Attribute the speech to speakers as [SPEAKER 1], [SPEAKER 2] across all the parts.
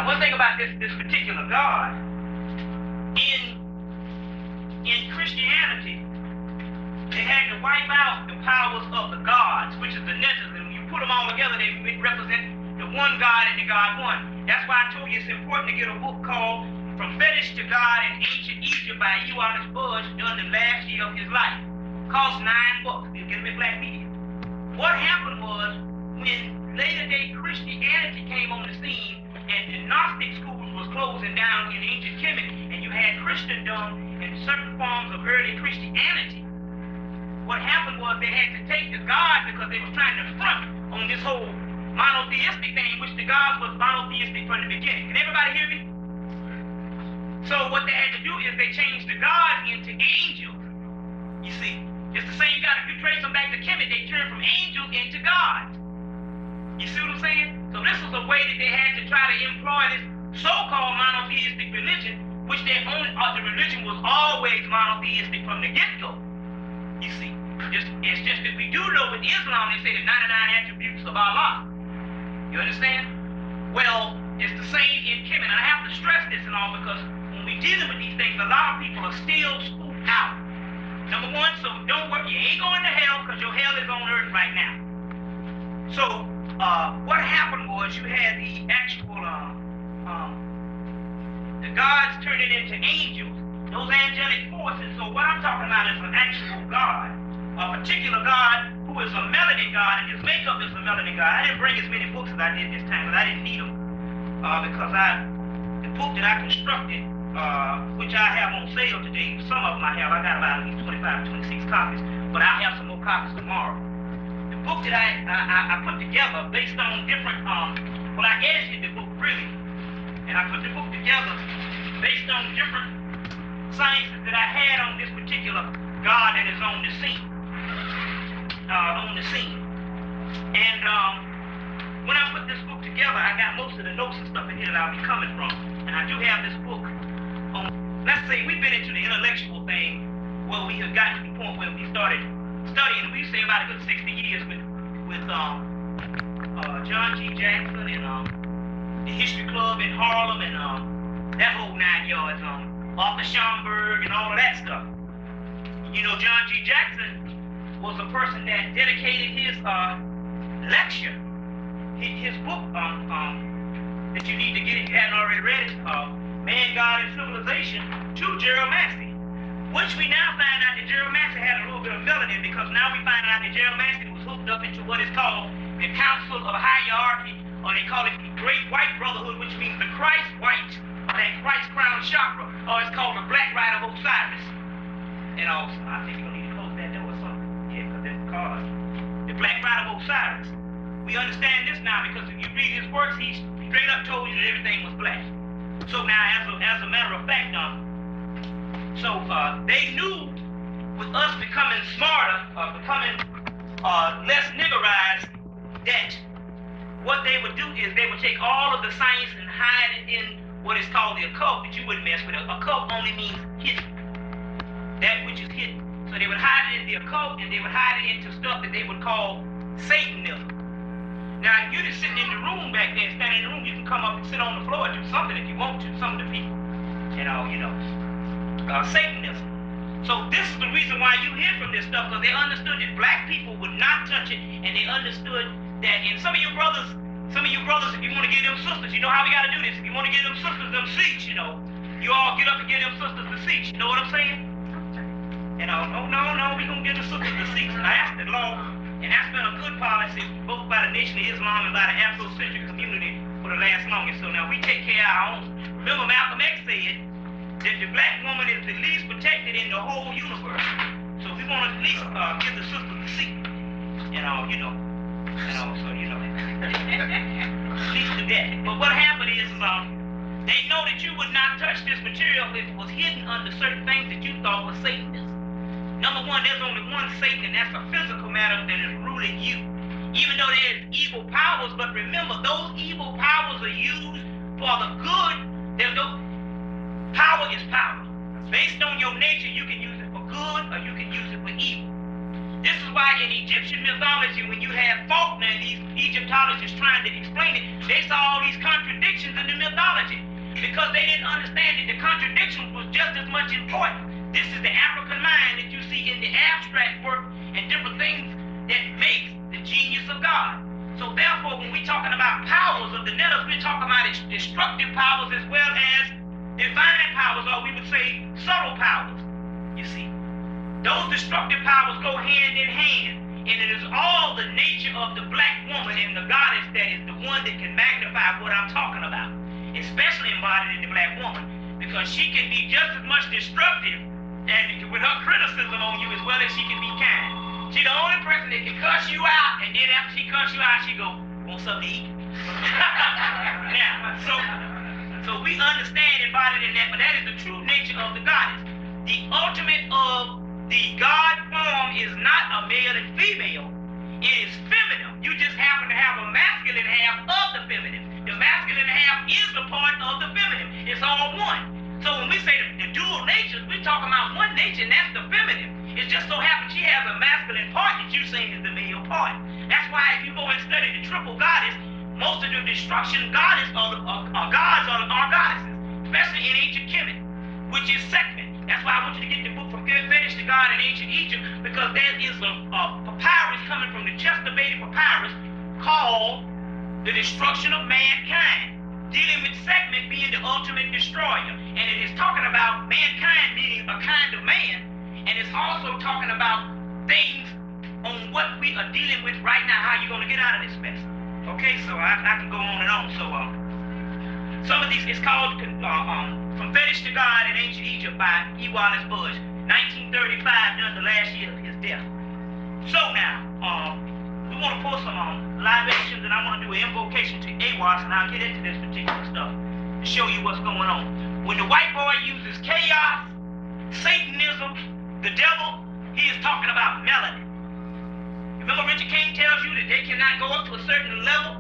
[SPEAKER 1] one thing about this particular God, in Christianity, they had to wipe out the powers of the gods, which is the Nephilim. When you put them all together, they represent the one God and the God one. That's why I told you it's important to get a book called From Fetish to God in Ancient Egypt by Aiwass done the last year of his life. Cost $9. You get them in black media. What happened was, when later day Christianity came on the scene and the Gnostic schools was closing down in ancient Kemet, and you had Christendom and certain forms of early Christianity, what happened was they had to take the God because they were trying to front on this whole monotheistic thing, which the gods was monotheistic from the beginning. Can everybody hear me? So what they had to do is they changed the gods into angels. You see, it's the same God. If you trace them back to Kemet, they turned from angels into gods. You see what I'm saying? So this was a way that they had to try to employ this so-called monotheistic religion, which their own the religion was always monotheistic from the get-go. You see, it's just that we do know with Islam, they say the 99 attributes of Allah. You understand? Well, it's the same in Kemet. And I have to stress this and all because when we're dealing with these things, a lot of people are still spooked out. Number one, so don't worry, you ain't going to hell because your hell is on earth right now. So, what happened was you had the actual, the gods turning into angels, those angelic forces. So what I'm talking about is an actual God, a particular God who is a melanin God, and his makeup is a melanin God. I didn't bring as many books as I did this time because I didn't need them, because the book that I constructed, which I have on sale today, some of them I have, I got about at least 25, 26 copies, but I'll have some more copies tomorrow. The book that I put together based on different, well, I edited the book really, and I put the book together based on different sciences that I had on this particular God that is on the scene. And when I put this book together, I got most of the notes and stuff in here that I'll be coming from. And I do have this book on, let's say we've been into the intellectual thing where we have gotten to the point where we started studying. We say about a good 60 years with John G. Jackson and the History Club in Harlem and that whole 9 yards, Arthur Schomburg and all of that stuff. You know, John G. Jackson was a person that dedicated his lecture, his book that you need to get if you hadn't already read it, Man, God, and Civilization, to Gerald Massey, which we now find out that Gerald Massey had a little bit of melanin because now we find out that Gerald Massey was hooked up into what is called the Council of Hierarchy, or they call it the Great White Brotherhood, which means the Christ White, or that Christ Crown Chakra, or it's called the Black Rite of Osiris. And also, I think you're going to need to close that door or something. Yeah, because that's called the Black Rite of Osiris. We understand this now because if you read his works, he straight up told you that everything was black. So now, as a matter of fact, they knew with us becoming smarter, becoming less niggerized, that what they would do is they would take all of the science and hide it in what is called the occult, but you wouldn't mess with it. Occult only means hidden. That which is hidden. So they would hide it in the occult, and they would hide it into stuff that they would call Satanism. Now, if you're just sitting in the room back there, standing in the room, you can come up and sit on the floor and do something if you want to, some of the people. Satanism. So this is the reason why you hear from this stuff, because they understood that black people would not touch it, and they understood that, and some of you brothers, if you want to give them sisters, you know how we got to do this. If you want to give them sisters them seats, you all get up and give them sisters the seats. You know what I'm saying? No, we gonna give the sisters the seats. And I asked the law, and that's been a good policy, both by the Nation of Islam and by the Afrocentric community for the last longest. So now we take care of our own. Remember, Malcolm X said that the black woman is the least protected in the whole universe. So we want to at least give the sisters the seat. At least do that. But what happened is, they know that you would not touch this material if it was hidden under certain things that you thought was Satanism. Number one, there's only one Satan, and that's a physical matter that is ruling you. Even though there's evil powers, but remember, those evil powers are used for the good. Power is power. Based on your nature, you can use it for good or you can use it for evil. This is why in Egyptian mythology, when you had Faulkner and these Egyptologists trying to explain it, they saw all these contradictions in the mythology because they didn't understand that the contradictions was just as much important. This is the African mind that you see in the abstract work and different things that makes the genius of God. So therefore, when we're talking about powers of the netters, we're talking about destructive powers as well as divine powers, or we would say subtle powers. You see, those destructive powers go hand in hand, and it is all the nature of the black woman and the goddess that is the one that can magnify what I'm talking about, especially embodied in the black woman, because she can be just as much destructive and with her criticism on you as well as she can be kind. She's the only person that can cuss you out, and then after she cuss you out, she go, want something to eat? Now, so we understand embodied in that, but that is the true nature of the goddess. The ultimate of the God form is not a male and female. It is feminine. You just happen to have a masculine half of the feminine. The masculine half is a part of the feminine. It's all one. So when we say the dual natures, we're talking about one nature, and that's the feminine. It just so happens she has a masculine part that you're saying is the male part. That's why if you go and study the triple goddess, most of the destruction goddess are gods are goddesses, especially in ancient Kemet, which is Sekhmet. That's why I want you to get the book From Fetish to God in Ancient Egypt, because there is a papyrus coming from the Chesterbated papyrus called The Destruction of Mankind, dealing with Sekhmet being the ultimate destroyer. And it is talking about mankind meaning a kind of man, and it's also talking about things on what we are dealing with right now, how you're going to get out of this mess. Okay, so I can go on and on. So some of these, it's called From Fetish to God in Ancient Egypt by Aiwass, 1935, during the last year of his death. So now, we want to pull some libations, and I want to do an invocation to Aiwass, and I'll get into this particular stuff to show you what's going on. When the white boy uses chaos, Satanism, the devil, he is talking about melanin. Remember Richard King tells you that they cannot go up to a certain level?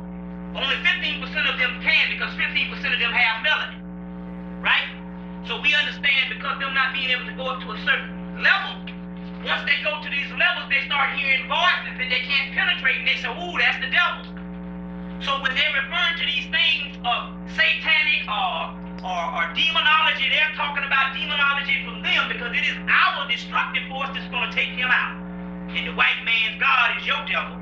[SPEAKER 1] Only 15% of them can, because 15% of them have melanin, right? So we understand because them not being able to go up to a certain level, once they go to these levels, they start hearing voices that they can't penetrate, and they say, ooh, that's the devil. So when they're referring to these things of satanic or demonology, they're talking about demonology from them, because it is our destructive force that's going to take him out. And the white man's God is your devil,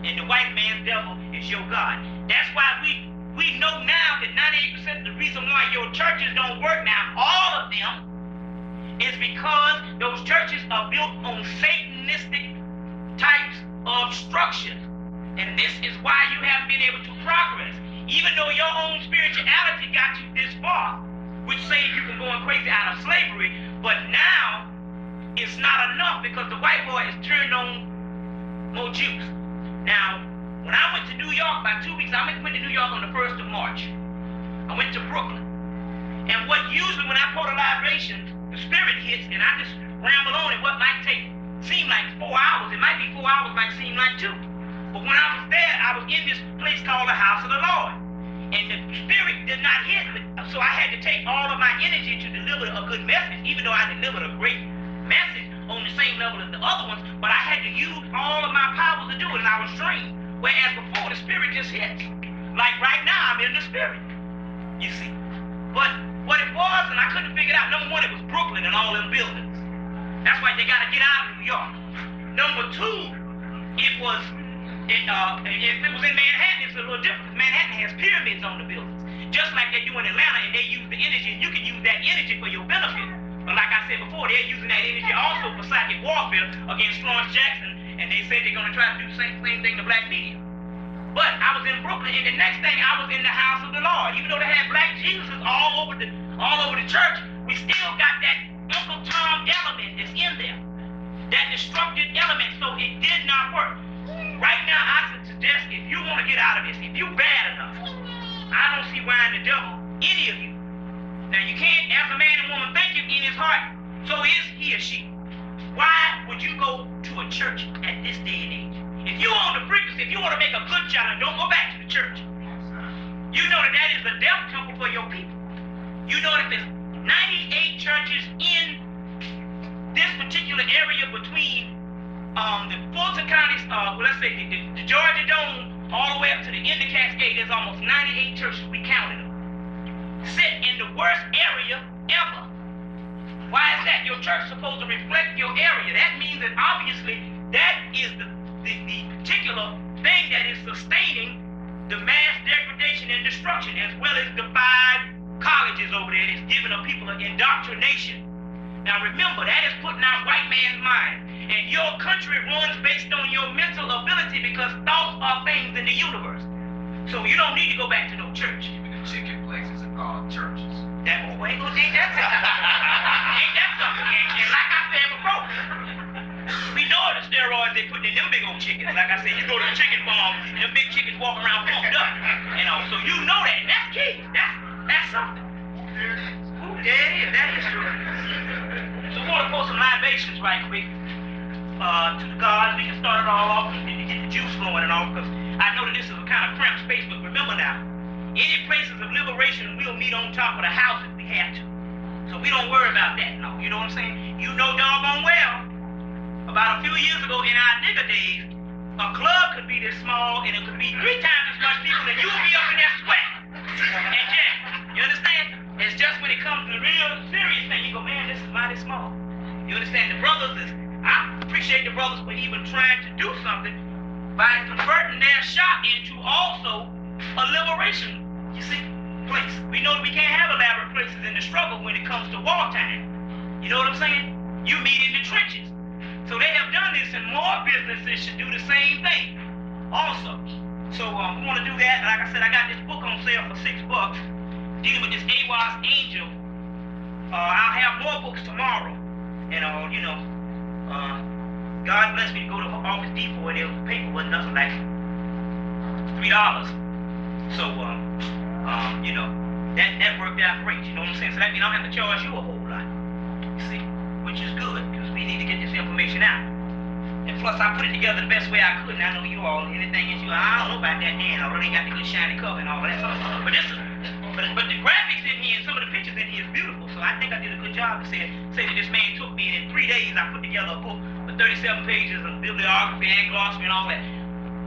[SPEAKER 1] and the white man's devil is your God. That's why we know now that 98% of the reason why your churches don't work now, all of them, is because those churches are built on Satanistic types of structures. And this is why you haven't been able to progress. Even though your own spirituality got you this far, which saves you from going crazy out of slavery, but now it's not enough because the white boy is turned on more Jews. Now, when I went to New York about 2 weeks, I went to New York on the 1st of March. I went to Brooklyn. And what usually when I pour the libations, the spirit hits, and I just ramble on, and what might seem like 4 hours, it might be 4 hours, might seem like 2. But when I was there, I was in this place called the House of the Lord. And the spirit did not hit me. So I had to take all of my energy to deliver a good message, even though I delivered a great message on the same level as the other ones, but I had to use all of my powers to do it, and I was trained. Whereas before, the spirit just hits. Like right now, I'm in the spirit, you see. But what it was, and I couldn't figure it out, number one, it was Brooklyn and all them buildings. That's why they got to get out of New York. Number two, if it was in Manhattan, it's a little different. Manhattan has pyramids on the buildings, just like they do in Atlanta, and they use the energy, and you can use that energy for your benefit. But like I said before, they're using that energy also for psychic warfare against Florence Jackson, and they said they're going to try to do the same thing to black media. But I was in Brooklyn, and the next thing I was in the House of the Lord. Even though they had black Jesuses all over the church, we still got that Uncle Tom element that's in there, that destructive element. So it did not work. Right now, I would suggest if you want to get out of this, if you're bad enough, I don't see why in the devil, any of you. Now you can't, as a man and woman, think it in his heart. So is he or she. Why would you go to a church at this day and age? If you're on the frequency, if you want to make a good child, don't go back to the church. You know that is a death temple for your people. You know that there's 98 churches in this particular area between The Fulton County, let's say the Georgia Dome, all the way up to the end of Cascade, there's almost 98 churches. We counted them. Sit in the worst area ever. Why is that? Your church is supposed to reflect your area. That means that obviously that is the particular thing that is sustaining the mass degradation and destruction, as well as the 5 colleges over there that's giving the people an indoctrination. Now remember, that is putting out white man's mind. And your country runs based on your mental ability, because thoughts are things in the universe. So you don't need to go back to no church.
[SPEAKER 2] Even the chicken places are called churches.
[SPEAKER 1] That ain't gonna take that something. Ain't that something? And like I said before, we know the steroids they put in them big old chickens. Like I said, you go to the chicken farm and them big chickens walk around pumped up. You know, so you know that. That's key. That's something. Ooh, there it is. That is true. So we want to pour some libations right quick to the gods. We can start it all off and get the juice flowing and all, because I know that this is a kind of cramped space, but remember now, any places of liberation will meet on top of the house if we have to. So we don't worry about that, no. You know what I'm saying? You know doggone well, about a few years ago in our nigger days, a club could be this small and it could be 3 times as much people, and you would be up in there sweating and jamming. You understand? It's just when it comes to the real serious thing, you go, man, this is mighty small. You understand? The brothers I appreciate the brothers for even trying to do something by converting their shop into also a liberation, you see, place. We know that we can't have elaborate places in the struggle when it comes to wartime. You know what I'm saying? You meet in the trenches. So they have done this, and more businesses should do the same thing also. So we want to do that. Like I said, I got this book on sale for $6, dealing with this Aiwass angel. I'll have more books tomorrow. And you know, God bless me to go to Office Depot, and the paper was nothing like $3. So you know, that worked out great. You know what I'm saying? So that means I don't have to charge you a whole lot. You see, which is good, because we need to get this information out. And plus, I put it together the best way I could. And I know you all, anything is you. I don't know about that Dan. I really got the good shiny cover and all that stuff. But this is, but the graphics in here and some of the pictures in here is beautiful. So I think I did a good job to say that this man took me, and in 3 days I put together a book with 37 pages of bibliography and glossary and all that.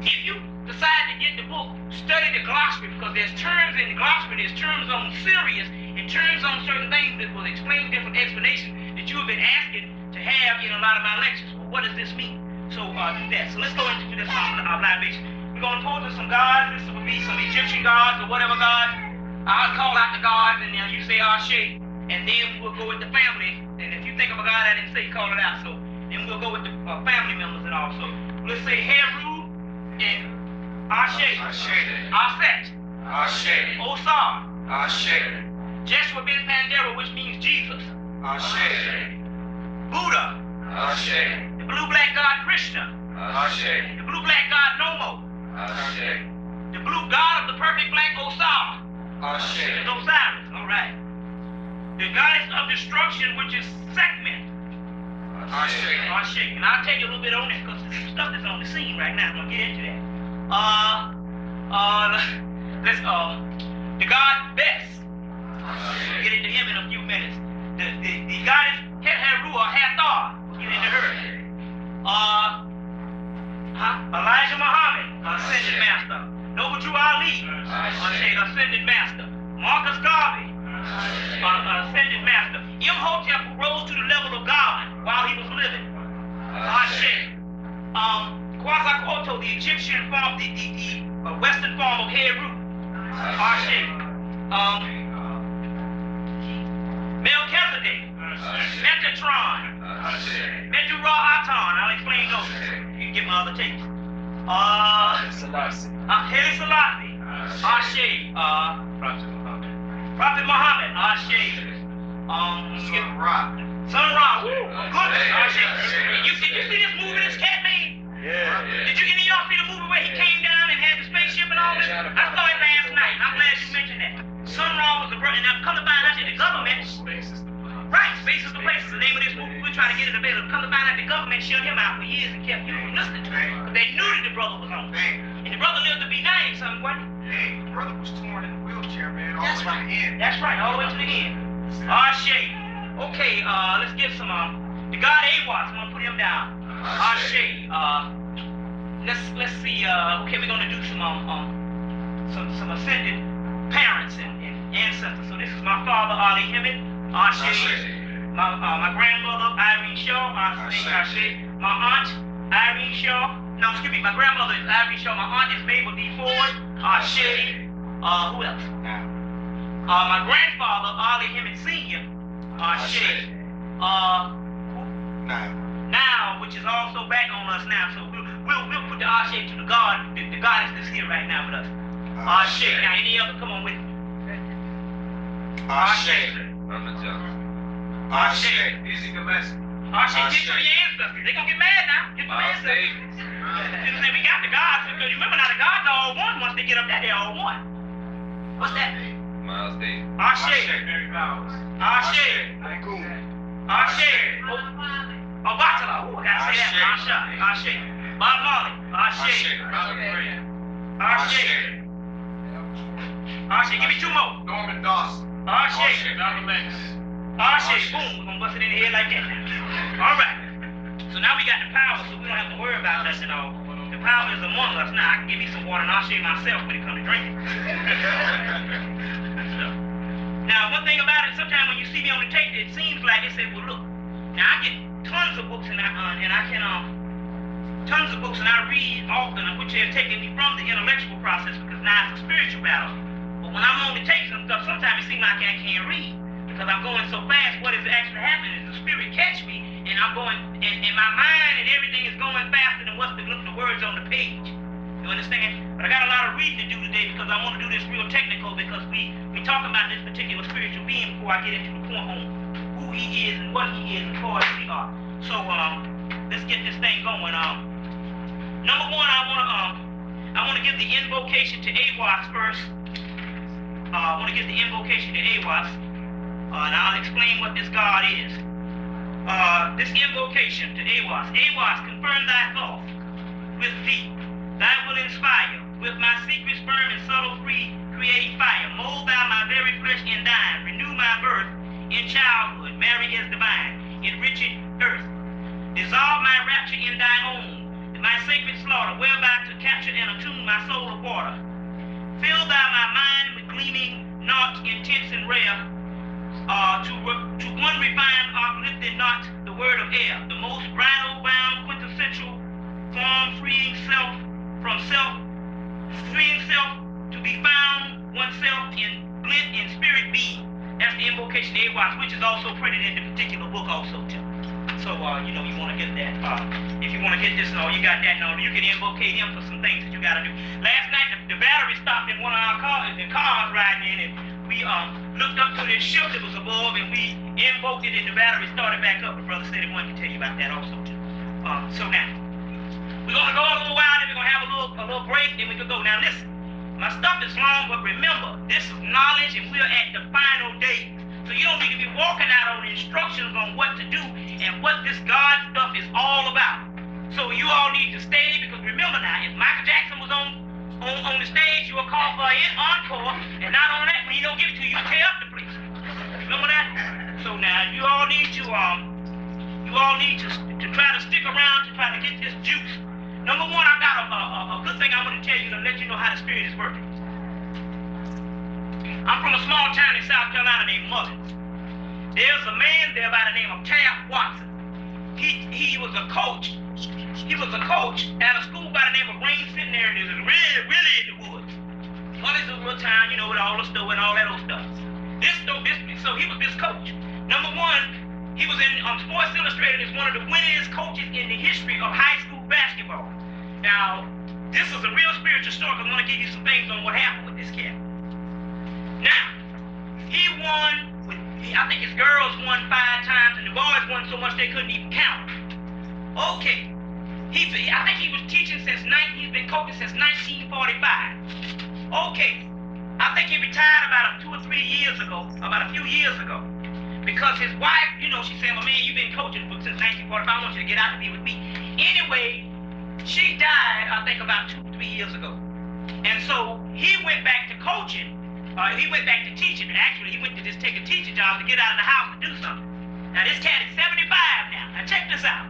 [SPEAKER 1] If you decide to get the book, study the glossary, because there's terms in the glossary, there's terms on serious and terms on certain things that will explain different explanations that you have been asking to have in a lot of my lectures. Well, what does this mean? So do that. So let's go into this libation. We're going to pose to some gods. This will be some Egyptian gods or whatever gods. I'll call out the gods, and then you say Ashe, and then we'll go with the family. And if you think of a god I didn't say, call it out. So then we'll go with the family members and all. So let's say Heru and Ashe. Aset. Osar. Jeshua ben Pandera, which means Jesus. Buddha. The blue-black god Krishna. The blue-black god Nomo. The blue god of the perfect black Osar. It's Osiris. All right. The goddess of destruction, which is Sekhmet. Ashe. And I'll tell you a little bit on it, because there's some stuff that's on the scene right now. I'm gonna get into that. The god Bes. We'll get into him in a few minutes. The goddess Heru or Hathor. We'll get into her. Elijah Muhammad, ascended master. Noble Drew Ali, ascended master. Marcus Garvey, ascended master. Imhotep, who rose to the level of God while he was living. Ashe. Quetzalcoatl, the Egyptian form, the Western form of Heru. Ashe. Melchizedek. Metatron. Medu-Ra-Atan. I'll explain those. You can get my other tapes. Haile Selassie. Ashe. Prophet Muhammad. Ashe. Sun Ra. Woo. Good. Ashe. Did you see this movie this cat made?
[SPEAKER 2] Yeah.
[SPEAKER 1] Did you any of y'all see the movie where he came down and had the spaceship and all this? I saw it last night. I'm glad you mentioned that. Sun Ra was the brother, and I've come to find out that the government. Right, Space is the Place is the name of this movie. We're trying to get it available. Come to find out the government shut him out for years and kept you from listening to him. But they knew that the brother was on. And the brother lived to be 90 something, wasn't he?
[SPEAKER 2] The brother was torn in a wheelchair, man, all
[SPEAKER 1] That's
[SPEAKER 2] the way
[SPEAKER 1] right.
[SPEAKER 2] to the end.
[SPEAKER 1] That's right, all the way to the end. Ashe. Okay, let's get some, the god Aiwass, I'm going to put him down. Ashe. Ashe. Let's see. Okay, we're gonna do some ascended parents and ancestors. So this is my father, Bobby Hemmitt. Ashe. My grandmother, Irene Shaw. Ashe. My aunt, Irene Shaw. No, excuse me. My grandmother is Irene Shaw. My aunt is Mabel D. Ford. Ashe. Who else? My grandfather, Bobby Hemmitt Sr. Ashe. Now, which is also back on us now. So we'll put the Ashe to the God, the goddess that's here right now with us. Ashe. Now, any other? Come on with me. Ashe. Ashe.
[SPEAKER 2] Easy Gillespie.
[SPEAKER 1] Ashe. Get to your ancestors. They're gonna get mad now. Get to your ancestors. We got the gods. Because you remember now, the gods are all one. Once they get up there, they're all one. What's that?
[SPEAKER 2] Miles Davis.
[SPEAKER 1] Ashe.
[SPEAKER 2] Mary Bowers.
[SPEAKER 1] Ashe. Ashe. Oh, Batala. Oh, I gotta say that. Ashe. Bob Marley. Ashe. Ashe. Ashe. Give me two more.
[SPEAKER 2] Norman Dawson.
[SPEAKER 1] Ashe.
[SPEAKER 2] Malcolm X.
[SPEAKER 1] Ashe. Boom. We're gonna bust it in the head like that now. All right. So now we got the power, so we don't have to worry about nothing at all. The power is among us now. I can give me some water and Ashe myself when it comes to drinking. Now, one thing about it, sometimes when you see me on the tape, it seems like they say, well, look, now I get tons of books and I read often, which have taken me from the intellectual process because now it's a spiritual battle. But when I'm on the tapes and stuff, sometimes it seems like I can't read because I'm going so fast. What is actually happening is the spirit catch me and I'm going, and my mind and everything is going faster than what's the words on the page. You understand? But I got a lot of reading to do today because I want to do this real technical because we talk about this particular spiritual being before I get into the point on who he is and what he is as far as we are. So let's get this thing going. Number one, I want to give the invocation to Aiwass first. I want to give the invocation to Aiwass, and I'll explain what this God is. This invocation to Aiwass. Aiwass, confirm thy thoughts with thee. Thy will inspire with my secret sperm and subtle free creating fire. Mold thou my very flesh in thine. Renew my birth in childhood. Marry as divine. Enrich earth. Dissolve my rapture in thy own. My sacred slaughter, whereby to capture and attune my soul of water. Fill thou my mind with gleaming, not intense and rare. To one refined, uplifted, not the word of air. The most bridal bound, quintessential form, freeing self from self, freeing self to be found oneself in blend in spirit being. That's the invocation of Aiwass, which is also printed in the particular book also too. So you want to get that. If you want to get this and all, you got that and all, you can invocate him for some things that you got to do. Last night the battery stopped in one of our cars, the cars riding in, and we looked up to this ship that was above, and we invoked it, and the battery started back up. The brother said he wanted to tell you about that also too. So now we're gonna go a little while, then we're gonna have a little break, then we can go. Now listen, my stuff is long, but remember, this is knowledge, and we're at the final day. So you don't need to be walking out on instructions on what to do and what this God stuff is all about. So you all need to stay, because remember now, if Michael Jackson was on the stage, you will call for an encore, and not on that, when he don't give it to you, you tear up the place. Remember that? So now you all need to try to stick around to try to get this juice. Number one, I got a good thing I want to tell you to let you know how the spirit is working. I'm from a small town in South Carolina named Mullins. There's a man there by the name of Taft Watson. He was a coach. He was a coach at a school by the name of Rain City. There it is, really in the woods. Mullins is a little town, with all the stuff and all that old stuff. So he was this coach. Number one, he was in Sports Illustrated as one of the winningest coaches in the history of high school basketball. Now, this is a real spiritual story, because I want to give you some things on what happened with this cat. Now, he won, I think his girls won 5 times, and the boys won so much they couldn't even count. Okay. I think he was teaching he's been coaching since 1945. Okay. I think he retired about 2 or 3 years ago, about a few years ago. Because his wife, she said, well, man, you've been coaching since 1945. I want you to get out and be with me. Anyway, she died, I think, about 2 or 3 years ago. And so he went back to coaching. He went back to teaching. Actually, he went to just take a teaching job to get out of the house to do something. Now, this cat is 75 now. Now, check this out.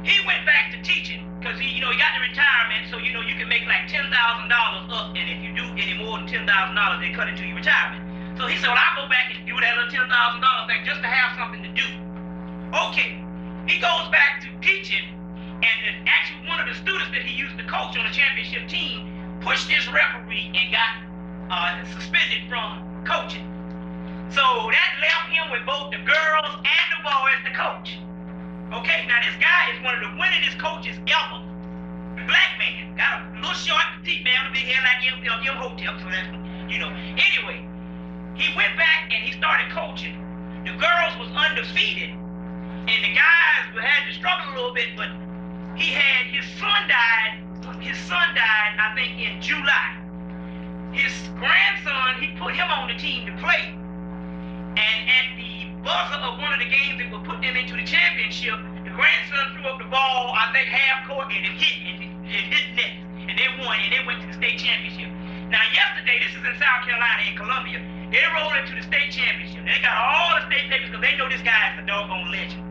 [SPEAKER 1] He went back back to teaching because he got the retirement, so you can make like $10,000 up, and if you do any more than $10,000, they cut it to your retirement. So he said, well, I'll go back and do that little $10,000 thing just to have something to do. Okay, he goes back to teaching, and actually one of the students that he used to coach on the championship team pushed this referee and got suspended from coaching. So that left him with both the girls and the boys to coach. Okay, now this guy is one of the winningest coaches ever. Black man, got a little short, petite man with a big hair like him Hotep, so that's, Anyway, he went back and he started coaching. The girls was undefeated, and the guys had to struggle a little bit, but his son died, I think, in July. His grandson, he put him on the team to play. And at the buzzer of one of the games that would put them into the championship, the grandson threw up the ball, I think half court, and it hit net. And they won, and they went to the state championship. Now yesterday, this is in South Carolina, in Columbia, they rolled into the state championship. They got all the state papers because they know this guy is a doggone legend.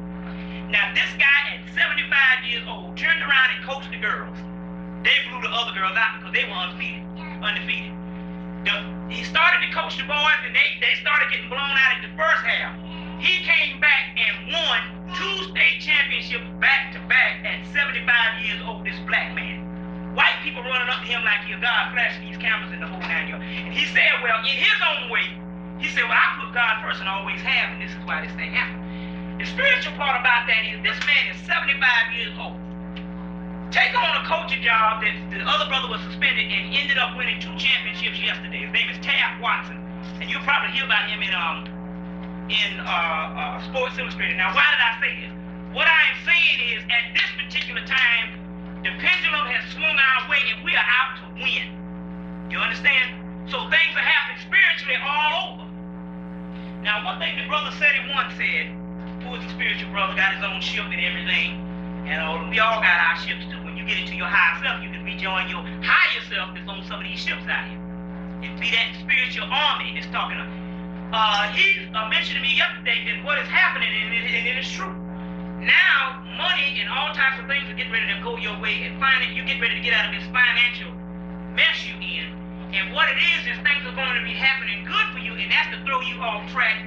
[SPEAKER 1] Now this guy at 75 years old turned around and coached the girls. They blew the other girls out because they were undefeated. He started to coach the boys, and they started getting blown out at the first half. He came back and won 2 state championships back-to-back at 75 years old, this black man. White people running up to him like he's a God, flashing these cameras in the whole 9 yards. And he said, well, in his own way, he said, well, I put God first and always have, and this is why this thing happened. The spiritual part about that is this man is 75 years old. Take on a coaching job that the other brother was suspended and ended up winning 2 championships yesterday. His name is Tab Watson, and you'll probably hear about him in Sports Illustrated. Now, why did I say this? What I am saying is, at this particular time, the pendulum has swung our way, and we are out to win. You understand? So things are happening spiritually all over. Now, one thing the brother said he once said, who was a spiritual brother, got his own ship and everything, and we all got our ships too. When you get into your higher self, you can rejoin your higher self that's on some of these ships out here. And be that spiritual army that's talking to. He mentioned to me yesterday that what is happening, and it is true. Now, money and all types of things are getting ready to go your way, and you get ready to get out of this financial mess you in. And what it is things are going to be happening good for you, and that's to throw you off track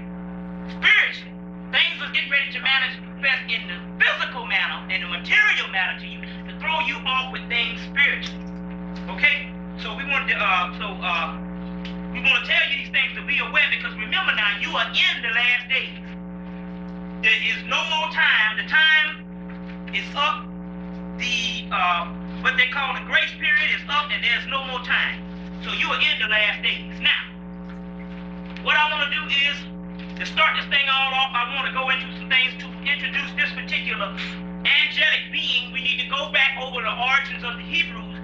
[SPEAKER 1] spiritually. Things are getting ready to manifest in the physical manner and the material manner to you, to throw you off with things spiritually. Okay? So we want to tell you these things to be aware, because remember now, you are in the last days. There is no more time. The time is up. The what they call the grace period is up, and there's no more time. So you are in the last days. Now, what I want to do is, to start this thing all off, I want to go into some things to introduce this particular angelic being. We need to go back over the origins of the Hebrews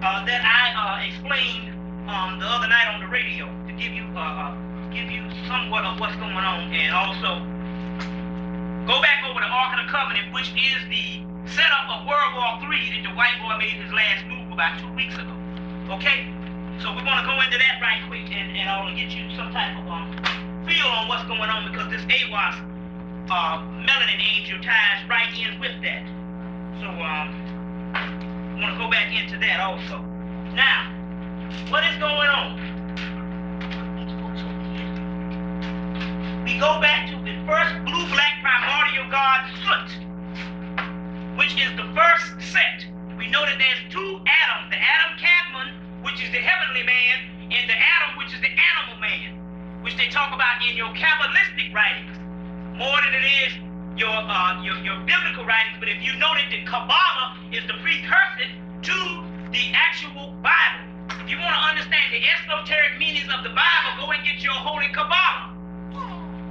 [SPEAKER 1] that I explained the other night on the radio, to give you somewhat of what's going on, and also go back over the Ark of the Covenant, which is the setup of World War III that the white boy made his last move about 2 weeks ago. Okay? So we're going to go into that right quick, and I want to get you some type of feel on what's going on, because this Aiwass melanin angel ties right in with that. So I want to go back into that also. Now, what is going on? We go back to the first blue-black primordial god Soot, which is the first set. We know that there's 2 Adams, the Adam Cadmon, which is the heavenly man, and the Adam, which is the animal man, which they talk about in your Kabbalistic writings, more than it is your biblical writings. But if you know that the Kabbalah is the precursor to the actual Bible, if you want to understand the esoteric meanings of the Bible, go and get your holy Kabbalah.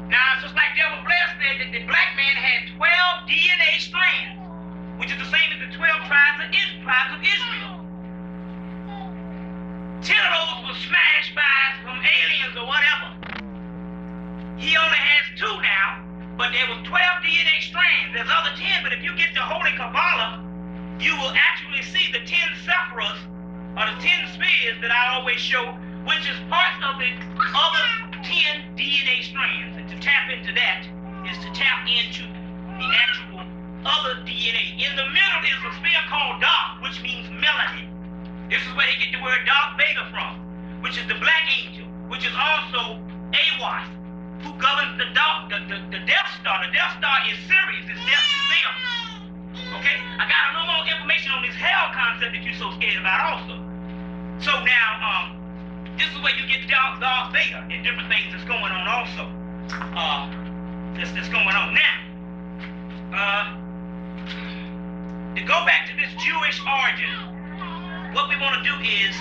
[SPEAKER 1] Now, it's just like Devil Blair said that the black man had 12 DNA strands, which is the same as the 12 tribes of Israel. 10 of those were smashed by some aliens or whatever. He only has 2 now, but there was 12 DNA strands. There's other 10, but if you get the Holy Kabbalah, you will actually see the 10 Sephiroths, or the 10 spheres that I always show, which is part of the other 10 DNA strands. And to tap into that is to tap into the actual other DNA. In the middle is a sphere called dark, which means melanin. This is where they get the word Darth Vader from, which is the black angel, which is also Aiwass, who governs the Death Star. The Death Star is Sirius. It's death to them. Okay? I got a little more information on this hell concept that you're so scared about also. So now, this is where you get Darth Vader and different things that's going on also. That's going on now. To go back to this Jewish origin, what we want to do is,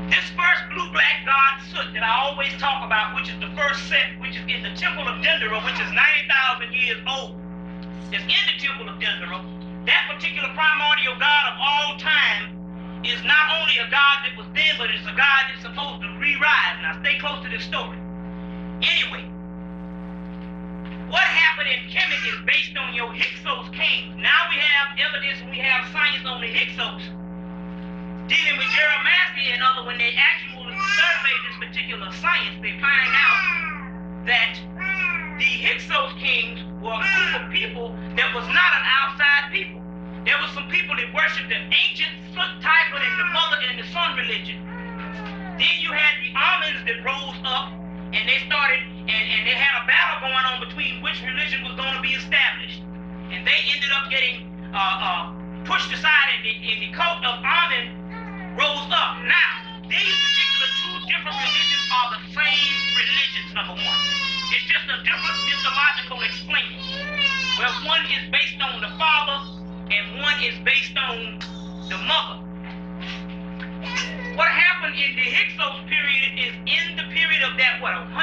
[SPEAKER 1] this first blue-black god soot that I always talk about, which is the first set, which is in the Temple of Dendera, which is 90,000 years old. It's in the Temple of Dendera. That particular primordial god of all time is not only a god that was dead, but it's a god that's supposed to re-rise. Now, stay close to this story. Anyway, what happened in Kemet is based on your Hyksos kings. Now we have evidence and we have science on the Hyksos. Dealing with Jeremiah and other, when they actually survey this particular science, they find out that the Hyksos kings were a group of people that was not an outside people. There were some people that worshipped the ancient Typhon and the mother and the son religion. Then you had the Amens that rose up, and they started, and they had a battle going on between which religion was going to be established. And they ended up getting pushed aside, and the cult of Amen rose up. Now, these particular two different religions are the same religions, number one. It's just a different mythological explaining. Where one is based on the father, and one is based on the mother. What happened in the Hyksos period is in the period of that, 150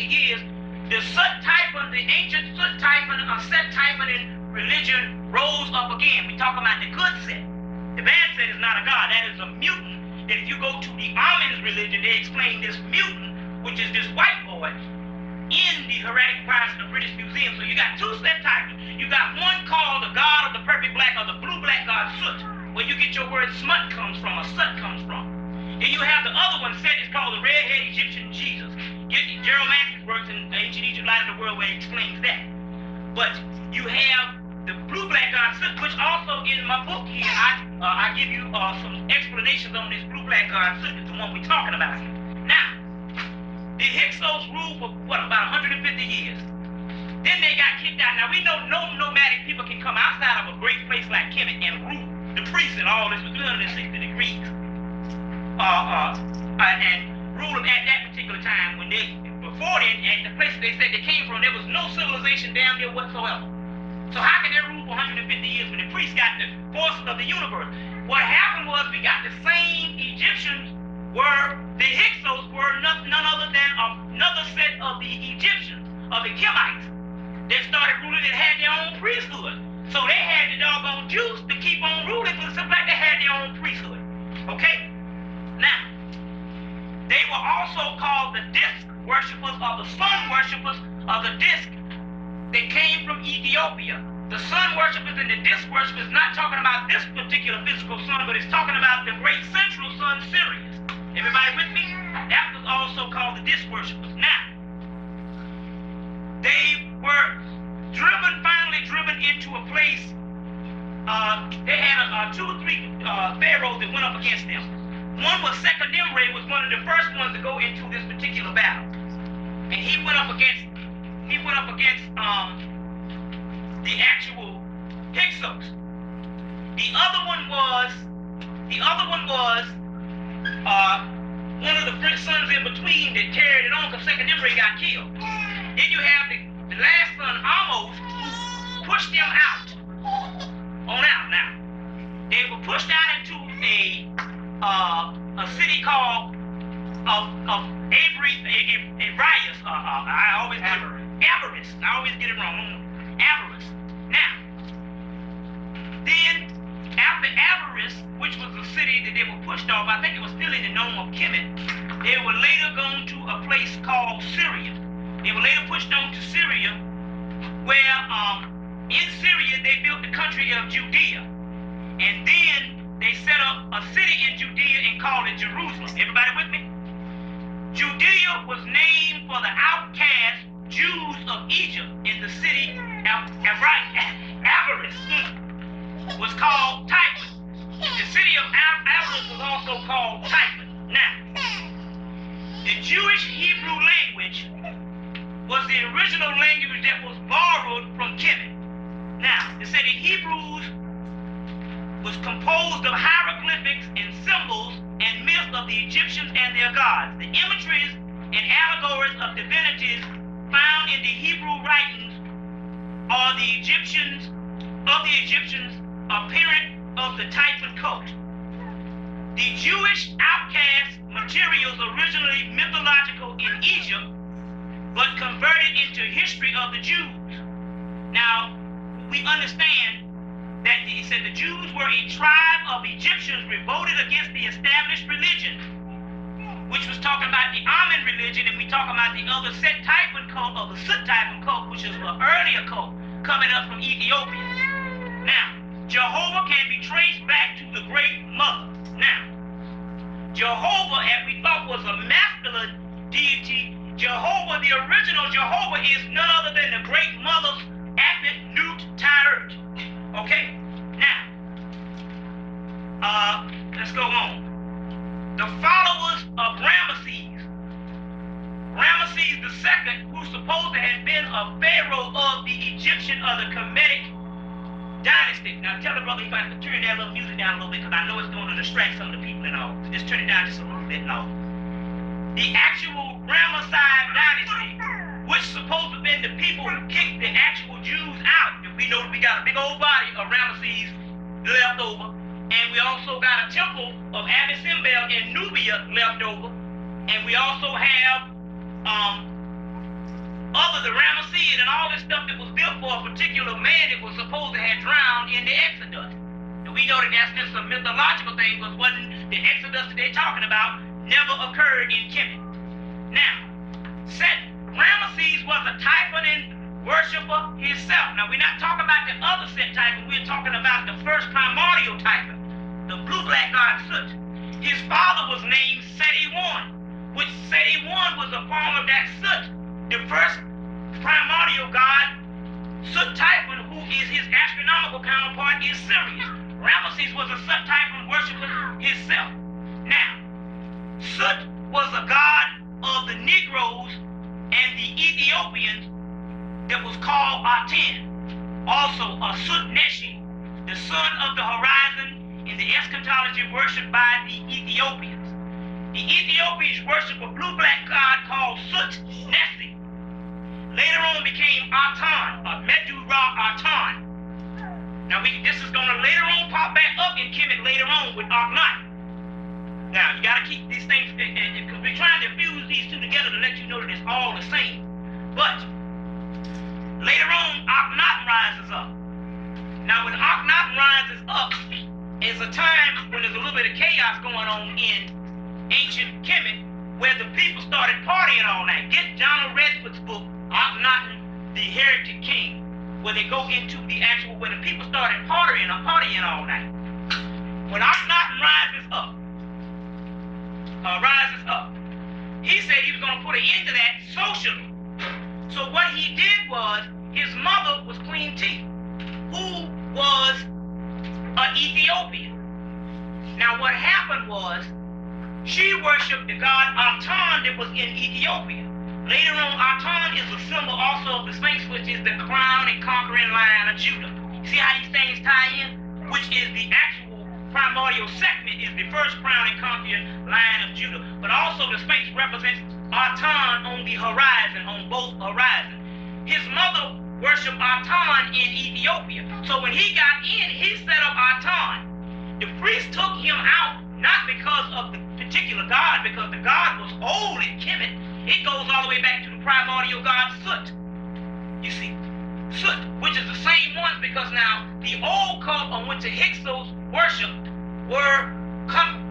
[SPEAKER 1] years, the Typhon, the ancient Typhon or Typhon religion rose up again. We talk about the good set. The bad set is not a god. That is a mutant. That if you go to the Amen's religion, they explain this mutant, which is this white boy, in the Heretic Prize of the British Museum. So you got two set Typhon. You got one called the god of the perfect black, or the blue-black god Sut, where you get your word smut comes from, or Sut comes from. And you have the other one set, it's called the red-haired Egyptian Jesus. Gerald Max's works in Ancient Egypt, Light of the World, where he explains that. But you have the blue-black god Sut, which also in my book here, I give you some explanations on this blue-black god Sut, is the one we're talking about. Now, the Hyksos ruled for, about 150 years. Then they got kicked out. Now, we know no nomadic people can come outside of a great place like Kemet and rule. The priests and all this was 360 degrees. And rule them at that particular time when before then, at the place they said they came from, there was no civilization down there whatsoever. So how can they rule for 150 years when the priests got the forces of the universe? What happened was we got the same Egyptians were, the Hyksos were none other than another set of the Egyptians, of the Kemites, that started ruling and had their own priesthood. So they had the doggone Jews to keep on ruling for the simple fact they had their own priesthood. Okay? Now, they were also called the disc worshippers, or the sun worshippers of the disc. They came from Ethiopia. The sun worshippers and the disc worshippers, not talking about this particular physical sun, but it's talking about the great central sun, Sirius. Everybody with me? That was also called the disc worshippers. Now, they were finally driven into a place. They had 2 or 3 pharaohs that went up against them. One was Sekademre, was one of the first ones to go into this particular battle, and he went up against the actual Hyksos. The other one was one of the French sons in between that carried it on, because Sekademre got killed. Then you have the last son, Amos, who pushed them out. Now, they were pushed out into a city called Aiwass. I always get it wrong. Aiwass. Now, then after Aiwass, which was the city that they were pushed off, I think it was still in the nome of Kemet, they were later gone to a place called Syria. They were later pushed on to Syria, where in Syria they built the country of Judea. And then they set up a city in Judea and called it Jerusalem. Everybody with me? Judea was named for the outcast Jews of Egypt in the city Aiwass was called Typhon. The city of Aiwass was also called Typhon. Now, the Jewish Hebrew language was the original language that was borrowed from Kemet. Now, they say the Hebrews was composed of hieroglyphics and symbols and myths of the Egyptians and their gods. The imageries and allegories of divinities found in the Hebrew writings are the Egyptians apparent of the Typhon cult. The Jewish outcast materials originally mythological in Egypt, but converted into history of the Jews. Now, we understand that he said the Jews were a tribe of Egyptians revolted against the established religion, which was talking about the Amen religion, and we talking about the other Set Typhon cult, or the Sut Typhon cult, which is an earlier cult coming up from Ethiopia. Now, Jehovah can be traced back to the Great Mother. Now, Jehovah, as we thought, was a masculine deity. Jehovah, the original Jehovah, is none other than the Great Mother's Apit Nut Tired. Okay? Now, let's go on. The followers of Ramesses II, who supposed to have been a pharaoh of the Egyptian or the Kemetic dynasty. Now tell the brother he's going to have to turn that little music down a little bit, because I know it's going to distract some of the people and all. Just turn it down just a little bit now. The actual Ramesses dynasty, which supposed to have been the people who kicked the actual Jews out. And we know we got a big old body of Ramesses left over. And we also got a temple of Abyssimbel in Nubia left over. And we also have the Ramesses and all this stuff that was built for a particular man that was supposed to have drowned in the Exodus. And we know that that's just a mythological thing, because wasn't the Exodus that they're talking about never occurred in Kemet. Now, Ramesses was a Typhon worshiper himself. Now, we're not talking about the other Set Typhon. We're talking about the first primordial Typhon, the blue-black god Sut. His father was named Seti I, which Seti I was a form of that Sut, the first primordial god. Sut Typhon, who is his astronomical counterpart, is Sirius. Ramesses was a Sut Typhon worshiper himself. Now, Sut was a god of the Negroes and the Ethiopians that was called Aten. Also a Sut-Neshi, the son of the horizon in the eschatology worshipped by the Ethiopians. The Ethiopians worship a blue-black god called Sut-Nesi. Later on became Aten, or Medu-Ra-Aten. Now this is going to later on pop back up in Kemet later on with Akhenaten. Now you got to keep these things, because we're trying to fuse these two together to let you know that it's all the same. But later on, Akhenaten rises up. Now when Akhenaten rises up, is a time when there's a little bit of chaos going on in ancient Kemet, where the people started partying all night. Get Donald Redwood's book, Akhenaten, the Heretic King, where they go into the actual, where the people started partying all night. When Akhenaten rises up, he said he was going to put an end to that socially. So what he did was, his mother was Queen T, who was an Ethiopian. Now what happened was, she worshipped the god Aten that was in Ethiopia. Later on, Aten is a symbol also of the Sphinx, which is the crown and conquering lion of Judah. See how these things tie in? Which is the actual primordial segment, is the first crown and conquering lion of Judah. But also the Sphinx represents Aten on the horizon, on both horizons. His mother worshipped Aten in Ethiopia. So when he got in, he set up Aten. The priest took him out, not because of the particular god, because the god was old in Kemet. It goes all the way back to the primordial god Sut. You see, Sut, which is the same ones, because now the old cult on which the Hyksos worshipped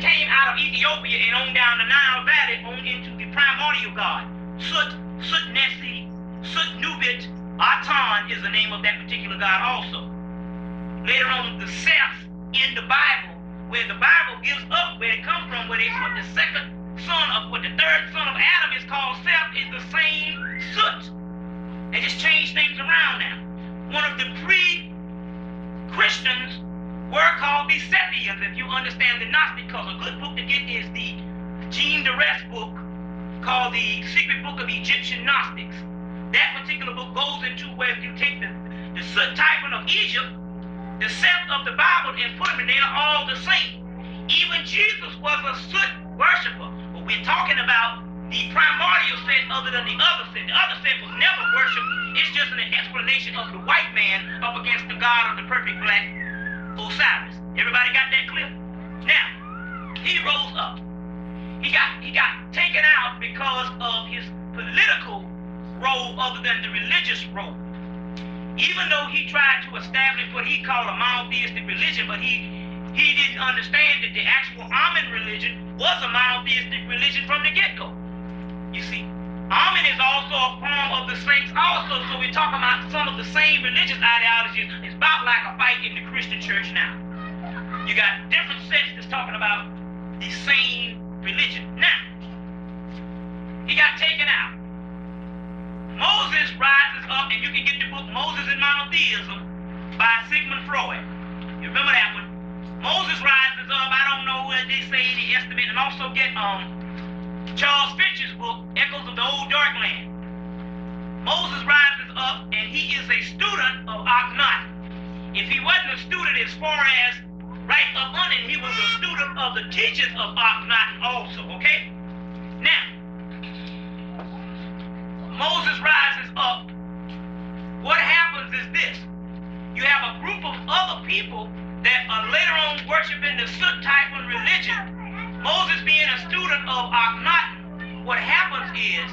[SPEAKER 1] came out of Ethiopia and on down the Nile Valley on into the primordial god. Sut, Sut-Nesi, Sut-Nubit, Aten is the name of that particular god also. Later on, the Seth in the Bible, where the Bible gives up where it comes from, where they put the third son of Adam is called Seth, is the same Sut change things around now. One of the pre-Christians were called the Sethians, if you understand the Gnostic, because a good book to get is the Jean Duress book called The Secret Book of Egyptian Gnostics. That particular book goes into where if you take the Soot Typhon of Egypt, the Seth of the Bible, and put them in, they are all the same. Even Jesus was a soot worshiper. But we're talking about the primordial set other than the other set. The other set was never worshipped. It's just an explanation of the white man up against the God of the perfect black, Osiris. Everybody got that clear? Now, he rose up. He got taken out because of his political role other than the religious role. Even though he tried to establish what he called a monotheistic religion, but he didn't understand that the actual Amen religion was a monotheistic religion from the get-go. You see, Amen is also a form of the saints also, so we're talking about some of the same religious ideologies. It's about like a fight in the Christian church now. You got different sects that's talking about the same religion. Now, he got taken out. Moses rises up, and you can get the book Moses and Monotheism by Sigmund Freud. You remember that one? Moses rises up. I don't know what they say in the estimate, and also get Charles Finch's book, Echoes of the Old Dark Land. Moses rises up, and he is a student of Akhenaten. If he wasn't a student as far as right up under, he was a student of the teachers of Akhenaten also, okay? Now, Moses rises up. What happens is this. You have a group of other people that are later on worshiping the Soot Typhon religion. Moses being a student of Akhenaten, what happens is,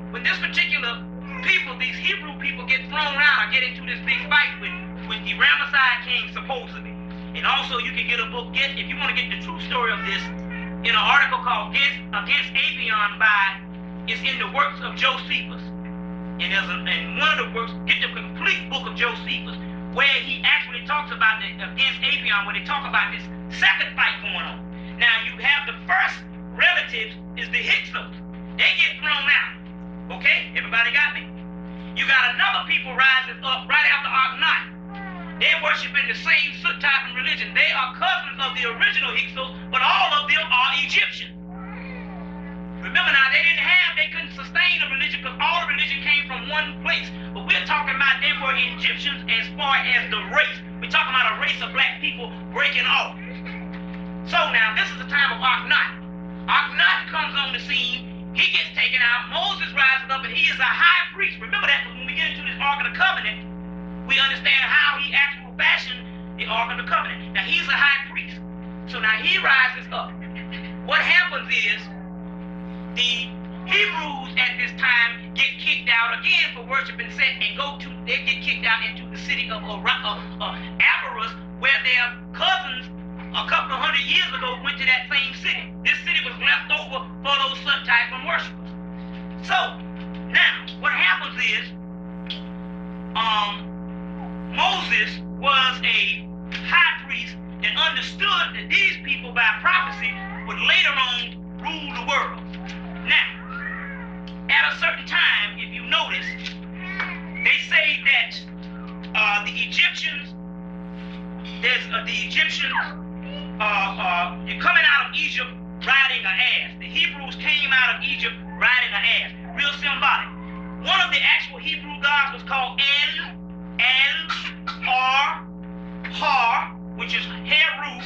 [SPEAKER 1] when this particular people, these Hebrew people get thrown out or get into this big fight with the Ramesside king supposedly. And also you can get a book, if you want to get the true story of this, in an article called Against Apion it's in the works of Josephus. And in one of the works, get the complete book of Josephus, where he actually talks about Against Apion, where they talk about this second fight going on. Now you have the first relatives is the Hyksos. They get thrown out. Okay? Everybody got me? You got another people rising up right after Akhenaten. They're worshiping the same Soot Typhon religion. They are cousins of the original Hyksos, but all of them are Egyptian. Remember now, they couldn't sustain a religion because all religion came from one place. But we're talking about they were Egyptians as far as the race. We're talking about a race of black people breaking off. So now, this is the time of Akhenaten. Akhenaten comes on the scene. He gets taken out. Moses rises up, and he is a high priest. Remember that when we get into this Ark of the Covenant, we understand how he actually fashioned the Ark of the Covenant. Now, he's a high priest. So now he rises up. What happens is the Hebrews at this time get kicked out again for worshiping Set and they get kicked out into the city of Aiwass, where their cousins a couple of 100 years ago went to that same city. This city was left over for those Soot Typhon worshipers. So now what happens is Moses was a high priest and understood that these people by prophecy would later on rule the world. Now, at a certain time, if you notice, they say that the Egyptians, you're coming out of Egypt riding an ass. The Hebrews came out of Egypt riding an ass. Real symbolic. One of the actual Hebrew gods was called Har, which is Heru,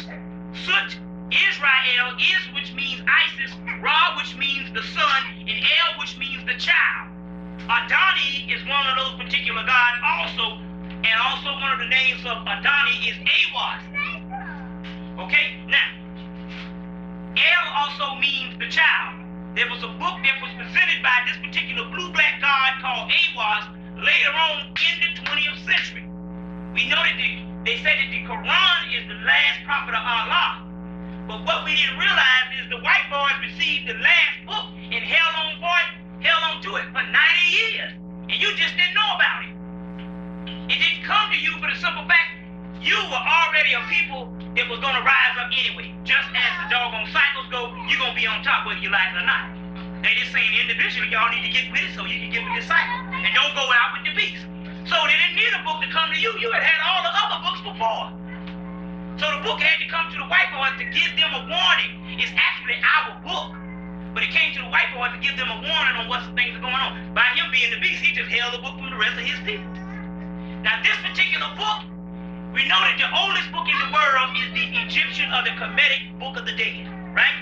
[SPEAKER 1] Sut, Israel, which means Isis, Ra, which means the sun, and El, which means the child. Adani is one of those particular gods also, and also one of the names of Adani is Aiwass. Okay, now, El also means the child. There was a book that was presented by this particular blue-black god called Aiwass later on in the 20th century. We know that they said that the Quran is the last prophet of Allah. But what we didn't realize is the white boys received the last book and held on to it for 90 years. And you just didn't know about it. It didn't come to you for the simple fact you were already a people that was going to rise up anyway. Just as the doggone cycles go, you're going to be on top whether you like it or not. They just saying in individually, y'all need to get with it so you can get with the cycle. And don't go out with the beast. So they didn't need a book to come to you. You had all the other books before. So the book had to come to the white boys to give them a warning. It's actually our book. But it came to the white boys to give them a warning on what some things are going on. By him being the beast, he just held the book from the rest of his people. Now this particular book, we know that the oldest book in the world is the Egyptian or the Kemetic Book of the Dead, right?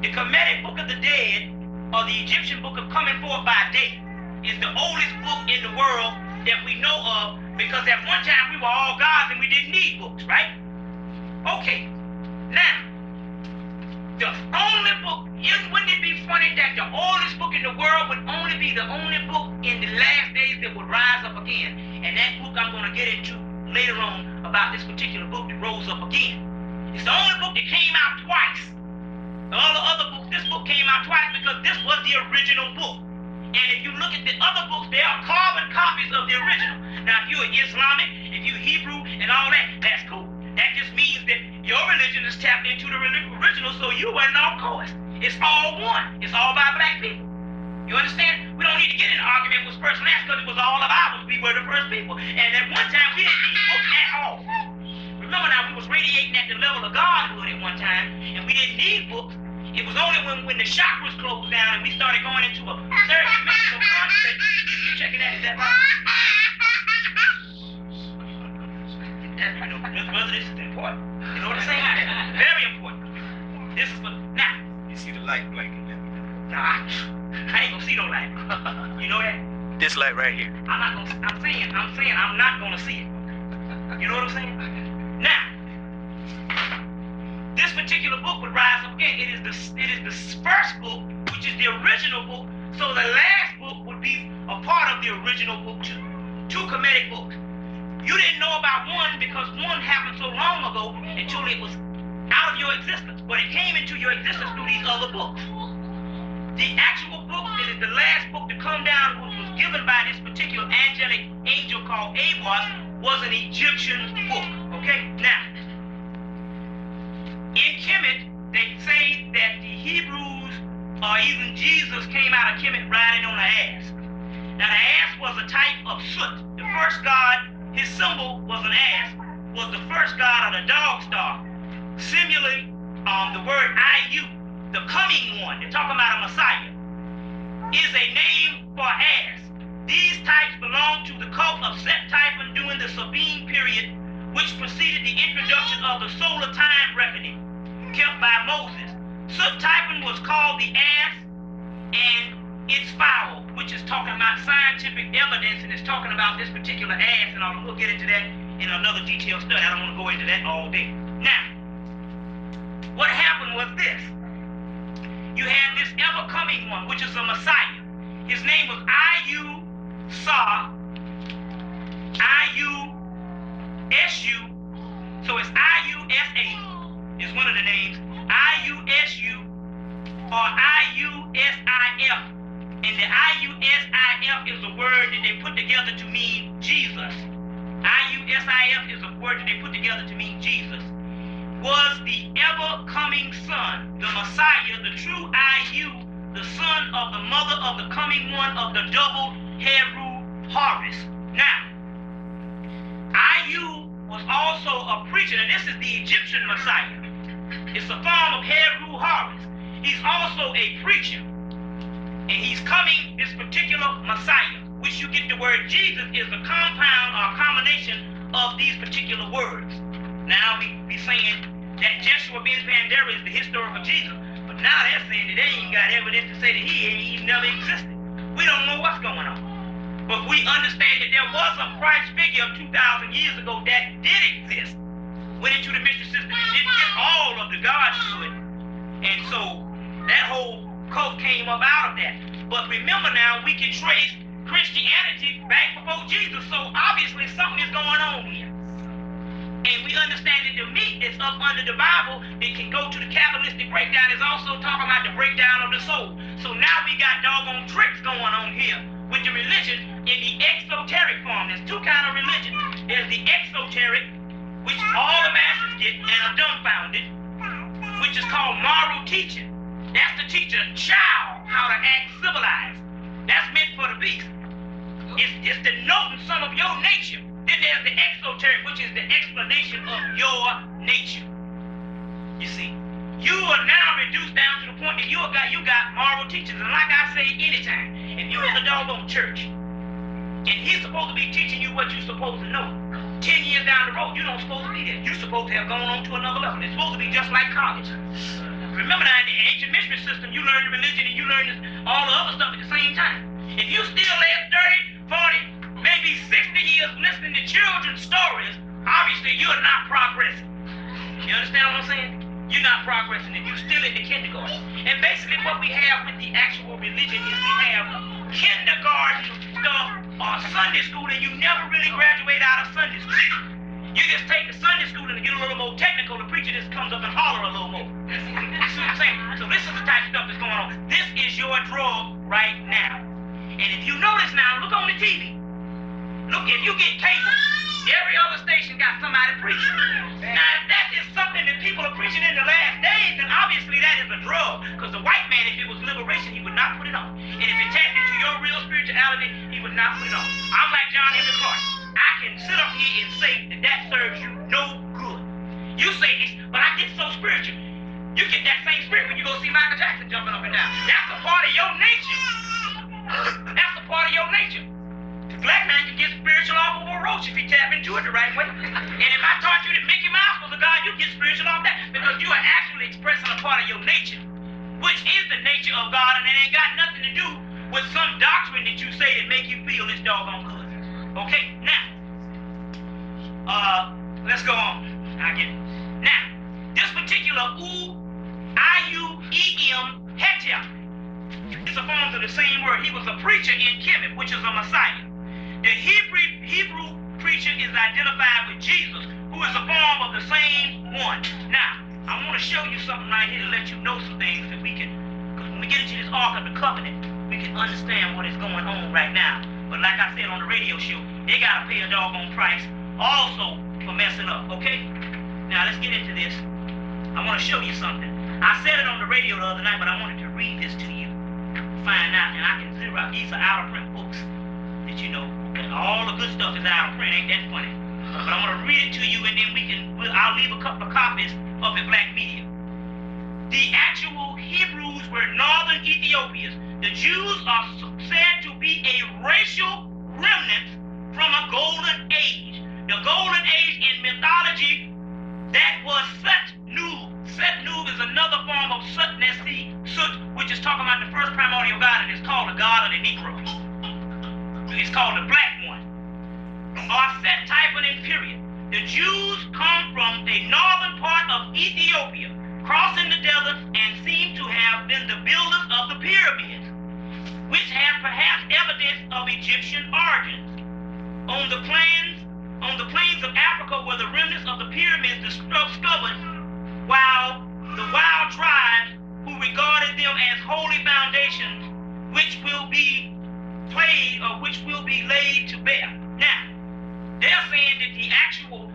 [SPEAKER 1] The Kemetic Book of the Dead, or the Egyptian Book of Coming Forth by Day, is the oldest book in the world that we know of, because at one time we were all gods and we didn't need books, right? Okay, now, the only book, wouldn't it be funny that the oldest book in the world would only be the only book in the last days that would rise up again? And that book I'm going to get into later on about this particular book that rose up again. It's the only book that came out twice. All the other books, this book came out twice because this was the original book. And if you look at the other books, they are carbon copies of the original. Now, if you're Islamic, if you're Hebrew and all that, that's cool. That just means that your religion is tapped into the original, so you weren't on course. It's all one. It's all by black people. You understand? We don't need to get in an argument with first and last because it was all of ours. We were the first people. And at one time, we didn't need books at all. Remember now, we was radiating at the level of godhood at one time, and we didn't need books. It was only when the chakras closed down and we started going into a third dimensional concept. You checking that? Is that right? Brother, this is important. You know what I'm saying? Very important. This is for now.
[SPEAKER 2] You see the light blinking?
[SPEAKER 1] Nah, I ain't gonna see no light. You know that?
[SPEAKER 3] This light right here.
[SPEAKER 1] I'm saying I'm not gonna see it. You know what I'm saying? Now, this particular book would rise up again. It is the first book, which is the original book. So the last book would be a part of the original book too. Two Kemetic books. You didn't know about one because one happened so long ago until it was out of your existence. But it came into your existence through these other books. The actual book that is the last book to come down, which was given by this particular angelic angel called Aiwass, was an Egyptian book. Okay? Now, in Kemet, they say that the Hebrews or even Jesus came out of Kemet riding on an ass. Now the ass was a type of soot. The first god, his symbol was an ass, was the first god of the dog star. Similarly, the word Iu, the coming one, they're talking about a Messiah, is a name for ass. These types belong to the cult of Set Typhon during the Sabine period, which preceded the introduction of the solar time reckoning kept by Moses. Set Typhon was called the ass and its fowl, which is talking about scientific evidence, and it's talking about this particular ass, and we'll get into that in another detailed study. I don't want to go into that all day. Now, what happened was this. You had this ever-coming one, which is a Messiah. His name was Aiwass, I-U-S-U, so it's I-U-S-A is one of the names, I-U-S-U or I-U-S-I-F. And the I-U-S-I-F is a word that they put together to mean Jesus. I-U-S-I-F is a word that they put together to mean Jesus. Was the ever-coming son, the Messiah, the true I-U, the son of the mother of the coming one of the double Heru Horus. Now, I-U was also a preacher, and this is the Egyptian Messiah. It's a form of Heru Horus. He's also a preacher. And he's coming, this particular Messiah, which you get the word Jesus is a compound or a combination of these particular words. Now we be saying that Joshua ben Pandera is the historical Jesus, but now they're saying that they ain't got evidence to say that he never existed. We don't know what's going on. But we understand that there was a Christ figure 2,000 years ago that did exist, went into the mystery system and didn't get all of the gods to it. And so that whole cult came up out of that. But remember now, we can trace Christianity back before Jesus, so obviously something is going on here. And we understand that the meat that's up under the Bible, it can go to the Kabbalistic breakdown, is also talking about the breakdown of the soul. So now we got doggone tricks going on here with the religion in the exoteric form. There's two kinds of religion. There's the exoteric, which all the masses get and are dumbfounded, which is called moral teaching. That's the teacher, child. how to act civilized. That's meant for the beast. It's denoting some of your nature. Then there's the exoteric, which is the explanation of your nature. You see, you are now reduced down to the point that you got moral teachers. And like I say anytime, if you're in a doggone church, and he's supposed to be teaching you what you're supposed to know, 10 years down the road, you don't supposed to be there. You're supposed to have gone on to another level. It's supposed to be just like college. Remember now, in the ancient mystery system, you learn the religion and you learn all the other stuff at the same time. If you still last 30, 40, maybe 60 years listening to children's stories, obviously you're not progressing. You understand what I'm saying? You're not progressing if you're still in the kindergarten. And basically what we have with the actual religion is we have kindergarten stuff or Sunday school, and you never really graduate out of Sunday school. You just take the Sunday school and get a little more technical, the preacher just comes up and holler a little more. You see what I'm saying? So this is the type of stuff that's going on. This is your drug right now. And if you notice now, look on the TV. Look, if you get cable, every other station got somebody preaching. Now, if that is something that people are preaching in the last days, then obviously that is a drug. Because the white man, if it was liberation, he would not put it on. And if it tapped into your real spirituality, he would not put it on. I'm like John Henry Clark. I can sit up here and say that serves you no good. You say it's, but I get so spiritual. You get that same spirit when you go see Michael Jackson jumping up and down. That's a part of your nature. That's a part of your nature. The black man can get spiritual off of a roach if he tap into it the right way. And if I taught you that Mickey Mouse was a god, you get spiritual off that because you are actually expressing a part of your nature, which is the nature of God, and it ain't got nothing to do with some doctrine that you say that make you feel this doggone good. Okay, now, let's go on. I get it. Now, this particular I-U-E-M, Hetia, it's a form of the same word. He was a preacher in Kemet, which is a Messiah. The Hebrew preacher is identified with Jesus, who is a form of the same one. Now, I want to show you something right here to let you know some things that we can, because when we get into this Ark of the Covenant, we can understand what is going on right now. But like I said on the radio show, they got to pay a doggone price also for messing up, okay? Now, let's get into this. I want to show you something. I said it on the radio the other night, but I wanted to read this to you. Find out, and I can zero out. These are out-of-print books that you know. All the good stuff is out of print. Ain't that funny? But I'm going to read it to you, and then I'll leave a couple of copies up at Black Media. The actual Hebrews were northern Ethiopians. The Jews are said to be a racial remnant from a golden age. The golden age in mythology, that was Sut-Nub. Sut-Nub is another form of Sut-Nesi, Sut, which is talking about the first primordial god, and it's called the god of the Negroes. It's called the black one. Or Set-Typhon in period. The Jews come from a northern part of Ethiopia, crossing the desert, and seem to have been the builders of the pyramids, which have perhaps evidence of Egyptian origins. On the plains of Africa were the remnants of the pyramids discovered, while the wild tribes who regarded them as holy foundations, which will be laid to bear. Now, they're saying that the actual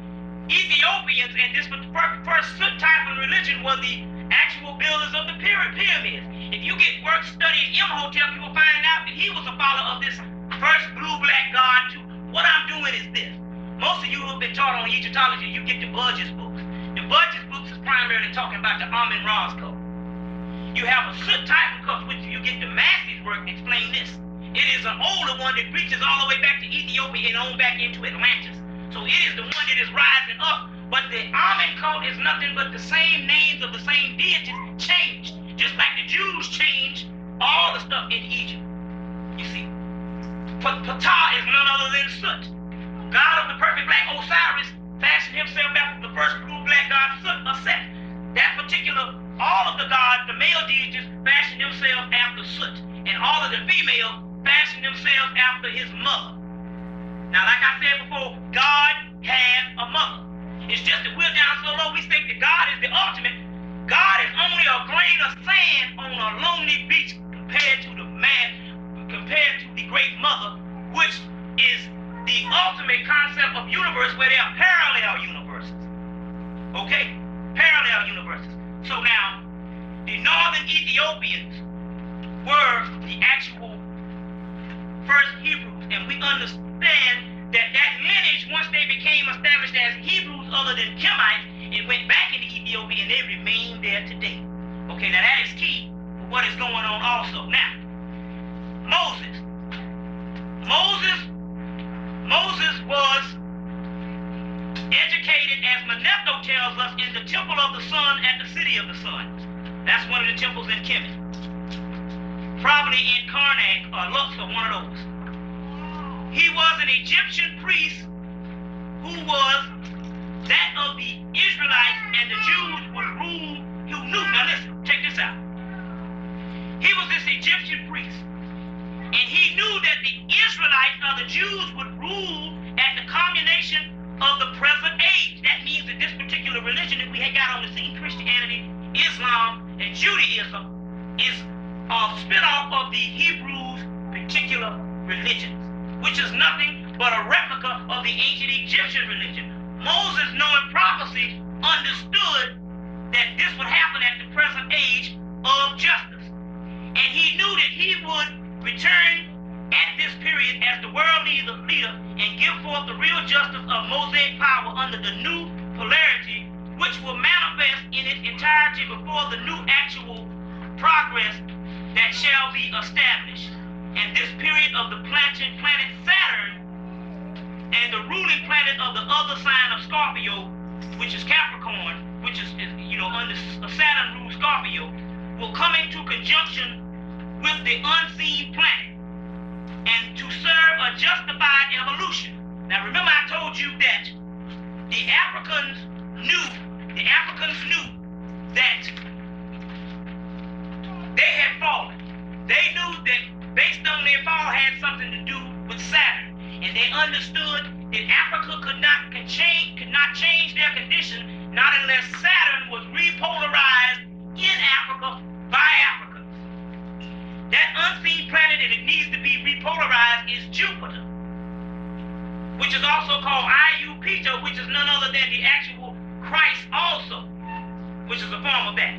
[SPEAKER 1] Ethiopians and this first Sut-Typhon religion were the actual builders of the pyramids. If you get work studying Imhotep, you will find out that he was a follower of this first blue-black god too. What I'm doing is this. Most of you who have been taught on Egyptology, you get the Budges books. The Budges books is primarily talking about the Amun-Ra's code. You have a Sut-Typhon code, which you get the Massey's work explain this. It is an older one that reaches all the way back to Ethiopia and on back into Atlantis. So it is the one that is rising up. But the Amun code is nothing but the same names of the same deities changed. Just like the Jews changed all the stuff in Egypt. You see. Ptah is none other than Sut. God of the perfect black Osiris fashioned himself after the first blue black god Sut or Set. That particular, all of the gods, the male deities, fashioned themselves after Sut. And all of the female fashioned themselves after his mother. Now, like I said before, God had a mother. It's just that we're down so low, we think that God is the ultimate. God is only a grain of sand on a lonely beach compared to the great mother, which is the ultimate concept of universe, where there are parallel universes. Okay? Parallel universes. So now, the northern Ethiopians were first Hebrews, and we understand that lineage, once they became established as Hebrews other than Kemites, it went back into Ethiopia and they remain there today. Okay, now that is key for what is going on also. Now, Moses was educated, as Manetho tells us, in the temple of the sun at the city of the sun. That's one of the temples in Kemet. Probably in Karnak or Luxor, one of those. He was an Egyptian priest who was that of the Israelites, and the Jews would rule, who knew. Now listen, check this out. He was this Egyptian priest, and he knew that the Israelites or the Jews would rule at the culmination of the present age. That means that this particular religion that we had got on the scene, Christianity, Islam, and Judaism, is a spin-off of the Hebrews' particular religions, which is nothing but a replica of the ancient Egyptian religion. Moses, knowing prophecy, understood that this would happen at the present age of justice. And he knew that he would return at this period as the world leader and give forth the real justice of Mosaic power under the new polarity, which will manifest in its entirety before the new actual progress that shall be established. And this period of the planet Saturn and the ruling planet of the other sign of Scorpio, which is Capricorn, which is under Saturn rules Scorpio, will come into conjunction with the unseen planet and to serve a justified evolution. Now remember, I told you that the Africans knew that they had fallen. They knew that based on their fall had something to do with Saturn, and they understood that Africa could not change their condition, not unless Saturn was repolarized in Africa by Africans. That unseen planet that it needs to be repolarized is Jupiter, which is also called Iupito, which is none other than the actual Christ also, which is a form of that.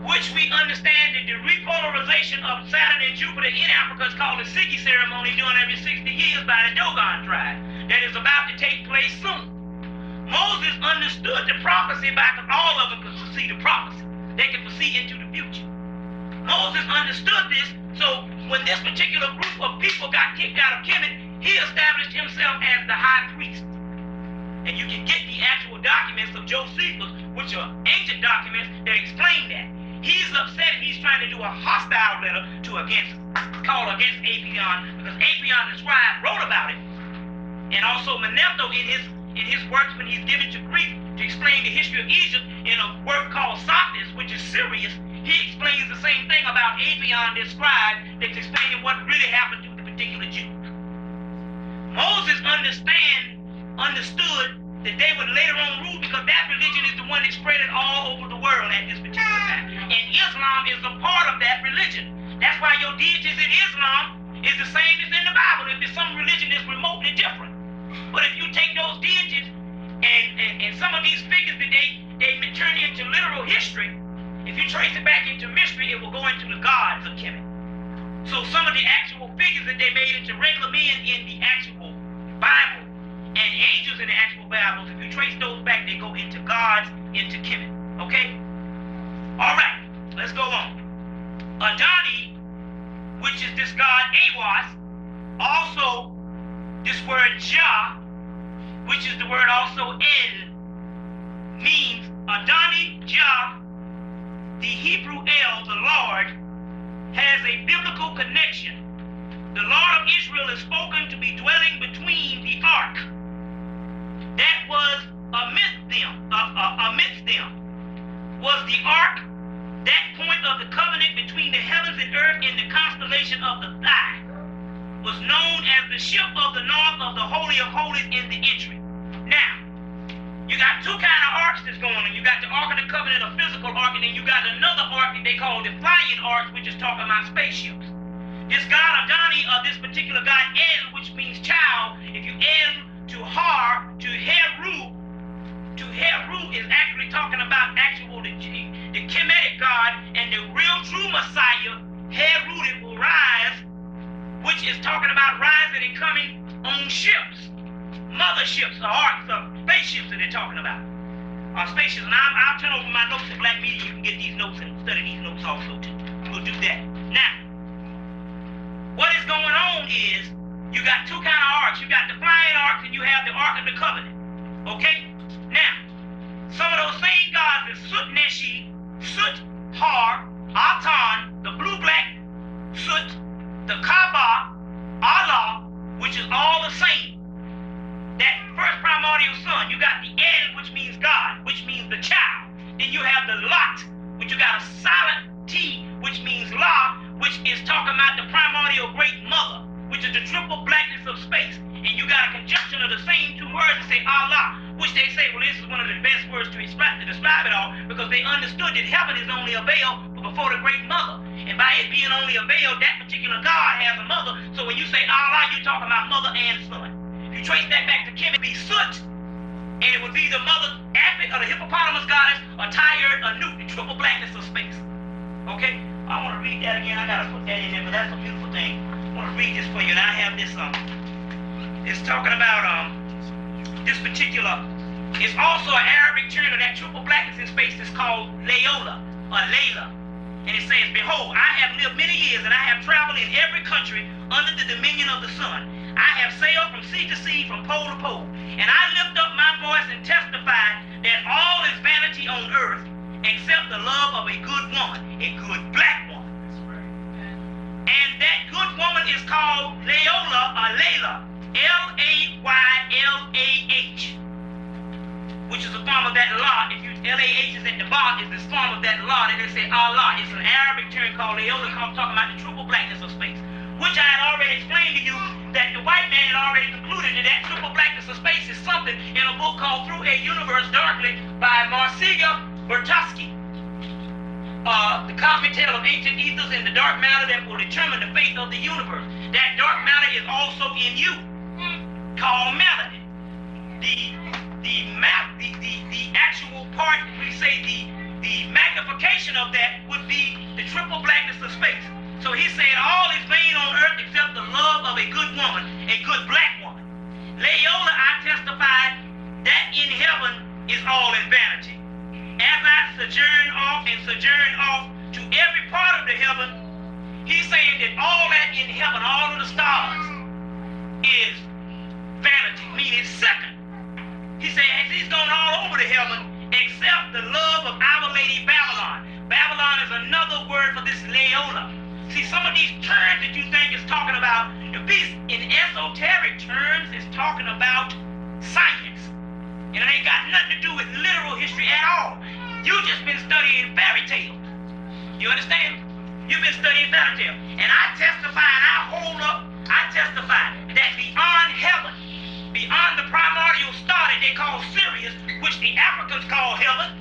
[SPEAKER 1] Which we understand that the repolarization of Saturn and Jupiter in Africa is called the Sigi ceremony, done every 60 years by the Dogon tribe. That is about to take place soon. Moses understood the prophecy because all of them could foresee the prophecy. They could foresee into the future. Moses understood this, so when this particular group of people got kicked out of Kemet, he established himself as the high priest. And you can get the actual documents of Josephus, which are ancient documents that explain that. He's upset and he's trying to do a hostile letter against Apion, because Apion the scribe wrote about it. And also Manetho in his works, when he's given to Greek to explain the history of Egypt in a work called Sophis, which is Sirius, he explains the same thing about Apion the scribe, that's explaining what really happened to the particular Jews. Moses understood that they would later on rule, because that religion is the one that spread it all over the world at this particular time. And Islam is a part of that religion. That's why your deities in Islam is the same as in the Bible. If there's some religion that's remotely different. But if you take those deities and some of these figures that they turn into literal history, if you trace it back into mystery, it will go into the gods of Kemet. So some of the actual figures that they made into regular men in the actual Bible and angels in the actual Bibles, if you trace those back, they go into gods, into Kemet. Okay? All right, let's go on. Adani, which is this god Aiwass, also this word Jah, which is the word also El, means Adani, Jah, the Hebrew El, the Lord, has a biblical connection. The Lord of Israel is spoken to be dwelling between the ark that was amidst them was the ark, that point of the covenant between the heavens and earth in the constellation of the thigh, was known as the ship of the north of the Holy of Holies in the entry. Now, you got two kind of arks that's going on. You got the Ark of the Covenant, a physical ark, and then you got another ark that they call the flying ark, which is talking about spaceships. This god Adani, or this particular god El, which means child, if you El to Har, to Heru is actually talking about the Kemetic God, and the real true Messiah, Heru, that will rise, which which is talking about rising and coming on ships, motherships, or arcs, or spaceships that they're talking about. Spaceships. And I'll turn over my notes to Black Media. You can get these notes and study these notes also too. We'll do that. Now, what is going on is you got two kind of arcs. You got the flying arcs and you have the Ark of the Covenant. Okay? Now, some of those same gods is Sut Neshi, Sut Har, Atan, the blue-black Sut, the Kaaba, Allah, which is all the same. That first primordial sun, you got the El, which means God, which means the child. Then you have the Lot, which you got a silent T, which means La, which is talking about the primordial great mother, which is the triple blackness of space. And you got a conjunction of the same two words to say Allah, which they say, well, this is one of the best words to describe it all, because they understood that heaven is only a veil before the great mother. And by it being only a veil, that particular God has a mother. So when you say Allah, you're talking about mother and son. If you trace that back to Kemet, it'd be Sut, and it would be the mother Apis, or the hippopotamus goddess, or Tyre, or Nut, the triple blackness of space. Okay? I want to read that again. I got to put that in there, but that's a beautiful thing. I want to read this for you, and I have this, it's talking about, this particular, it's also an Arabic term of that triple blackness in space. It's called Leola, or Layla. And it says, behold, I have lived many years, and I have traveled in every country under the dominion of the sun. I have sailed from sea to sea, from pole to pole. And I lift up my voice and testify that all is vanity on earth, except the love of a good woman, a good black woman. And that good woman is called Leola, or Layla, L-A-Y-L-A-H, which is a form of that La. If you L-A-H is at the bottom, is the form of that La, and they say Allah. It's an Arabic term called Leola, talking about the triple blackness of space, which I had already explained to you that the white man had already concluded that that triple blackness of space is something in a book called Through a Universe Darkly by Marcia Bertowski. The cosmic tale of ancient ethers and the dark matter that will determine the fate of the universe. That dark matter is also in you, called melanin. The actual part, we say the magnification of that would be the triple blackness of space. So he said all is vain on earth except the love of a good woman, a good black woman. Leola, I testified that in heaven is all in vanity. As I sojourn off to every part of the heaven, he's saying that all that in heaven, all of the stars, is vanity, meaning second. He said he's gone all over the heaven except the love of Our Lady Babylon. Babylon is another word for this Leola. See, some of these terms that you think is talking about, the beast in esoteric terms is talking about science. And it ain't got nothing to do with literal history at all. You just been studying fairy tales. You understand? You've been studying fairy tales. And I testify and I testify that beyond heaven, beyond the primordial star that they call Sirius, which the Africans call heaven,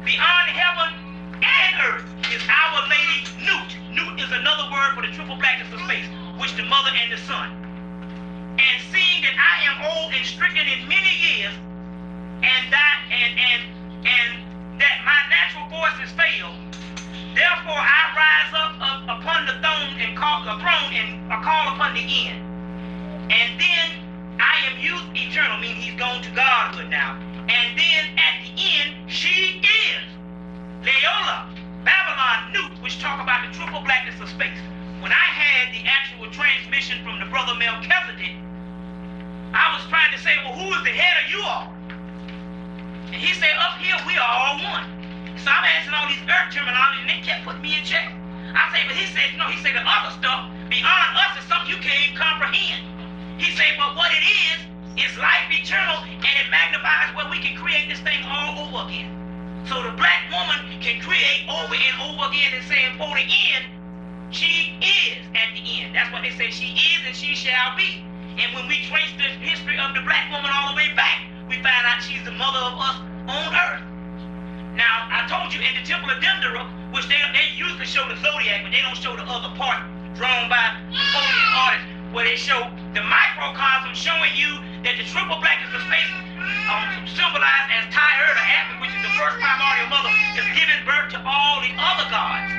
[SPEAKER 1] beyond heaven and earth is Our Lady Nut. Nut is another word for the triple blackness of space, which the mother and the son. And seeing that I am old and stricken in many years, and that my natural voice is failed, therefore I rise up upon the throne and call upon the end. And then I am youth eternal, meaning he's gone to godhood now. And then at the end, she is Leola, Babylon, Nut, which talk about the triple blackness of space. When I had the actual transmission from the brother Melchizedek, I was trying to say, well, who is the head of you all? And he said, up here, we are all one. So I'm asking all these earth terminology, and they kept putting me in check. I say, but he said, no, he said the other stuff beyond us is something you can't even comprehend. He said, but what it is life eternal, and it magnifies where we can create this thing all over again. So the black woman can create over and over again and saying, for the end, she is at the end. That's what they say, she is and she shall be. And when we trace the history of the black woman all the way back, we find out she's the mother of us on earth. Now, I told you in the Temple of Dendera, which they usually show the zodiac, but they don't show the other part drawn by Napoleon artists, where they show the microcosm showing you that the triple blackness of space, symbolized as Tyre, the Apis, which is the first primordial mother, is giving birth to all the other gods.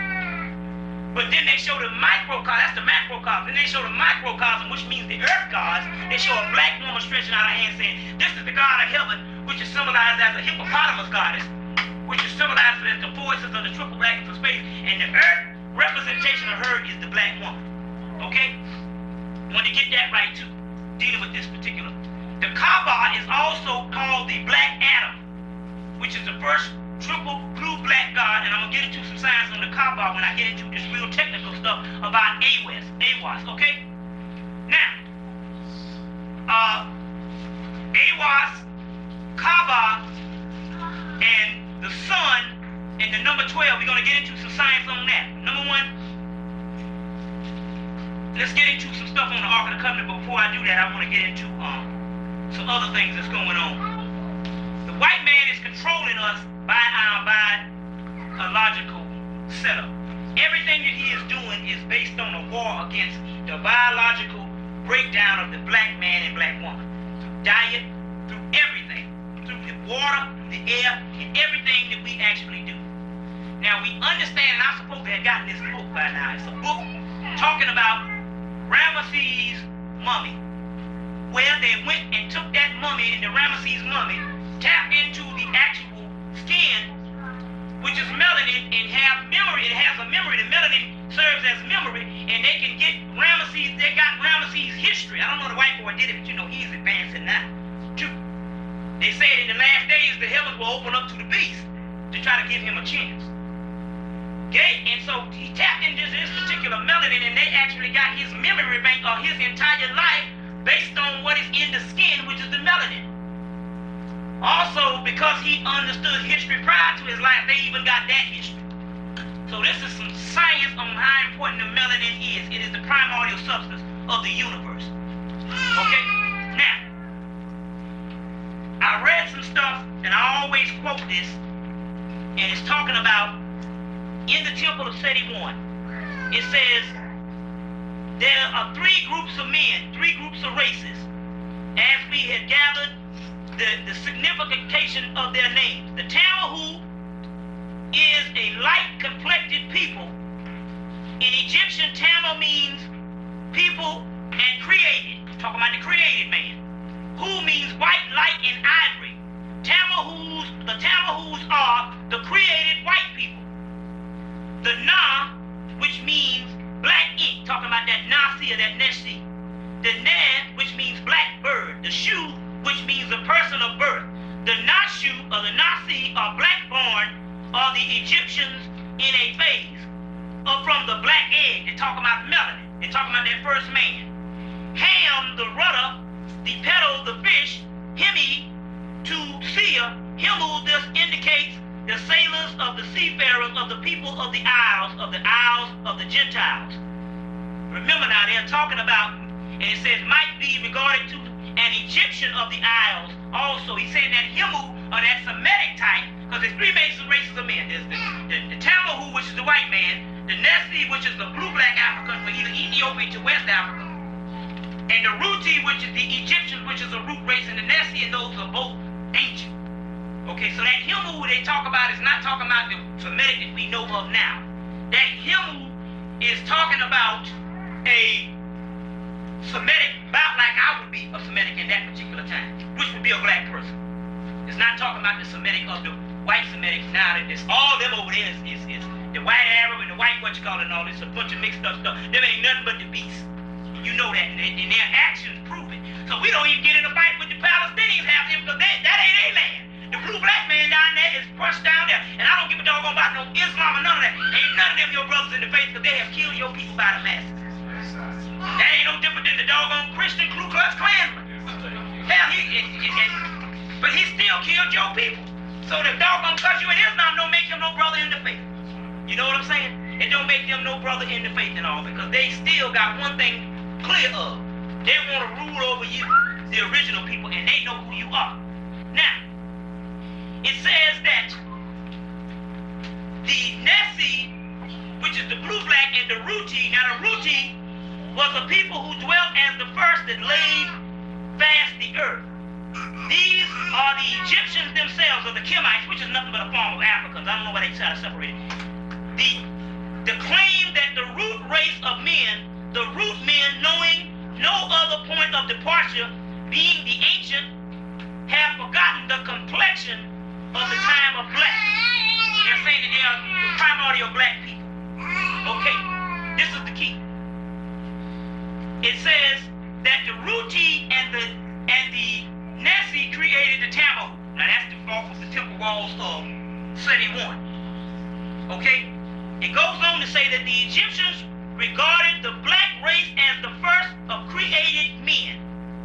[SPEAKER 1] But then they show the microcosm, that's the macrocosm. Then they show the microcosm, which means the earth gods. They show a black woman stretching out her hand saying, this is the god of heaven, which is symbolized as a hippopotamus goddess, which is symbolized as the forces of the triple brackets of space. And the earth representation of her is the black woman. Okay? Want to get that right too, dealing with this particular. The Kaaba is also called the Black Adam, which is the first triple blue black god, and I'm gonna get into some science on the Kaaba when I get into this real technical stuff about Aiwass, okay? Now, Aiwass, Kaaba, and the sun, and the number 12, we're gonna get into some science on that. Number one, let's get into some stuff on the Ark of the Covenant, but before I do that, I wanna get into some other things that's going on. The white man is controlling us by our biological setup. Everything that he is doing is based on a war against the biological breakdown of the black man and black woman. Through diet, through everything. Through the water, the air, and everything that we actually do. Now we understand, and I'm supposed to have gotten this book by now. It's a book talking about Ramesses' mummy, where they went and took that mummy, and the Ramesses mummy tapped into the actual skin, which is melanin, and have memory. It has a memory. The melanin serves as memory, and they can get Ramesses. They got Ramesses' history. I don't know the white boy did it, but you know he's advancing now too. They said in the last days the heavens will open up to the beast to try to give him a chance. Okay, and so he tapped into this particular melanin, and they actually got his memory bank of his entire life based on what is in the skin, which is the melanin. Also, because he understood history prior to his life, they even got that history. So this is some science on how important the melanin is. It is the primordial substance of the universe. Okay? Now, I read some stuff, and I always quote this, and it's talking about in the temple of Seti I. It says, there are three groups of men, three groups of races, as we had gathered the signification of their names. The Tamahu is a light-complected people. In Egyptian, Tama means people and created. Talking about the created man. Hu means white, light, and ivory. The Tamahus are the created white people. The Na, which means black ink, talking about that Nasi or that Neshi. The Nan, which means black bird. The Shu, which means a person of birth. The Nashu or the Nasi are black born, are the Egyptians in a phase from the black egg. They're talking about melanin. They're talking about that first man. Ham, the rudder, the petal, the fish. Hemi, to Sia. Himu, this indicates the sailors of the seafarers of the people of the isles of the Gentiles. Remember now, they're talking about, and it says might be regarded to an Egyptian of the isles also. He's saying that Himu, or that Semitic type, because there's three basic races of men. There's the Tamahu, which is the white man, the Nesi, which is the blue-black African, from either Ethiopia to West Africa, and the Ruti, which is the Egyptians, which is a root race, and the Nesi, and those are both ancient. Okay, so that Himu they talk about is not talking about the Semitic that we know of now. That Himu is talking about a Semitic, about like I would be a Semitic in that particular time, which would be a black person. It's not talking about the Semitic of the white Semitic now. That it's all them over there is the white Arab and the white what you call it and all this, a bunch of mixed up stuff. Them ain't nothing but the beast. You know that, and their actions prove it. So we don't even get in a fight with the Palestinians half them, because that ain't their land. The blue black man down there is crushed down there. And I don't give a doggone about no Islam or none of that. Ain't none of them your brothers in the faith, because they have killed your people by the masses. That ain't no different than the doggone Christian Ku Klux Klansman. Hell, but he still killed your people. So the doggone because you in Islam don't make them no brother in the faith. You know what I'm saying? It don't make them no brother in the faith and all, because they still got one thing clear of. They want to rule over you, the original people, and they know who you are. Now, it says that the Nesi, which is the blue-black, and the Ruti, now the Ruti was a people who dwelt as the first that laid fast the earth. These are the Egyptians themselves, or the Kemites, which is nothing but a form of Africans. I don't know why they try to separate it. The The claim that the root race of men, the root men knowing no other point of departure, being the ancient, have forgotten the complexion of the time of black. They're saying that they are the primordial black people. Okay, this is the key. It says that the Ruti and the Nessie created the Tamahu. Now that's off of the temple walls of City 1. Okay? It goes on to say that the Egyptians regarded the black race as the first of created men,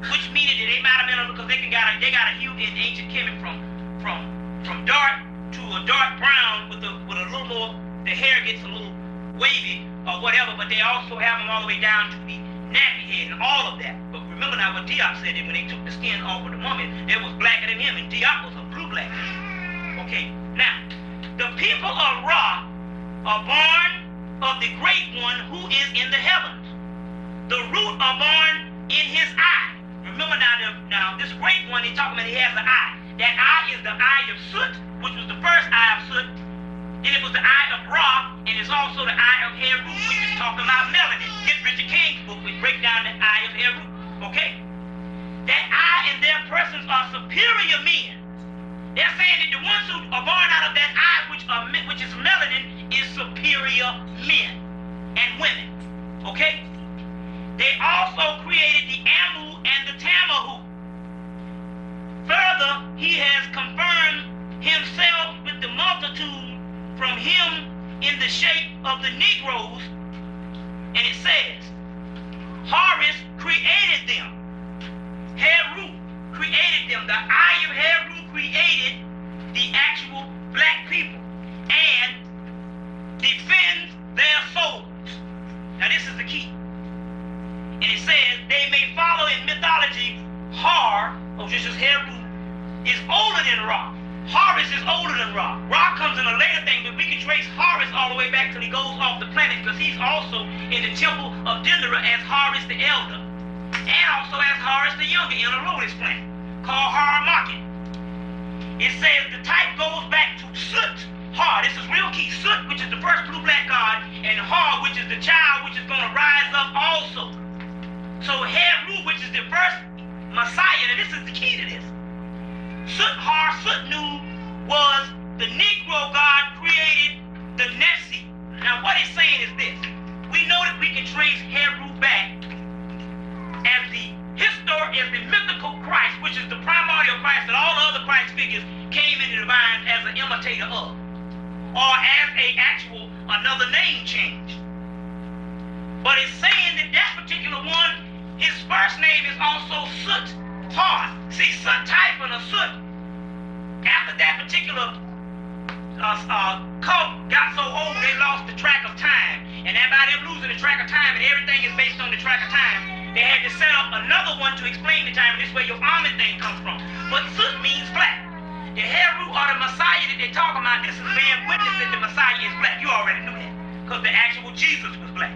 [SPEAKER 1] which means that they might have been, because they got a hue in ancient Kemet from dark to a dark brown with a little more, the hair gets a little wavy or whatever, but they also have them all the way down to the nappy head and all of that. But remember now what Diop said, that when they took the skin off of the mummy, it was blacker than him, and Diop was a blue black man. Okay, now, the people of Ra are born of the great one who is in the heavens. The root are born in his eye. Remember now this great one, they're talking about he has an eye. That eye is the eye of Sut, which was the first eye of Sut. Then it was the eye of Ra, and it's also the eye of Heru, which is talking about melanin. Get Richard King's book, which break down the eye of Heru. Okay? That eye and their persons are superior men. They're saying that the ones who are born out of that eye, which is melanin, is superior men and women. Okay? They also created the Amu and the Tamahu. Further, he has confirmed himself with the multitude from him in the shape of the Negroes, and it says, Horus created them. Heru created them. The eye of Heru created the actual black people and defends their souls. Now this is the key. And it says, they may follow in mythology, Har, which is Heru, is older than Ra. Horus is older than Ra. Ra comes in a later thing, but we can trace Horus all the way back till he goes off the planet, because he's also in the temple of Dendera as Horus the Elder, and also as Horus the Younger in a Rhodes planet called Har Market. It says the type goes back to Sut, Har. This is real key. Sut, which is the first blue black god, and Har, which is the child, which is going to rise up also. So Heru, which is the first Messiah, and this is the key to this. Sut-Har, Sutnu, was the Negro god created the Nessie. Now what it's saying is this. We know that we can trace Heru back as the mythical Christ, which is the primordial Christ that all the other Christ figures came in the divine as an imitator of, or as another name change. But it's saying that that particular one, his first name is also Sut-Har. See, Sut-Typhon or Sut, after that particular cult got so old, they lost the track of time. And by them losing the track of time, and everything is based on the track of time, they had to set up another one to explain the time, and this is where your Amen thing comes from. But Sut means black. The Heru or the Messiah that they're talking about, this is being witness that the Messiah is black. You already knew that, because the actual Jesus was black.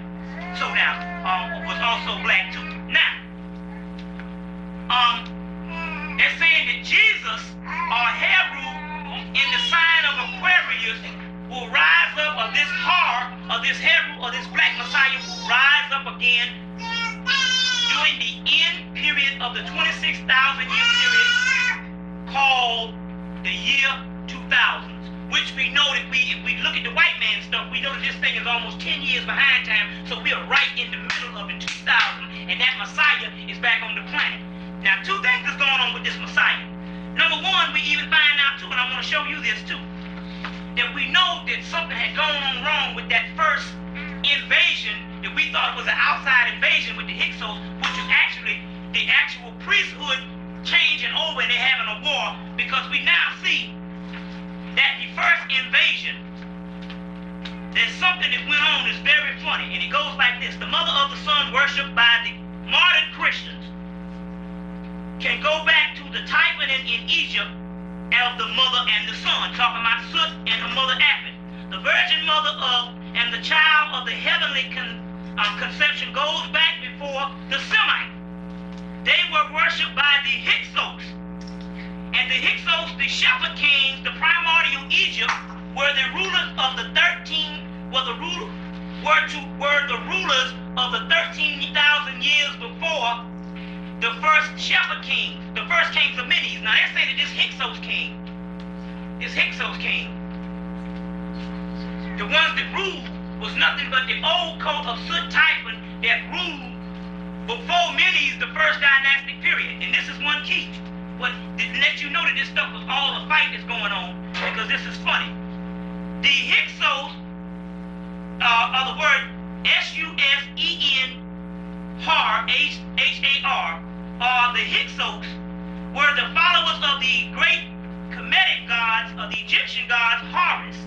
[SPEAKER 1] So now, was also black too. Now, they're saying that Jesus or Heru in the sign of Aquarius will rise up, or this Har, or this Heru, or this black Messiah will rise up again during the end period of the 26,000 year period called the year 2000, which we know that if we look at the white man stuff, we know that this thing is almost 10 years behind time, so we are right in the middle of the 2000, and that Messiah is back on the planet. Now, two things is going on with this Messiah. Number one, we even find out too, and I want to show you this too, that we know that something had gone on wrong with that first invasion that we thought was an outside invasion with the Hyksos, which is actually the actual priesthood changing over and they're having a war, because we now see that the first invasion, there's something that went on that's very funny, and it goes like this. The mother of the sun worshipped by the modern Christians can go back to the Typhon in Egypt of the mother and the son, talking about Sut and her mother Apis. The virgin mother of and the child of the heavenly conception goes back before the Semite. They were worshipped by the Hyksos. And the Hyksos, the shepherd kings, the primordial Egypt, were the rulers of the 13, were the were the rulers of the 13,000 years before the first shepherd kings, the first kings of Medes. Now they're saying that this Hyksos king, the ones that ruled was nothing but the old cult of Typhon that ruled before Medes, the first dynastic period. And this is one key. But to let you know that this stuff was all a fight that's going on, because this is funny. The Hyksos are the word S-U-S-E-N-Har, H-A-R, the Hyksos were the followers of the great Kemetic gods, of the Egyptian gods, Horus.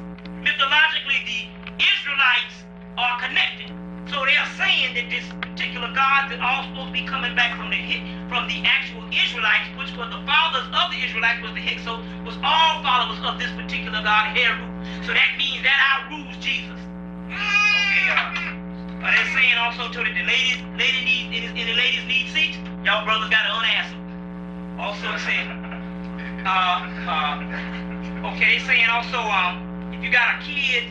[SPEAKER 1] Mythologically, the Israelites are connected. So they are saying that this particular God that all supposed to be coming back from the actual Israelites, which were the fathers of the Israelites, was the Hyksos, was all followers of this particular God, Heru. So that means that outrules Jesus. Okay, they're saying also too that the ladies need seats. Y'all brothers got to unanswer. Also saying, okay, they're saying also, if you got a kid,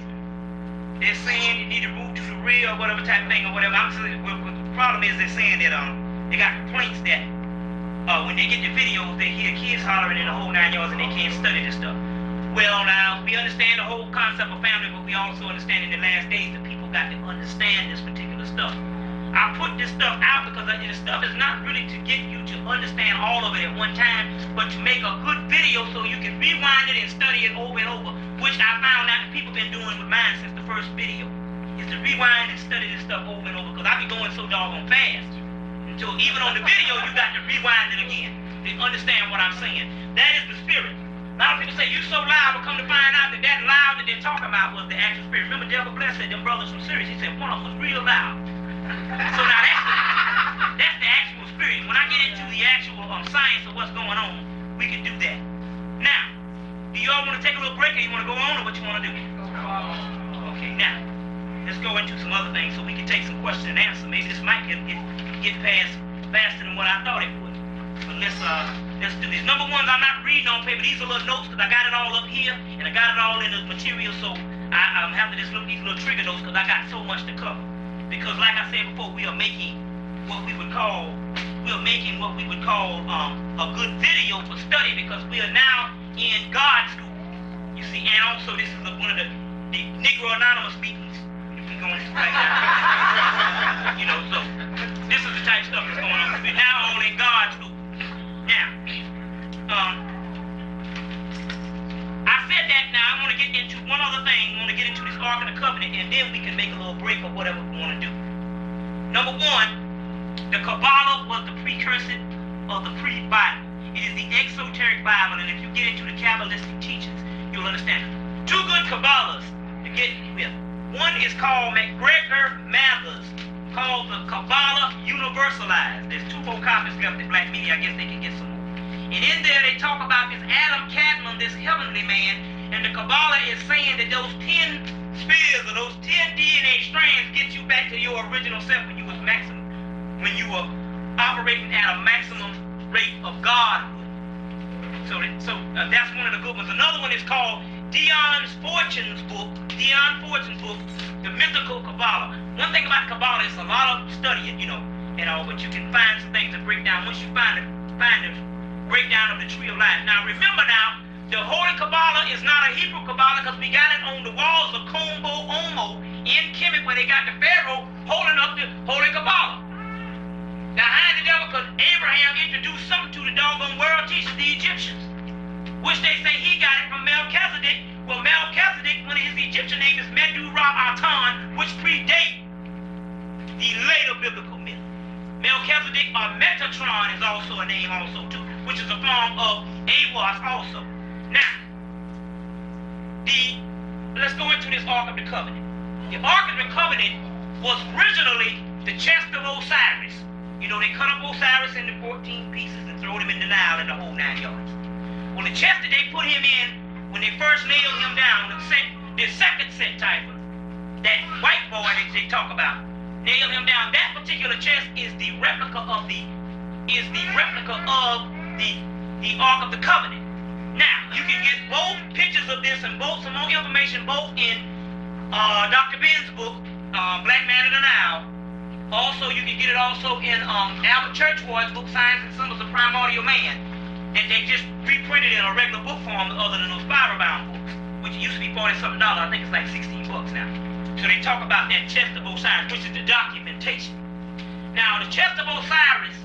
[SPEAKER 1] they're saying you need to move to the rear or whatever type of thing or whatever. I'm saying, well, the problem is they're saying that they got complaints that when they get the videos, they hear kids hollering in the whole 9 yards and they can't study this stuff. Well, now, we understand the whole concept of family, but we also understand in the last days that people got to understand this particular stuff. I put this stuff out because this stuff is not really to get you to understand all of it at one time, but to make a good video so you can rewind it and study it over and over, which I found out that people been doing with mine since the first video, is to rewind and study this stuff over and over, because I be going so doggone fast. Until even on the video, you got to rewind it again to understand what I'm saying. That is the spirit. A lot of people say, you so loud, but come to find out that that loud that they're talking about was the actual spirit. Remember, Devil Bless said, them brothers from Sirius, he said, one of them was real loud. So now that's the actual spirit. When I get into the actual science of what's going on, we can do that. Now, do y'all want to take a little break, or you want to go on, or what you want to do? Okay, now, let's go into some other things so we can take some question and answer. Maybe this might get past faster than what I thought it would. But let's do this. Number one, I'm not reading on paper. These are little notes because I got it all up here and I got it all in the material. So I'm having to just look at these little trigger notes because I got so much to cover. Because like I said before, we are making what we would call a good video for study, because we are now in God school. You see, and also this is one of the Negro Anonymous meetings. If we go into right now, you know, so this is the type of stuff that's going on. We're now all in God school. Now, I said that. Now I want to get into one other thing. I want to get into this Ark of the Covenant, and then we can make a little break of whatever we want to do. Number one, the Kabbalah was the precursor of the pre-Bible. It is the exoteric Bible, and if you get into the Kabbalistic teachings, you'll understand it. Two good Kabbalists to get with. One is called MacGregor Mathers, called the Kabbalah Universalized. There's 2 more copies left in Black Media. I guess they can get some more. And in there they talk about this Adam Cadmon, this heavenly man, and the Kabbalah is saying that those 10 spheres or those 10 DNA strands get you back to your original self when you was maximum, when you were operating at a maximum rate of Godhood. So that's one of the good ones. Another one is called Dion Fortune's book, The Mythical Kabbalah. One thing about Kabbalah is a lot of studying, you know, but you can find some things to break down once you find the breakdown of the tree of life. Now remember now, the Holy Kabbalah is not a Hebrew Kabbalah, because we got it on the walls of Kombo Omo in Kemet, where they got the Pharaoh holding up the Holy Kabbalah. Now how the devil? Because Abraham introduced something to the doggone world teachers, the Egyptians, which they say he got it from Melchizedek. Well, Melchizedek, one of his Egyptian name is Medu-Ra-Atan, which predate the later biblical myth. Melchizedek or Metatron is also a name also too, which is a form of Aiwass also. Now, let's go into this Ark of the Covenant. The Ark of the Covenant was originally the chest of Osiris. You know, they cut up Osiris into 14 pieces and throw him in the Nile in the whole 9 yards. Well, the chest that they put him in, when they first nailed him down, the second set type, that white boy that they talk about, nailed him down. That particular chest is the replica of the Ark of the Covenant. Now, you can get both pictures of this and some more information both in Dr. Ben's book, Black Man of the Nile. Also, you can get it also in Albert Churchward's book, Signs and Symbols of Primordial Man. And they just reprinted it in a regular book form other than those spiral-bound books, which used to be $40-something. I think it's like 16 bucks now. So they talk about that chest of Osiris, which is the documentation. Now, the chest of Osiris,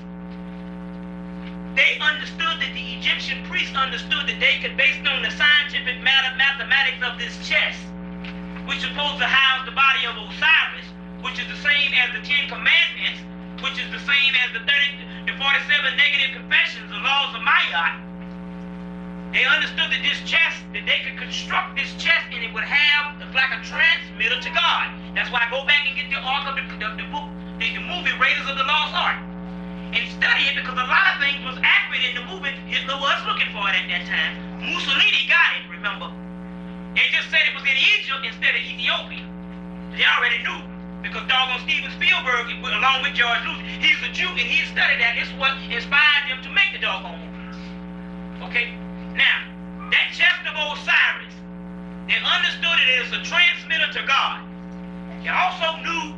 [SPEAKER 1] they understood that the Egyptian priests understood that they could, based on the scientific mathematics of this chest, which is supposed to house the body of Osiris, which is the same as the 10 Commandments, which is the same as the 47 negative confessions, the laws of MAAT. They understood that this chest, that they could construct this chest and it would have like a transmitter to God. That's why I go back and get the ark of the book, the movie Raiders of the Lost Ark, and study it, because a lot of things was accurate in the movie Hitler was looking for it at that time. Mussolini got it, remember? They just said it was in Egypt instead of Ethiopia. They already knew, because doggone Steven Spielberg, along with George Lucas, he's a Jew and he studied that. This is what inspired them to make the doggone movies. Okay? Now, that chest of Osiris, they understood it as a transmitter to God. They also knew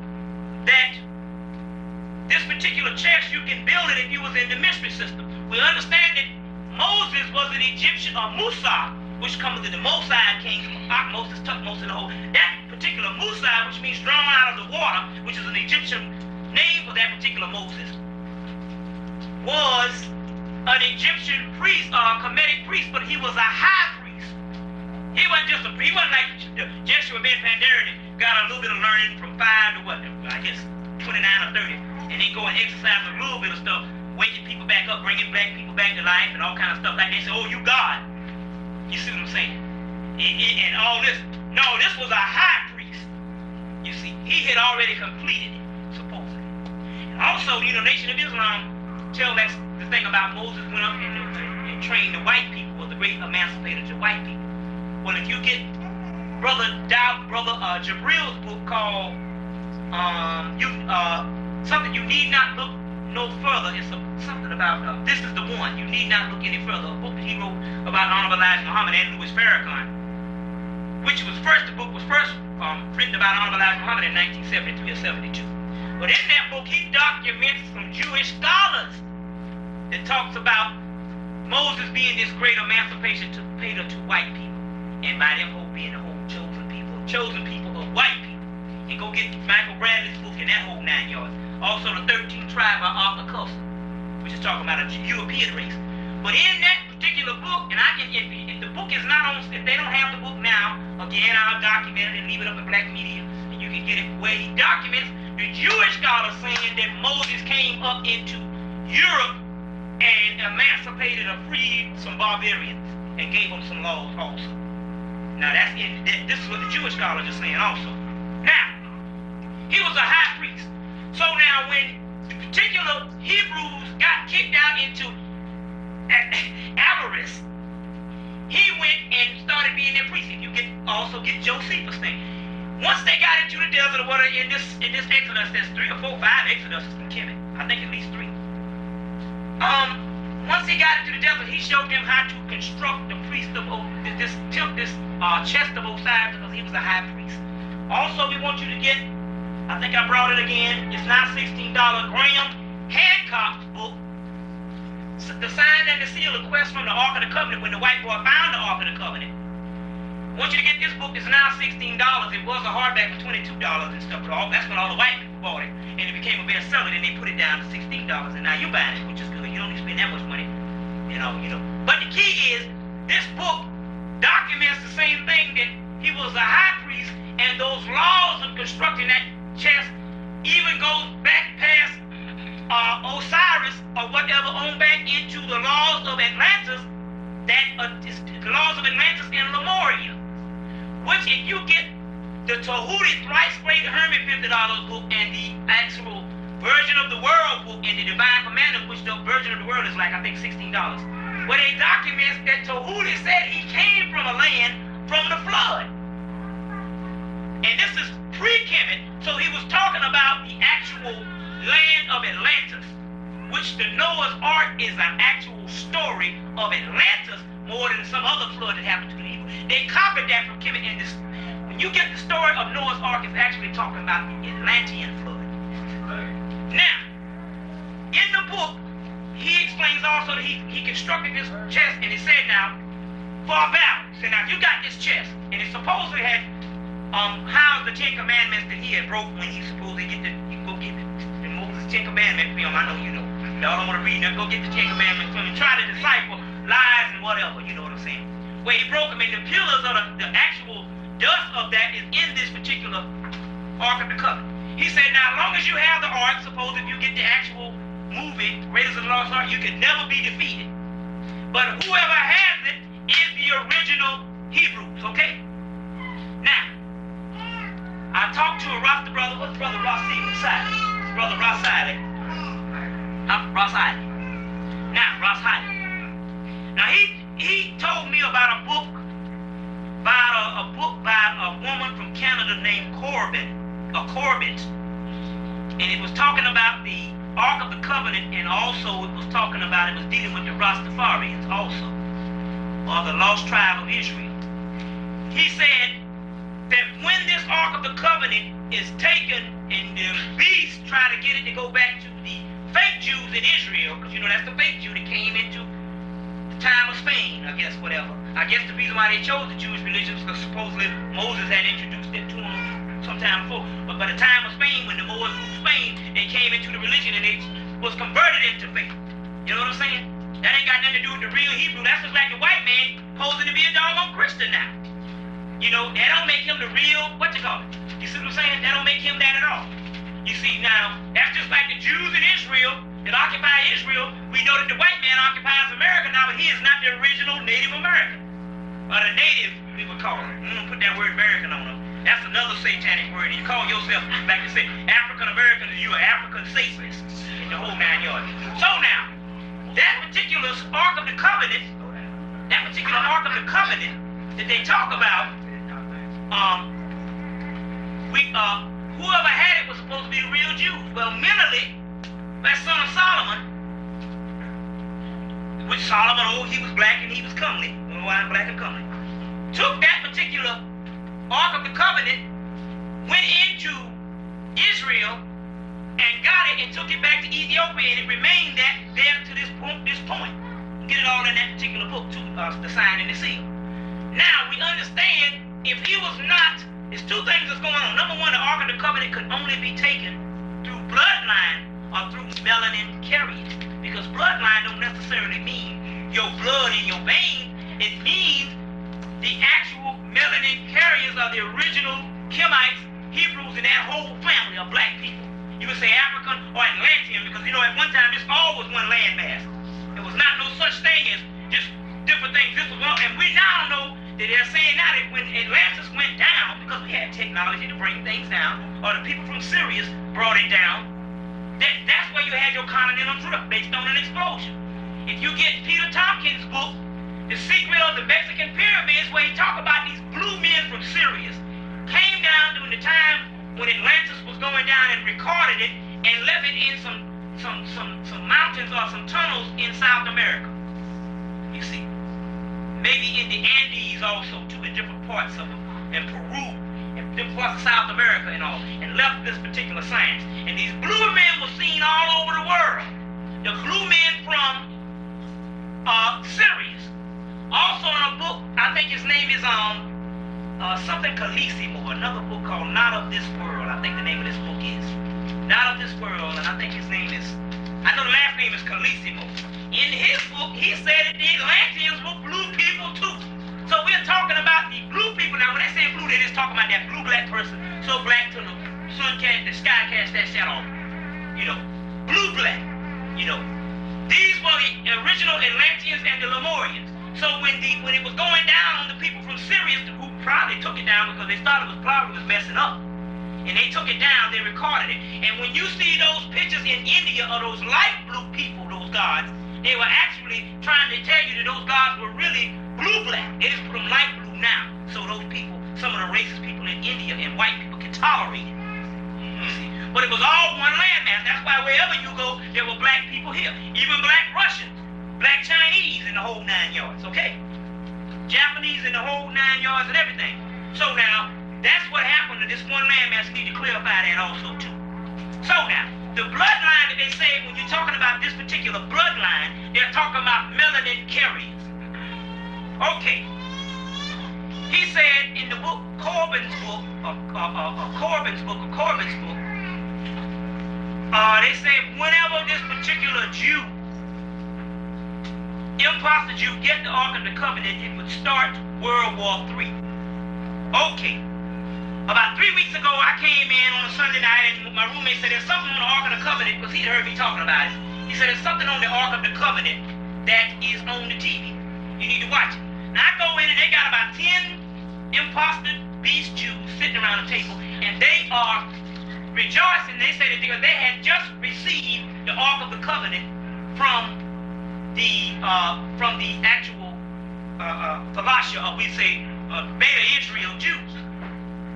[SPEAKER 1] that this particular chest, you can build it if you was in the mystery system. We understand that Moses was an Egyptian, or Musa, which comes to the Mossad king, Moses, Tutmos, and the whole. That particular Musa, which means drawn out of the water, which is an Egyptian name for that particular Moses, was an Egyptian priest, or a Kemetic priest, but he was a high priest. He wasn't just a priest. He wasn't like Jeshua ben Pandaren, got a little bit of learning from 5 to what, I guess 29 or 30, and then go and exercise a little bit of stuff, waking people back up, bringing black people back to life, and all kind of stuff like that. They say, oh, you God. You see what I'm saying? And all this. No, this was a high priest. You see, he had already completed it, supposedly. And also, you know, Nation of Islam tell that the thing about Moses went up and trained the white people, was the great emancipator to white people. Well, if you get Brother Jabril's book called something you need not look no further, it's something about this is the one, you need not look any further, a book that he wrote about Honorable Elijah Muhammad and Louis Farrakhan, which was first, the book was first written about Honorable Elijah Muhammad in 1973 or 72. But in that book, he documents some Jewish scholars that talks about Moses being this great emancipation to white people, and by them whole being the whole chosen people of white people. And go get Michael Bradley's book and that whole 9 yards. Also the 13th tribe by Arthur Coulson, which is talking about a European race. But in that particular book, and if the book is not on, if they don't have the book now, again, I'll document it and leave it up in black media, and you can get it where he documents the Jewish scholars saying that Moses came up into Europe and emancipated or freed some barbarians and gave them some laws also. Now this is what the Jewish scholars are saying also. Now, he was a high priest. So now when the particular Hebrews got kicked out into Aiwass, he went and started being their priest. If you also get Josephus thing. Once they got into the desert or whatever, in this Exodus, there's 3 or 4 or 5 Exoduses from Kemet. I think at least 3. Once he got into the desert, he showed them how to construct the priest of this chest of Osiris, because he was a high priest. Also, we want you to get, I think I brought it again, it's now $16, Graham Hancock's book, The Sign and the Seal, the Quest from the Ark of the Covenant, when the white boy found the Ark of the Covenant. I want you to get this book, it's now $16. It was a hardback for $22 and stuff, but that's when all the white people bought it, and it became a bestseller, and they put it down to $16, and now you're buying it, which is good. You don't need to spend that much money, you know. But the key is, this book documents the same thing, that he was a high priest, and those laws of constructing that chest even goes back past Osiris or whatever, on back into the laws of Atlantis, the laws of Atlantis and Lemuria. Which, if you get the Tahuti Thrice Great Hermit $50 book and the actual Version of the World book and the Divine Commandments, which the Version of the World is like, I think, $16, where they document that Tahuti said he came from a land from the flood. And this is pre-Kemet, so he was talking about the actual land of Atlantis, which the Noah's Ark is an actual story of Atlantis more than some other flood that happened to the people. They copied that from Kemet, and When you get the story of Noah's Ark, it's actually talking about the Atlantean flood. Now, in the book, he explains also that he constructed this chest, and he said now, for a battle. So now, if you got this chest, and it supposedly had housed the 10 Commandments that he had broke when he supposedly go get the Moses 10 Commandments film. I know you know. Y'all don't want to read them. Go get the 10 Commandments film and try to decipher lies and whatever. You know what I'm saying? Where he broke them, and the pillars of the actual dust of that is in this particular Ark of the Covenant. He said, now, as long as you have the Ark, suppose if you get the actual movie, Raiders of the Lost Ark, you can never be defeated. But whoever has it is the original Hebrews, okay? Now, I talked to a Rasta brother. What's Brother Rossi? Brother Ross Hiley. Ross Hiley. Now, Ross Hiley. Now, he told me about a book by a woman from Canada named Corbett. And it was talking about the Ark of the Covenant, and also it was dealing with the Rastafarians also, or the lost tribe of Israel. He said that when this Ark of the Covenant is taken and the beast try to get it to go back to the fake Jews in Israel, because you know that's the fake Jew that came into the time of Spain, I guess, whatever. I guess the reason why they chose the Jewish religion was because supposedly Moses had introduced it to them sometime before. But by the time of Spain, when the Moors ruled Spain, they came into the religion and they was converted into faith. You know what I'm saying? That ain't got nothing to do with the real Hebrew. That's just like the white man posing to be a doggone Christian now. You know, that don't make him the real, what you call it? You see what I'm saying? That don't make him that at all. You see, now, that's just like the Jews in Israel that occupy Israel. We know that the white man occupies America now, but he is not the original Native American. Or the native, we would call it. I'm going to put that word American on them. That's another satanic word. You call yourself, like you say, African American, you are African Satanist in the whole 9 yards. So now, that particular Ark of the Covenant, that they talk about, whoever had it was supposed to be the real Jews. Well, mentally, that son of Solomon, which Solomon, he was black and he was comely, black and comely, took that particular Ark of the Covenant, went into Israel and got it and took it back to Ethiopia, and it remained there to this point. Get it all in that particular book too, the sign and the seal. Now we understand if he was not, there's two things that's going on. Number one, the Ark of the Covenant could only be taken through bloodline or through melanin carriers, because bloodline don't necessarily mean your blood in your veins. It means the actual melanin carriers are the original Kemites, Hebrews, and that whole family of black people. You would say African or Atlantean, because you know at one time this all was one landmass. There was not no such thing as just different things. This was one, and we now know that they're saying now that when Atlantis went down, because we had technology to bring things down, or the people from Sirius brought it down, that's where you had your continental drift based on an explosion. If you get Peter Tompkins' book, The Secret of the Mexican Pyramids, where he talk about these blue men from Sirius, came down during the time when Atlantis was going down and recorded it and left it in some mountains or some tunnels in South America. You see, maybe in the Andes also too, in different parts of them, and Peru, and different parts of South America and all, and left this particular science. And these blue men were seen all over the world. The blue men from Sirius. Also in a book, I think his name is something Calissimo, another book called Not of This World. I think the name of this book is Not of This World, and I think his name is, I know the last name is Calissimo. In his book, he said that the Atlanteans were blue people too. So we're talking about the blue people. Now when they say blue, they're just talking about that blue-black person, so black till the sun cast, the sky cast that shadow. You know, blue-black, you know. These were the original Atlanteans and the Lemurians. So when it was going down on the people from Sirius, who probably took it down because they thought it was probably messing up, and they took it down, they recorded it. And when you see those pictures in India of those light blue people, those gods, they were actually trying to tell you that those gods were really blue-black. They just put them light blue now. So those people, some of the racist people in India and white people can tolerate it. You see? But it was all one landmass. That's why wherever you go, there were black people here. Even black Russians, black Chinese in the whole 9 yards, okay? Japanese in the whole 9 yards and everything. So now, That's what happened to this one landmass. We need to clarify that also too. So now, the bloodline that they say, when you're talking about this particular bloodline, they're talking about melanin carriers. Okay. He said in the book, Corbin's book, they say whenever this particular Jew, imposter Jew, get the Ark of the Covenant, it would start World War III. Okay. About 3 weeks ago, I came in on a Sunday night, and my roommate said, there's something on the Ark of the Covenant, because he'd heard me talking about it. He said, there's something on the Ark of the Covenant that is on the TV. You need to watch it. Now, I go in, and they got about 10 imposter beast Jews sitting around the table, and they are rejoicing. They say that because they had just received the Ark of the Covenant from the actual Palasha, or we say Beta Israel Jews,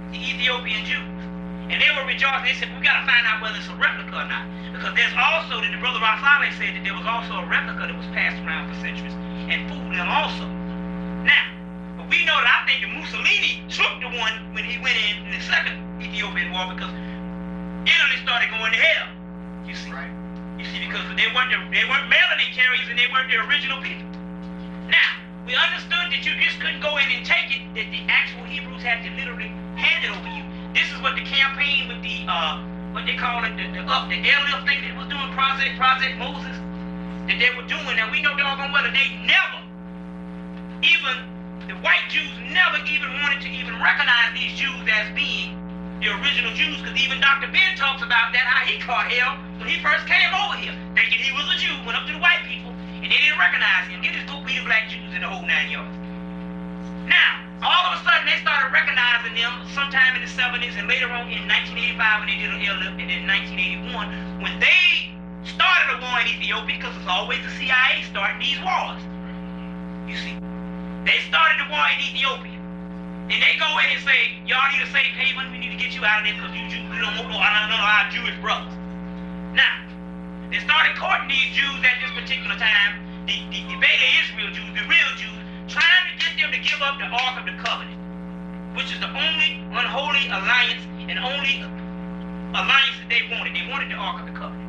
[SPEAKER 1] the Ethiopian Jews. And they were rejoicing. They said, we got to find out whether it's a replica or not. Because there's also, that the brother Rafael said that there was also a replica that was passed around for centuries and fooled them also. Now, but we know that I think that Mussolini took the one when he went in the second Ethiopian war, because Italy started going to hell. You see, right? You see, because they weren't melanin carriers, and they weren't the original people. Now, we understood that you just couldn't go in and take it, that the actual Hebrews had to literally hand it over you. This is what the campaign with the, what they call it, the airlift thing that was doing, Project Moses, that they were doing. Now, we know doggone well that they never, even, the white Jews never even wanted to even recognize these Jews as being the original Jews, because even Dr. Ben talks about that, how he caught hell when he first came over here, thinking he was a Jew, went up to the white people, and they didn't recognize him. Get his book, We the Black Jews, in the whole 9 yards. Now, all of a sudden, they started recognizing them sometime in the 70s, and later on in 1985 when they did an airlift, and in 1981 when they started a war in Ethiopia, because it's always the CIA starting these wars. You see, they started the war in Ethiopia, and they go in and say, y'all need a safe haven, we need to get you out of there because you Jews, we don't want our Jewish brothers. Now, they started courting these Jews at this particular time, the Beta Israel Jews, the real Jews, trying to get them to give up the Ark of the Covenant, which is the only unholy alliance and only alliance that they wanted. They wanted the Ark of the Covenant.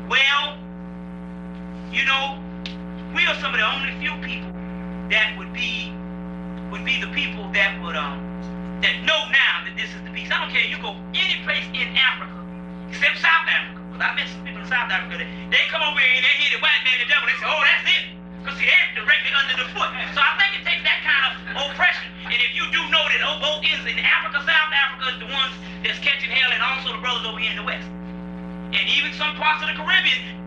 [SPEAKER 1] Well, you know, we are some of the only few people that would be the people that would that know now that this is the beast. I don't care, you go any place in Africa, except South Africa, because I met some people in South Africa, they come over here and they hear the white man, the devil, they say, oh, that's it. Because see, they're directly under the foot. So I think it takes that kind of oppression. And if you do know that both ends in Africa, South Africa is the ones that's catching hell, and also the brothers over here in the West. And even some parts of the Caribbean,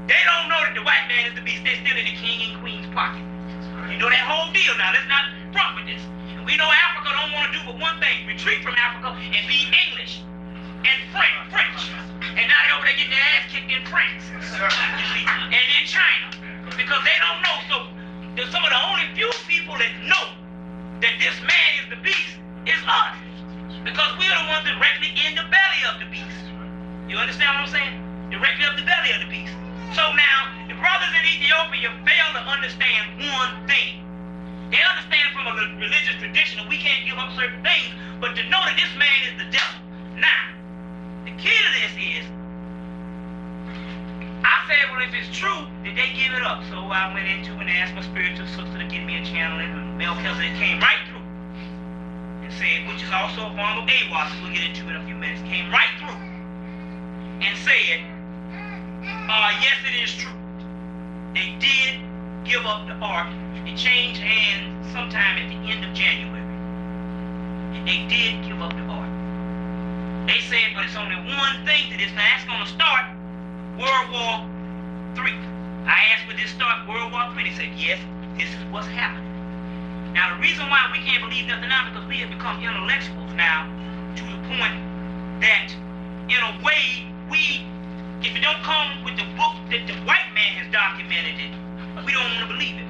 [SPEAKER 1] they don't know that the white man is the beast. They're still in the king and queen's pocket. You know that whole deal now. Let's not front with this. And we know Africa don't want to do but one thing, retreat from Africa and be English and French. And now they're over there getting their ass kicked in France. You see? And in China. Because they don't know. So there's some of the only few people that know that this man is the beast is us. Because we're the ones directly in the belly of the beast. You understand what I'm saying? Directly up the belly of the beast. So now, the brothers in Ethiopia fail to understand one thing. They understand from a religious tradition that we can't give up certain things, but to know that this man is the devil. Now, the key to this is, I said, well, if it's true, did they give it up? So I went into and asked my spiritual sister to give me a channel, and Melchizedek came right through and said, which is also a form of Aiwass, we'll get into in a few minutes, came right through and said, yes, it is true. They did give up the ark. It changed hands sometime at the end of January. And they did give up the ark. They said, but it's only one thing to this. Now that's going to start World War III. I asked, would this start World War III? They said, yes, this is what's happening. Now, the reason why we can't believe nothing now is because we have become intellectuals now to the point that, in a way, if it don't come with the book that the white man has documented it, we don't want to believe it.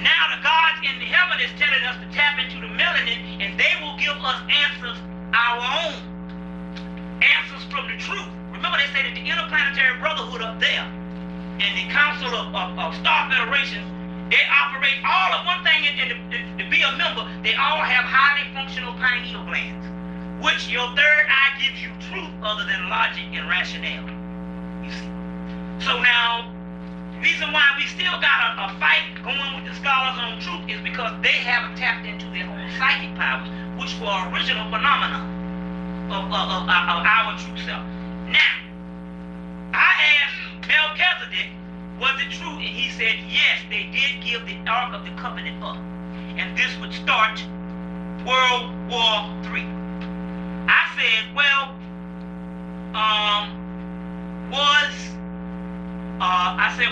[SPEAKER 1] Now, the gods in the heaven is telling us to tap into the melanin, and they will give us answers, our own. Answers from the truth. Remember, they say that the interplanetary brotherhood up there and the council of star federations, they operate all of one thing, and to be a member, they all have highly functional pineal glands. which your third eye gives you truth other than logic and rationale. You see. So now, reason why we still got a fight going with the scholars on truth is because they haven't tapped into their own psychic powers, which were original phenomena of our true self. Now, I asked Melchizedek, was it true? And he said, yes, they did give the Ark of the Covenant up. And this would start World War III. I said,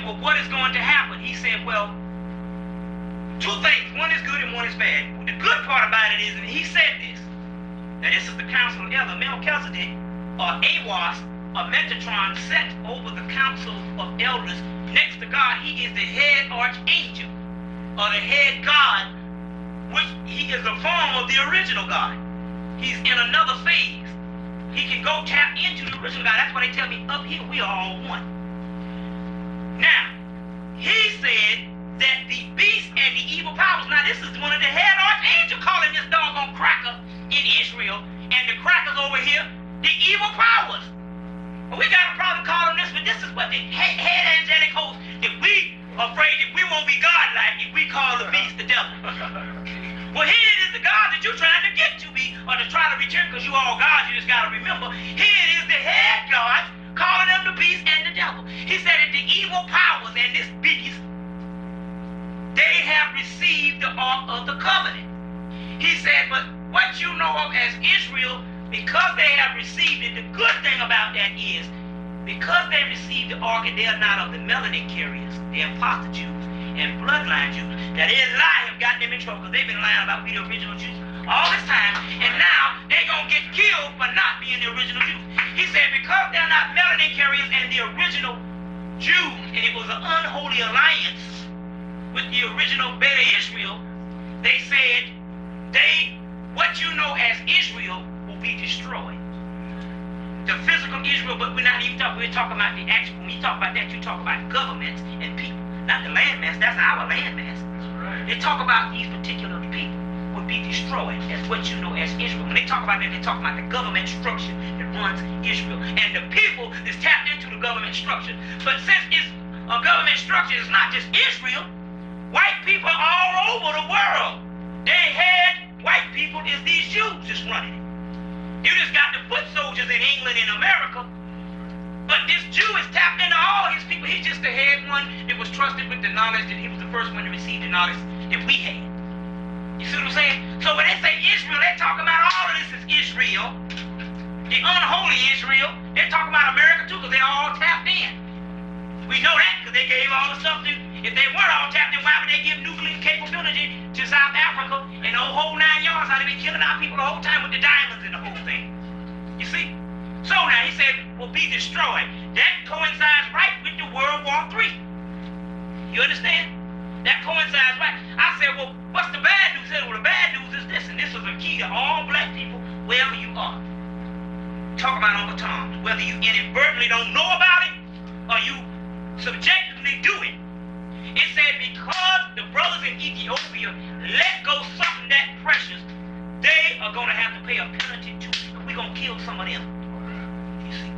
[SPEAKER 1] well, what is going to happen? He said, well, two things. One is good and one is bad. The good part about it is, and he said this, now this is the council of elders, Melchizedek, or Aiwass, or Metatron, set over the council of elders next to God. He is the head archangel, or the head God, which he is a form of the original God. He's in another phase. He can go tap into the original God. That's why they tell me up here we are all one. Now, he said that the beast and the evil powers, now this is one of the head archangel calling this doggone cracker in Israel, and the crackers over here, the evil powers. Well, we got a problem calling this, but this is what the head angelic host, that we afraid that we won't be godlike if we call the beast the devil. Well, here it is the God that you're trying to get to be, or to try to return, because you all gods, you just got to remember, here it is the head God calling them the beast and the devil. He said that the evil powers and this beast, they have received the Ark of the Covenant. He said, but what you know of as Israel, because they have received it, the good thing about that is, because they received the Ark and they are not of the melanin carriers, the apostate Jews and bloodline Jews, that their lie have gotten them in trouble, because they've been lying about we the original Jews all this time, and now they're going to get killed for not being the original Jews. He said, because they're not melanin carriers and the original Jews, and it was an unholy alliance with the original Beta Israel, they said, what you know as Israel will be destroyed. The physical Israel, but we're not even talking, we're talking about the actual, when you talk about that, you talk about governments and people, not the landmass, that's our landmass. Right. They talk about these particular people will be destroyed as what you know as Israel. When they talk about that, they talk about the government structure that runs Israel. And the people is tapped into the government structure. But since it's a government structure, it's not just Israel. White people all over the world, they had white people is these Jews just running it. You just got the foot soldiers in England and America, but this Jew is tapped into all his people. He's just the head one that was trusted with the knowledge, that he was the first one to receive the knowledge that we had. You see what I'm saying? So when they say Israel, they're talking about all of this is Israel, the unholy Israel. They're talking about America too, because they're all tapped in. We know that because they gave all the stuff to, if they weren't all tapped in, why would they give nuclear capability to South Africa and the whole 9 yards, how they been killing our people the whole time with the diamonds and the whole thing? You see? So now he said, will be destroyed. That coincides right with the World War III. You understand? That coincides right. I said, well, what's the bad news? He said, well, the bad news is this, and this is a key to all black people, wherever you are. Talk about Uncle Tom. Whether you inadvertently don't know about it, or you subjectively do it. It said because the brothers in Ethiopia let go something that precious, they are going to have to pay a penalty too. And we're going to kill some of them. You see?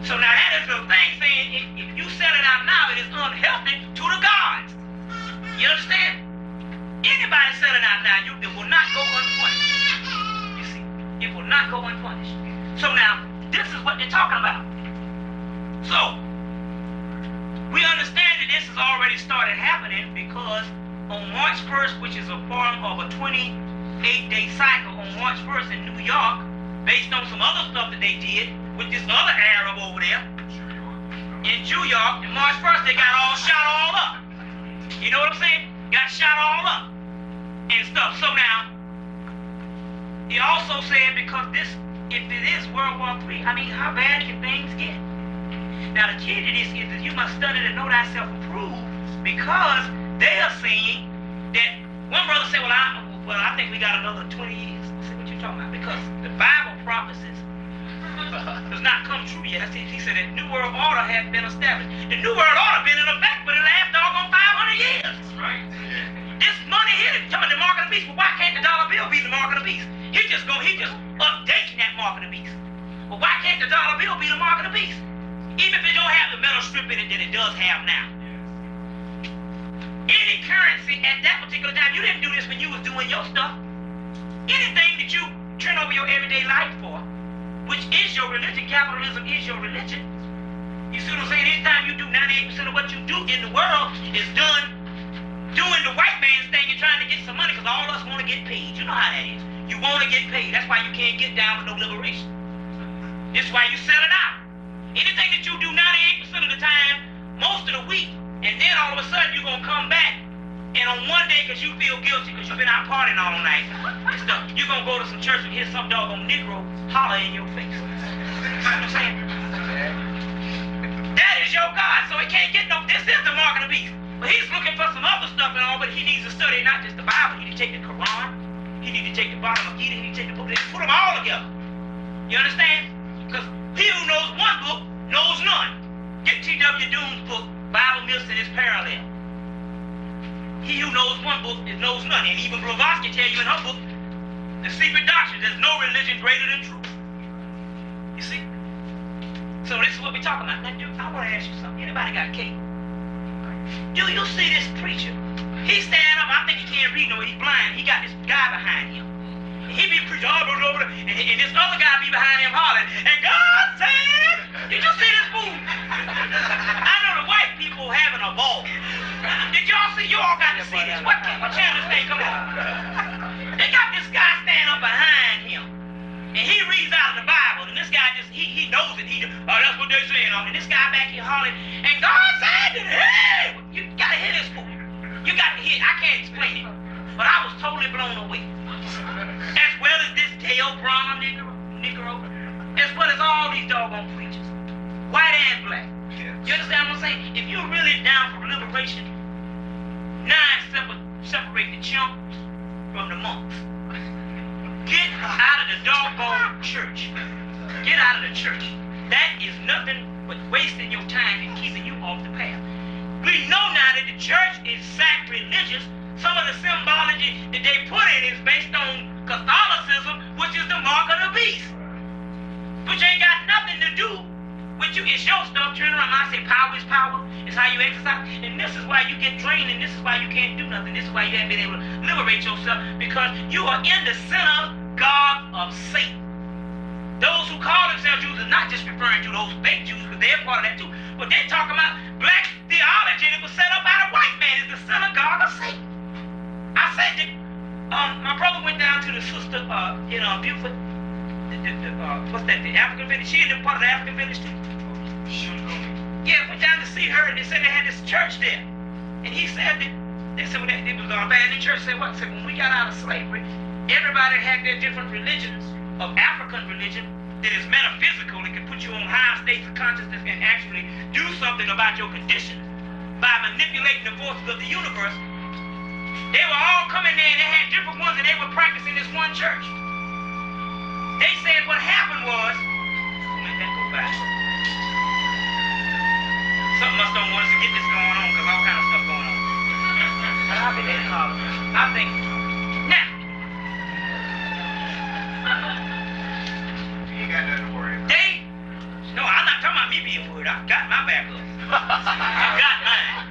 [SPEAKER 1] So now that is the thing saying, if you sell it out now, it is unhealthy to the gods. You understand? Anybody selling out now, it will not go unpunished. You see? It will not go unpunished. So now, this is what they're talking about. So, we understand that this has already started happening because on March 1st, which is a form of a 28-day cycle, on March 1st in New York, based on some other stuff that they did with this other Arab over there, in New York, and March 1st, they got all shot all up. You know what I'm saying? Got shot all up and stuff. So now, he also said because this, if it is World War III, I mean, how bad can things get? Now, the key to this is that you must study to know thyself approved, because they are saying that, one brother said, well, I think we got another 20 years. I said, what you talking about? Because the Bible prophecies does not come true yet. He said that New World Order has been established. The New World Order been in effect for the last doggone 500 years. Right. This money here is coming the mark of the beast. Well, why can't the dollar bill be the mark of the beast? He just updating that the dollar bill be the mark of the beast. Even if it don't have the metal strip in it that it does have now. Any currency at that particular time, you didn't do this when you was doing your stuff. Anything that you turn over your everyday life for, which is your religion, capitalism is your religion. You see what I'm saying? Anytime you do 98% of what you do in the world is done doing the white man's thing and trying to get some money, because all of us want to get paid. You know how that is. You want to get paid. That's why you can't get down with no liberation. This is why you sell it out. Anything that you do 98% of the time, most of the week, and then all of a sudden you're going to come back, and on one day, because you feel guilty because you've been out partying all night and stuff, you're going to go to some church and hear some doggone Negro holler in your face. You know what I'm saying? That is your God, so he can't get no, this is the mark of the beast. But he's looking for some other stuff and all, but he needs to study not just the Bible. He needs to take the Quran, he needs to take the bottom of Gita, he needs to take the book, and put them all together. You understand? Because he who knows one book knows none. Get T.W. Doone's book, Bible Myths and its Parallel. He who knows one book knows none. And even Blavatsky tell you in her book, The Secret Doctrine, there's no religion greater than truth. You see? So this is what we're talking about. Now, dude, I want to ask you something. Anybody got cake? Do you see this preacher? He's standing up. I think he can't read no, he's blind. He got this guy behind him. He be preaching all over, and this other guy be behind him hollering, and God said, did you see this fool? I know the white people having a ball. Did y'all see? You all got to see this. What channel this thing come on? They got this guy standing up behind him, and he reads out of the Bible, and this guy just, he knows it. That's what they're saying. And this guy back here hollering, and God said, hey, you got to hear this fool. You got to hear, I can't explain it, but I was totally blown away. As well as this Dale Brown Negro, as well as all these doggone preachers, white and black. You understand what I'm saying? If you're really down for liberation, separate the chumps from the monks. Get out of the doggone church. Get out of the church. That is nothing but wasting your time and keeping you off the path. We know now that the church is sacrilegious. Some of the symbology that they put in is based on Catholicism, which is the mark of the beast. Which ain't got nothing to do with you. It's your stuff. Turn around. I say power is power. It's how you exercise. And this is why you get drained, and this is why you can't do nothing. This is why you haven't been able to liberate yourself, because you are in the synagogue of Satan. Those who call themselves Jews are not just referring to those fake Jews, because they're part of that too. But they're talking about black theology that was set up by the white man. It's the synagogue of Satan. I said that my brother went down to the sister in Beaufort. What's that? The African village. She ended up part of the African village too. Yeah, went down to see her, and they said they had this church there. And he said that they said well, it was an abandoned church. Said what? Said when we got out of slavery, everybody had their different religions of African religion that is metaphysical. It can put you on higher states of consciousness and actually do something about your condition by manipulating the forces of the universe. They were all coming there, and they had different ones, and they were practicing this one church. They said what happened was, let that go back. Something must don't want us to get this going on, because all kind of stuff going on. But I'll be there in Harlem. I think, now,
[SPEAKER 2] You ain't got nothing to worry about.
[SPEAKER 1] no, I'm not talking about me being worried. I got my back up. I got mine.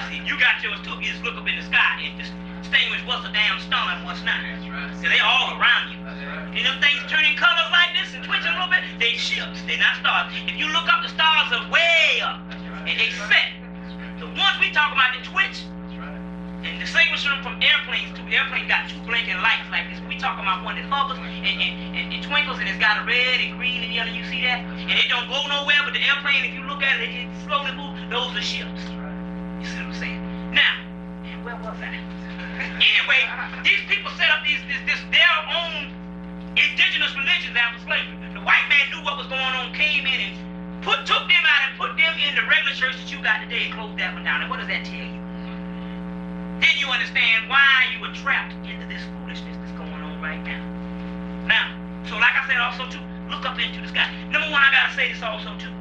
[SPEAKER 1] See, you got yours too. You just look up in the sky and distinguish what's a damn star and what's not.
[SPEAKER 2] That's right.
[SPEAKER 1] So they're all around you.
[SPEAKER 2] That's right.
[SPEAKER 1] And them things turning colors like this and twitching a little bit, they ships. They're not stars. If you look up, the stars are way up. And they set. The ones we talk about, they twitch. And distinguish them from airplanes too. Airplanes got two blinking lights like this. We talking about one that hovers and twinkles, and it's got a red and green and yellow. You see that? And it don't go nowhere, but the airplane, if you look at it, it slowly moves. Those are ships. You see what I'm saying? Now, where was I? Anyway, these people set up their own indigenous religions after slavery. The white man knew what was going on, came in and took them out and put them in the regular church that you got today and closed that one down. And what does that tell you? Then you understand why you were trapped into this foolishness that's going on right now. Now, so like I said also too, look up into the sky. Number one, I gotta say this also too.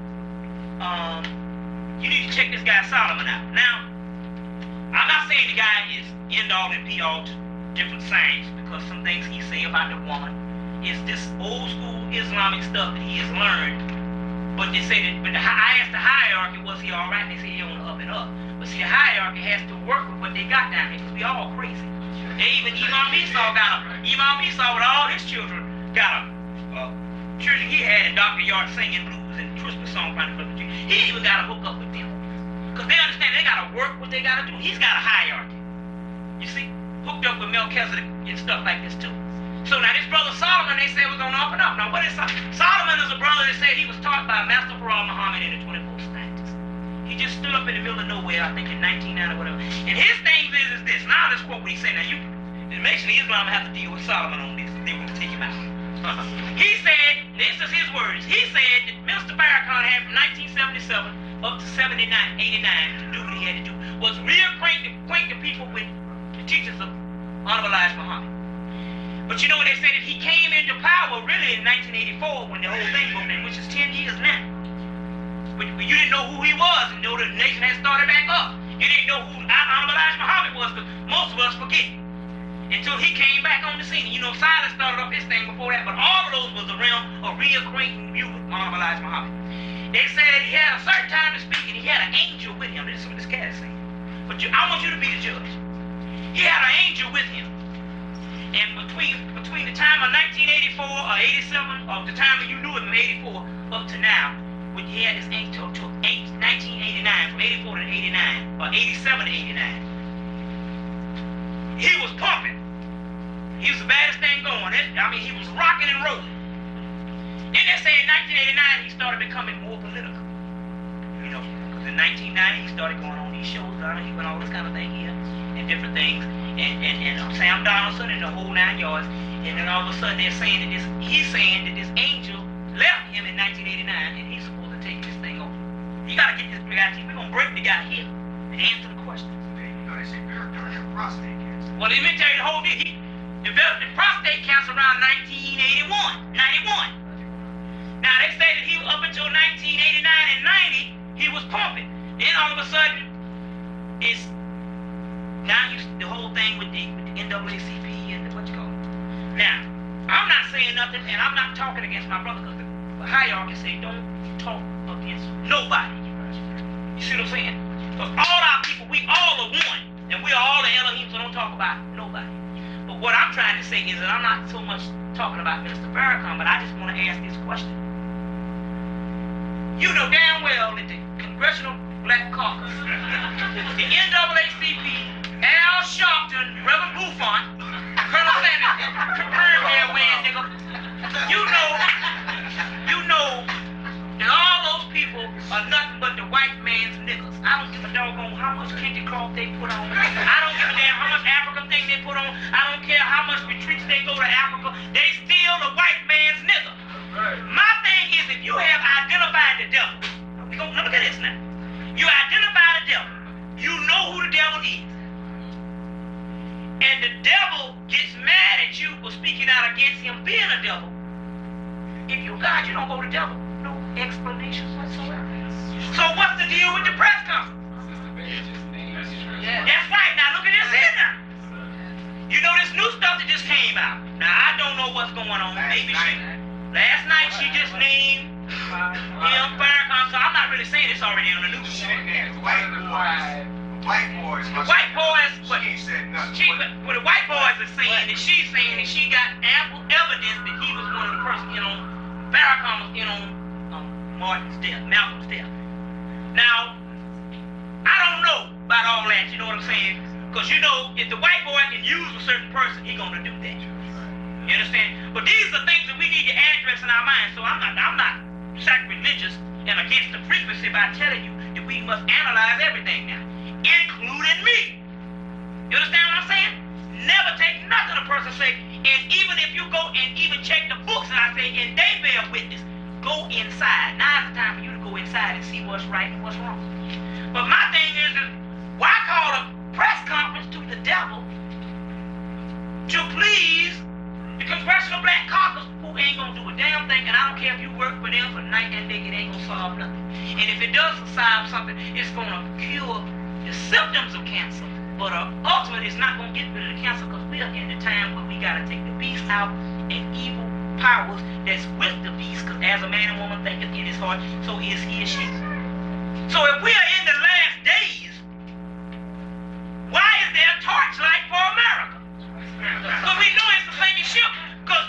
[SPEAKER 1] You need to check this guy Solomon out. Now, I'm not saying the guy is end all and be all to different science, because some things he say about the woman is this old school Islamic stuff that he has learned. But they say that, but I asked the hierarchy, was he all right? They say he on the up and up. But see, the hierarchy has to work with what they got down here, because we all crazy. They even Imam Esau with all his children got a children he had in Dr. Yard singing blues and Christmas songs around the tree. He even got to hook up with them, because they understand they got to work what they got to do. He's got a hierarchy. You see, hooked up with Melchizedek and stuff like this too. So now this brother Solomon, they say, was on up and up. Now what is Solomon? Is a brother that said he was taught by Master Farah Muhammad in the 24th scientist. He just stood up in the middle of nowhere, I think in 1990 or whatever. And his thing is this. Now let's quote what he said. Now basically Islam have to deal with Solomon on this. They want to take him out. He said, this is his words. He said that Mr. Farrakhan had from 1977 up to 89 to do what he had to do, was reacquaint the people with the teachings of Honorable Elijah Muhammad. But you know what they say, that he came into power really in 1984 when the whole thing broke down, which is 10 years now. But you didn't know who he was, and you know the nation had started back up. You didn't know who Honorable Elijah Muhammad was, because most of us forget. Until he came back on the scene. You know, Silas started up his thing before that, but all of those was the realm of reacquainting you with Honorable Elijah Muhammad. They said he had a certain time to speak, and he had an angel with him. This is what this cat is saying. But I want you to be the judge. He had an angel with him. And between the time of 1984 or 87, or the time when you knew him in 84 up to now, when he had this angel to 1989, from 84 to 89, or 87 to 89, he was pumping. He was the baddest thing going. He was rocking and rolling. Then they say in 1989 he started becoming more political. You know, because in 1990 he started going on these shows, he went all this kind of thing here, and different things. And Sam Donaldson and the whole 9 yards, and then all of a sudden he's saying that this angel left him in 1989, and he's supposed to take this thing over. You gotta get this guy. We're gonna break the guy here and answer the question.
[SPEAKER 2] You know they say Farrakhan had prostate cancer.
[SPEAKER 1] Well, let me tell you the whole deal. He developed the prostate cancer around 1981, 91. Now they say that he up until 1989 and 90 he was pumping. Then all of a sudden it's now the whole thing with the NAACP and what you call it. Now, I'm not saying nothing, and I'm not talking against my brother, because the hierarchy say don't talk against nobody. You see what I'm saying? Because all our people, we all are one, and we are all the Elohim, so don't talk about nobody. But what I'm trying to say is that I'm not so much talking about Minister Farrakhan, but I just want to ask this question. You know damn well that the Congressional Black Caucus, the NAACP, Al Sharpton, Reverend Buffon, Colonel Sanders, confirmed their way, nigga. You know that all those people are nothing but the white man's niggas. I don't give a doggone how much candy cloth they put on. I don't give a damn how much African thing they put on. I don't care how much retreats they go to Africa. They still the white man's nigga. My thing is, if you have identified the devil, now look at this now. You identify the devil. You know who the devil is. And the devil gets mad at you for speaking out against him being a devil. If you God, you don't go to the devil. No explanations whatsoever. So what's the deal with the press conference? That's right. Now look at this here now. You know this new stuff that just came out. Now I don't know what's going on. Last night she just named him Farrakhan. So I'm not really saying it's already on the news.
[SPEAKER 2] White boys.
[SPEAKER 1] The white boys,
[SPEAKER 2] She ain't said nothing.
[SPEAKER 1] the white boys are saying that she's saying that she got ample evidence that he was one of the persons in on Farrakhan was in on Malcolm's death. Now, I don't know about all that, you know what I'm saying? Because you know, if the white boy can use a certain person, he's gonna do that. You understand? But these are things that we need to address in our minds. So I'm not sacrilegious and against the frequency by telling you that we must analyze everything now, including me. You understand what I'm saying? Never take nothing a person say, and even if you go and even check the books and I say, and they bear witness, go inside. Now is the time for you to go inside and see what's right and what's wrong. But my thing is why call a press conference to the devil to please the Congressional Black Caucus, who ain't gonna do a damn thing, and I don't care if you work for them for night and day, it ain't gonna solve nothing. And if it does solve something, it's gonna cure the symptoms of cancer, but ultimately it's not gonna get rid of the cancer, because we are in the time where we gotta take the beast out and evil powers that's with the beast, because as a man and woman thinketh in his heart, so is he or she. So if we are in the last days, why is there a torchlight for America? Because we know it's the same ship. Because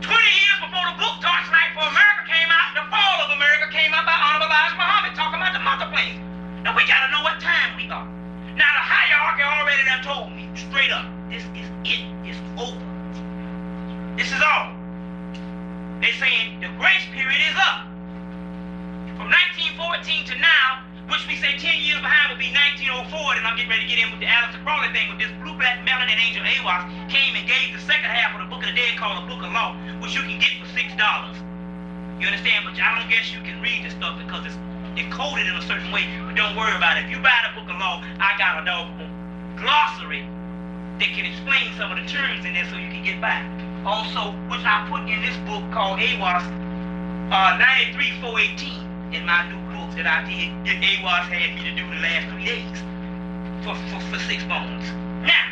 [SPEAKER 1] 20 years before the book Torchlight for America came out, the fall of America came out by Honorable Elijah Muhammad talking about the mother planes. Now we got to know what time we are. Now the hierarchy already done told me straight up, this is it. It's over. This is all. They're saying the grace period is up. From 1914 to now, which we say 10 years behind would be 1904, and I'm getting ready to get in with the Aleister Crowley thing with this blue, black, melanin angel Aiwass came and gave the second half of the Book of the Dead called the Book of Law, which you can get for $6. You understand? But I don't guess you can read this stuff because it's coded in a certain way. But don't worry about it. If you buy the Book of Law, I got a doggone glossary that can explain some of the terms in there so you can get by. Also, which I put in this book called Aiwass 93-418 in my new book that I did, that Aiwass had me to do the last 3 days for 6 bones. Now,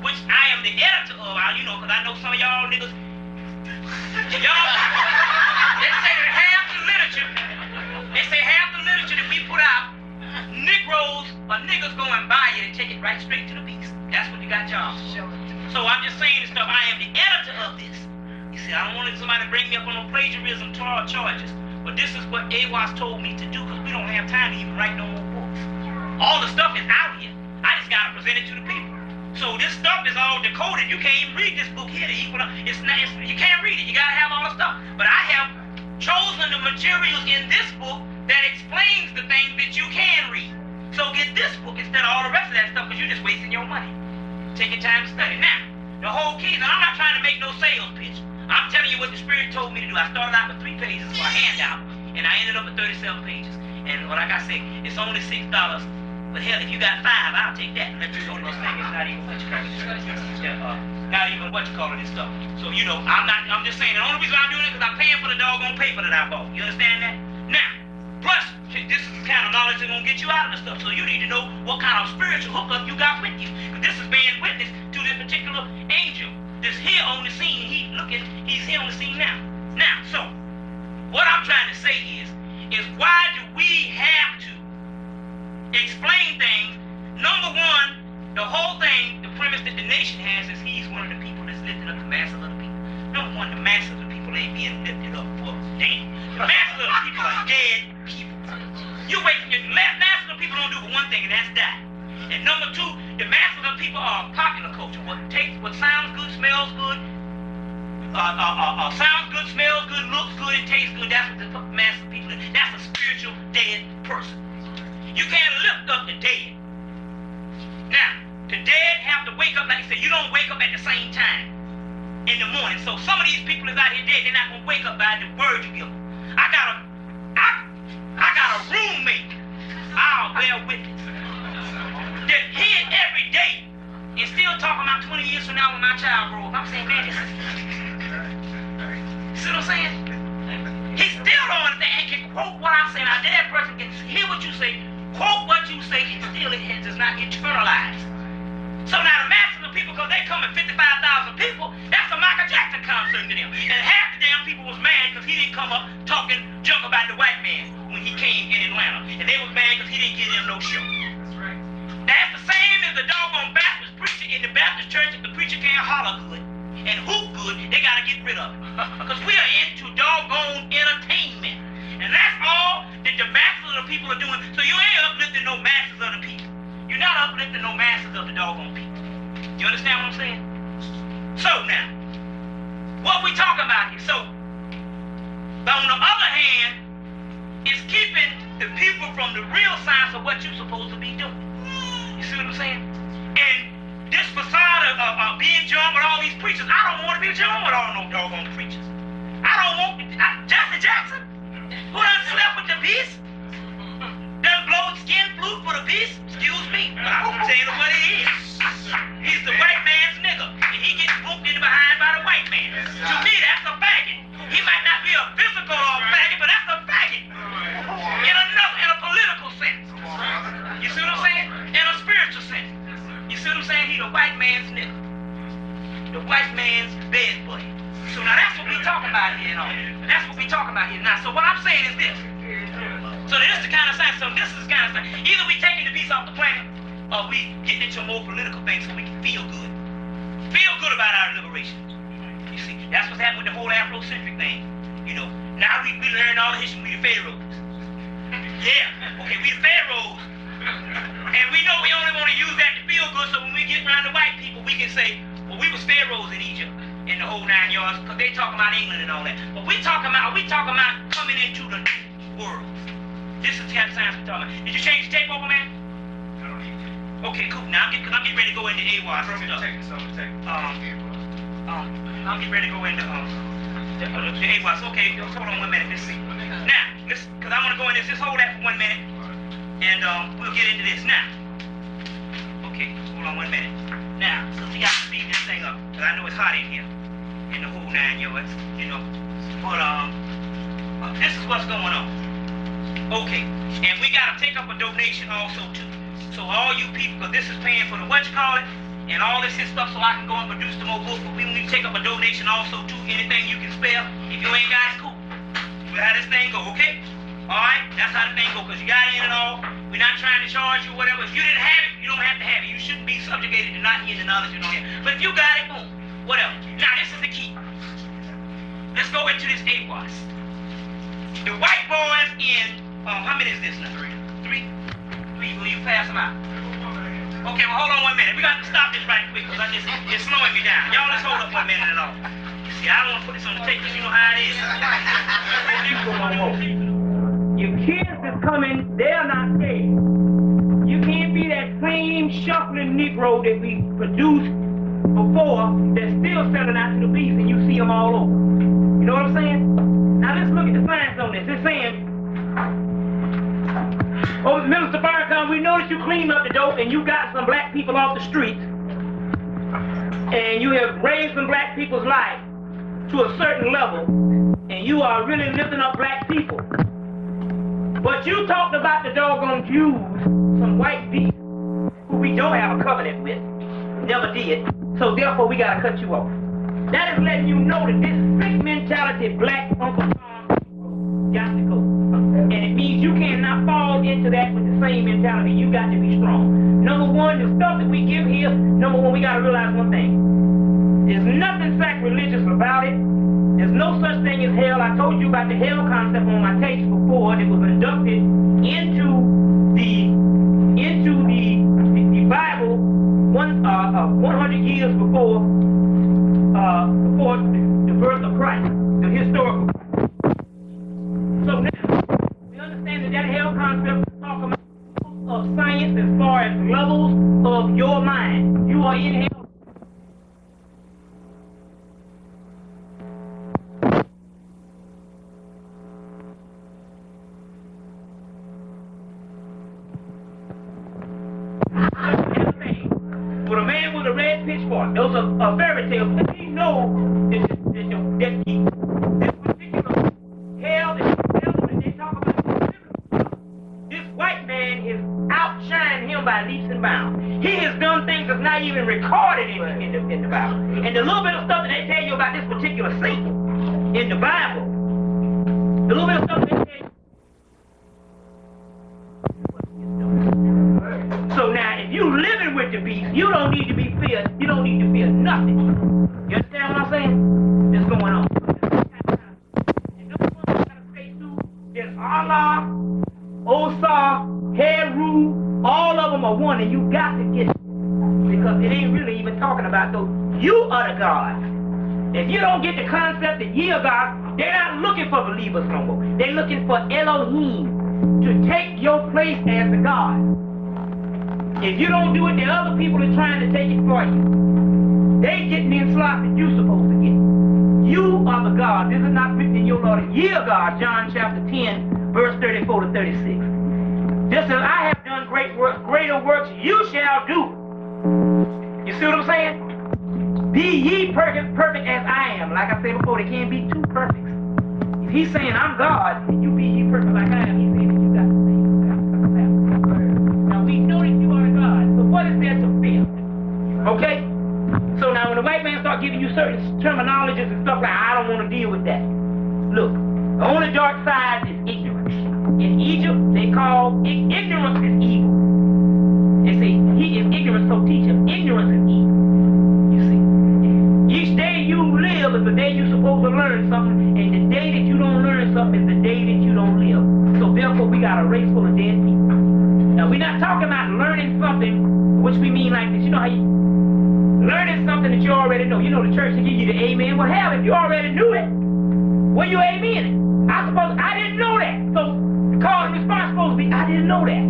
[SPEAKER 1] which I am the editor of, you know, because I know some of y'all niggas, y'all, they say that half the literature that we put out, Negroes or niggas go and buy it and take it right straight to the beast. That's what you got y'all for. So I'm just saying this stuff, I am the editor of this. You see, I don't want somebody to bring me up on no plagiarism charges. But this is what Aiwass told me to do, because we don't have time to even write no more books. All the stuff is out here. I just got to present it to the people. So this stuff is all decoded. You can't even read this book here. You can't read it. You got to have all the stuff. But I have chosen the materials in this book that explains the things that you can read. So get this book instead of all the rest of that stuff, because you're just wasting your money. Take your time to study. Now, the whole key, and I'm not trying to make no sales pitch. I'm telling you what the Spirit told me to do. I started out with 3 pages for a handout, and I ended up with 37 pages. And like I say, it's only $6. But hell, if you got 5, I'll take that and let you go to this thing. It's not even what you call it. Not even what you call it, this stuff. So, you know, I'm just saying, the only reason I'm doing it is because I'm paying for the doggone paper that I bought. You understand that? Now, plus, this is the kind of knowledge that's going to get you out of the stuff. So you need to know what kind of spiritual hookup you got with you. Because this is being witness to this particular angel that's here on the scene. He's here on the scene now. Now, so, what I'm trying to say is why do we have to explain things? Number one, the whole thing, the premise that the nation has is he's one of the people that's lifting up the masses of the people. Number one, the masses of the people ain't being lifted up for damn. The masses of the people are dead people. You wait for the masses of the people don't do but one thing, and that's die. And number two, the masses of people are popular culture. What sounds good, smells good, sounds good, smells good, looks good, and tastes good. That's what the masses of people do. That's a spiritual dead person. You can't lift up the dead. Now, the dead have to wake up, like I said, you don't wake up at the same time in the morning. So some of these people is out here dead, they're not going to wake up by the word you give them. I got a roommate, I'll bear witness, that hid every day and still talking about 20 years from now when my child grows up. I'm saying, man, this is... See what I'm saying? He still don't understand and can quote what I'm saying. Now, that person can hear what you say, quote what you say, and still it does not internalize. So now the masses of people, because they come at 55,000 people, that's a Michael Jackson concert to them. And half the damn people was mad because he didn't come up talking junk about the white man when he came in Atlanta. And they was mad because he didn't give them no show. That's right. Now it's the same as the doggone Baptist preacher in the Baptist church. If the preacher can't holler good and hoop good, they got to get rid of it. Because we are into doggone entertainment. And that's all that the masses of the people are doing. So you ain't uplifting no masses of the people. You're not uplifting no masses of the doggone people. You understand what I'm saying? So now, what we talking about here? So, but on the other hand, it's keeping the people from the real science of what you're supposed to be doing. You see what I'm saying? And this facade of being joined with all these preachers, I don't want to be joined with all no doggone preachers. I don't want Jesse Jackson, who done slept with the beast, done blowed skin flute for the beast. Excuse me, but I won't tell you what it is. He's the white man's nigga, and he gets booked in behind by the white man. To me, that's a faggot. He might not be a physical faggot, but that's a faggot. In a political sense. You see what I'm saying? In a spiritual sense. You see what I'm saying? He's the white man's nigga. The white man's bed buddy. now that's what we talking about here, That's what we talking about here. Now, so what I'm saying is this. So this is the kind of science. So this is the kind of science. Either we taking the beast off the planet, or we getting into a more political thing so we can feel good. Feel good about our liberation. You see, that's what's happened with the whole Afrocentric thing. You know, now we learned all the history. We the pharaohs. Yeah, okay, we the pharaohs. And we know we only want to use that to feel good, so when we get around the white people, we can say, well, we was pharaohs in Egypt, in the whole 9 yards, because they talking about England and all that. But we talking about coming into the new world. This is the kind of science we're talking about. Did you change the tape over, man?
[SPEAKER 2] I don't need to.
[SPEAKER 1] Okay, cool. Now I'm getting ready to go into Aiwass and stuff. I'm getting ready to go into the Aiwass. Okay, just hold on 1 minute. Let's see. Now, because I want to go in this. Just hold that for 1 minute, and we'll get into this now. Okay, hold on 1 minute. Now, since we got to speed this thing up, because I know it's hot in here, in the whole 9 yards, you know. But this is what's going on. Okay, and we got to take up a donation also too. So all you people, because this is paying for the whatchamacallit and all this stuff, so I can go and produce the more books. But we need to take up a donation also too. Anything you can spare. If you ain't got it, cool. We'll have this thing go, okay? All right, that's how the thing go. Because you got it in and all. We're not trying to charge you or whatever. If you didn't have it, you don't have to have it. You shouldn't be subjugated to not hearing the knowledge you don't have. But if you got it, boom, whatever. Now this is the key. Let's go into this Aiwass. The white boys in how many is this now? Three? Will you pass them out? Okay, well hold on 1 minute. We got to stop this right quick because it's slowing me down. Y'all let's hold up 1 minute and all. See, I don't want to put this on the tape because you know how it is. Your kids is coming, they're not scared. You can't be that same shuffling Negro that we produced before that's still selling out to the beast and you see them all over. You know what I'm saying? Now let's look at the science on this. It's saying, oh, Minister Farrakhan, we noticed you cleaned up the dope and you got some black people off the streets and you have raised some black people's life to a certain level and you are really lifting up black people. But you talked about the doggone Jews, some white beasts who we don't have a covenant with, never did, so therefore we gotta cut you off. That is letting you know that this sick mentality black Uncle Tom got to go. And it means you cannot fall into that with the same mentality. You got to be strong. Number one, the stuff that we give here, number one, we got to realize one thing. There's nothing sacrilegious about it. There's no such thing as hell. I told you about the hell concept on my tapes before. It was inducted into the Bible 100 years before the birth of Christ, the historical. So now, we understand that hell concept is talking about of science as far as levels of your mind. You are in hell. With a man with a red pitchfork, those are fairy tales, but he knows that this particular hell that they talk about, this white man is outshining him by leaps and bounds. He has done things that's not even recorded in the Bible. And the little bit of stuff that they tell you about this particular Satan in the Bible, the little bit of stuff they tell you. So now, if you living with the beast, you don't need to be feared. You don't need to fear nothing. You understand what I'm saying? That's going on. And those ones gotta say too that Allah, Osar, Heru, all of them are one, and you got to get it. Because it ain't really even talking about those. You are the God. If you don't get the concept that ye are God, they're not looking for believers no more. They're looking for Elohim to take your place as the God. If you don't do it, the other people are trying to take it for you. They getting in slots that you're supposed to get. You are the God. This is not written in your law. Ye are God, John chapter 10, verse 34 to 36. Just as I have done great works, greater works you shall do. You see what I'm saying? Be ye perfect as I am. Like I said before, there can't be two perfects. If he's saying I'm God, and you be ye perfect like I am, he's saying that you got the same. Now we know that you are God, so what is there to fear? Okay? So now when the white man start giving you certain terminologies and stuff like, I
[SPEAKER 3] called ignorance is evil. They say, he is ignorant, so teach him. Ignorance is evil. You see. Each day you live is the day you're supposed to learn something, and the day that you don't learn something is the day that you don't live. So therefore, we got a race full of dead people. Now, we're not talking about learning something, which we mean like this. You know how you learning something that you already know. You know the church will give you the amen. Well, hell, if you already knew it, what you amening? I didn't know that. So the call and response supposed to be, I didn't know that.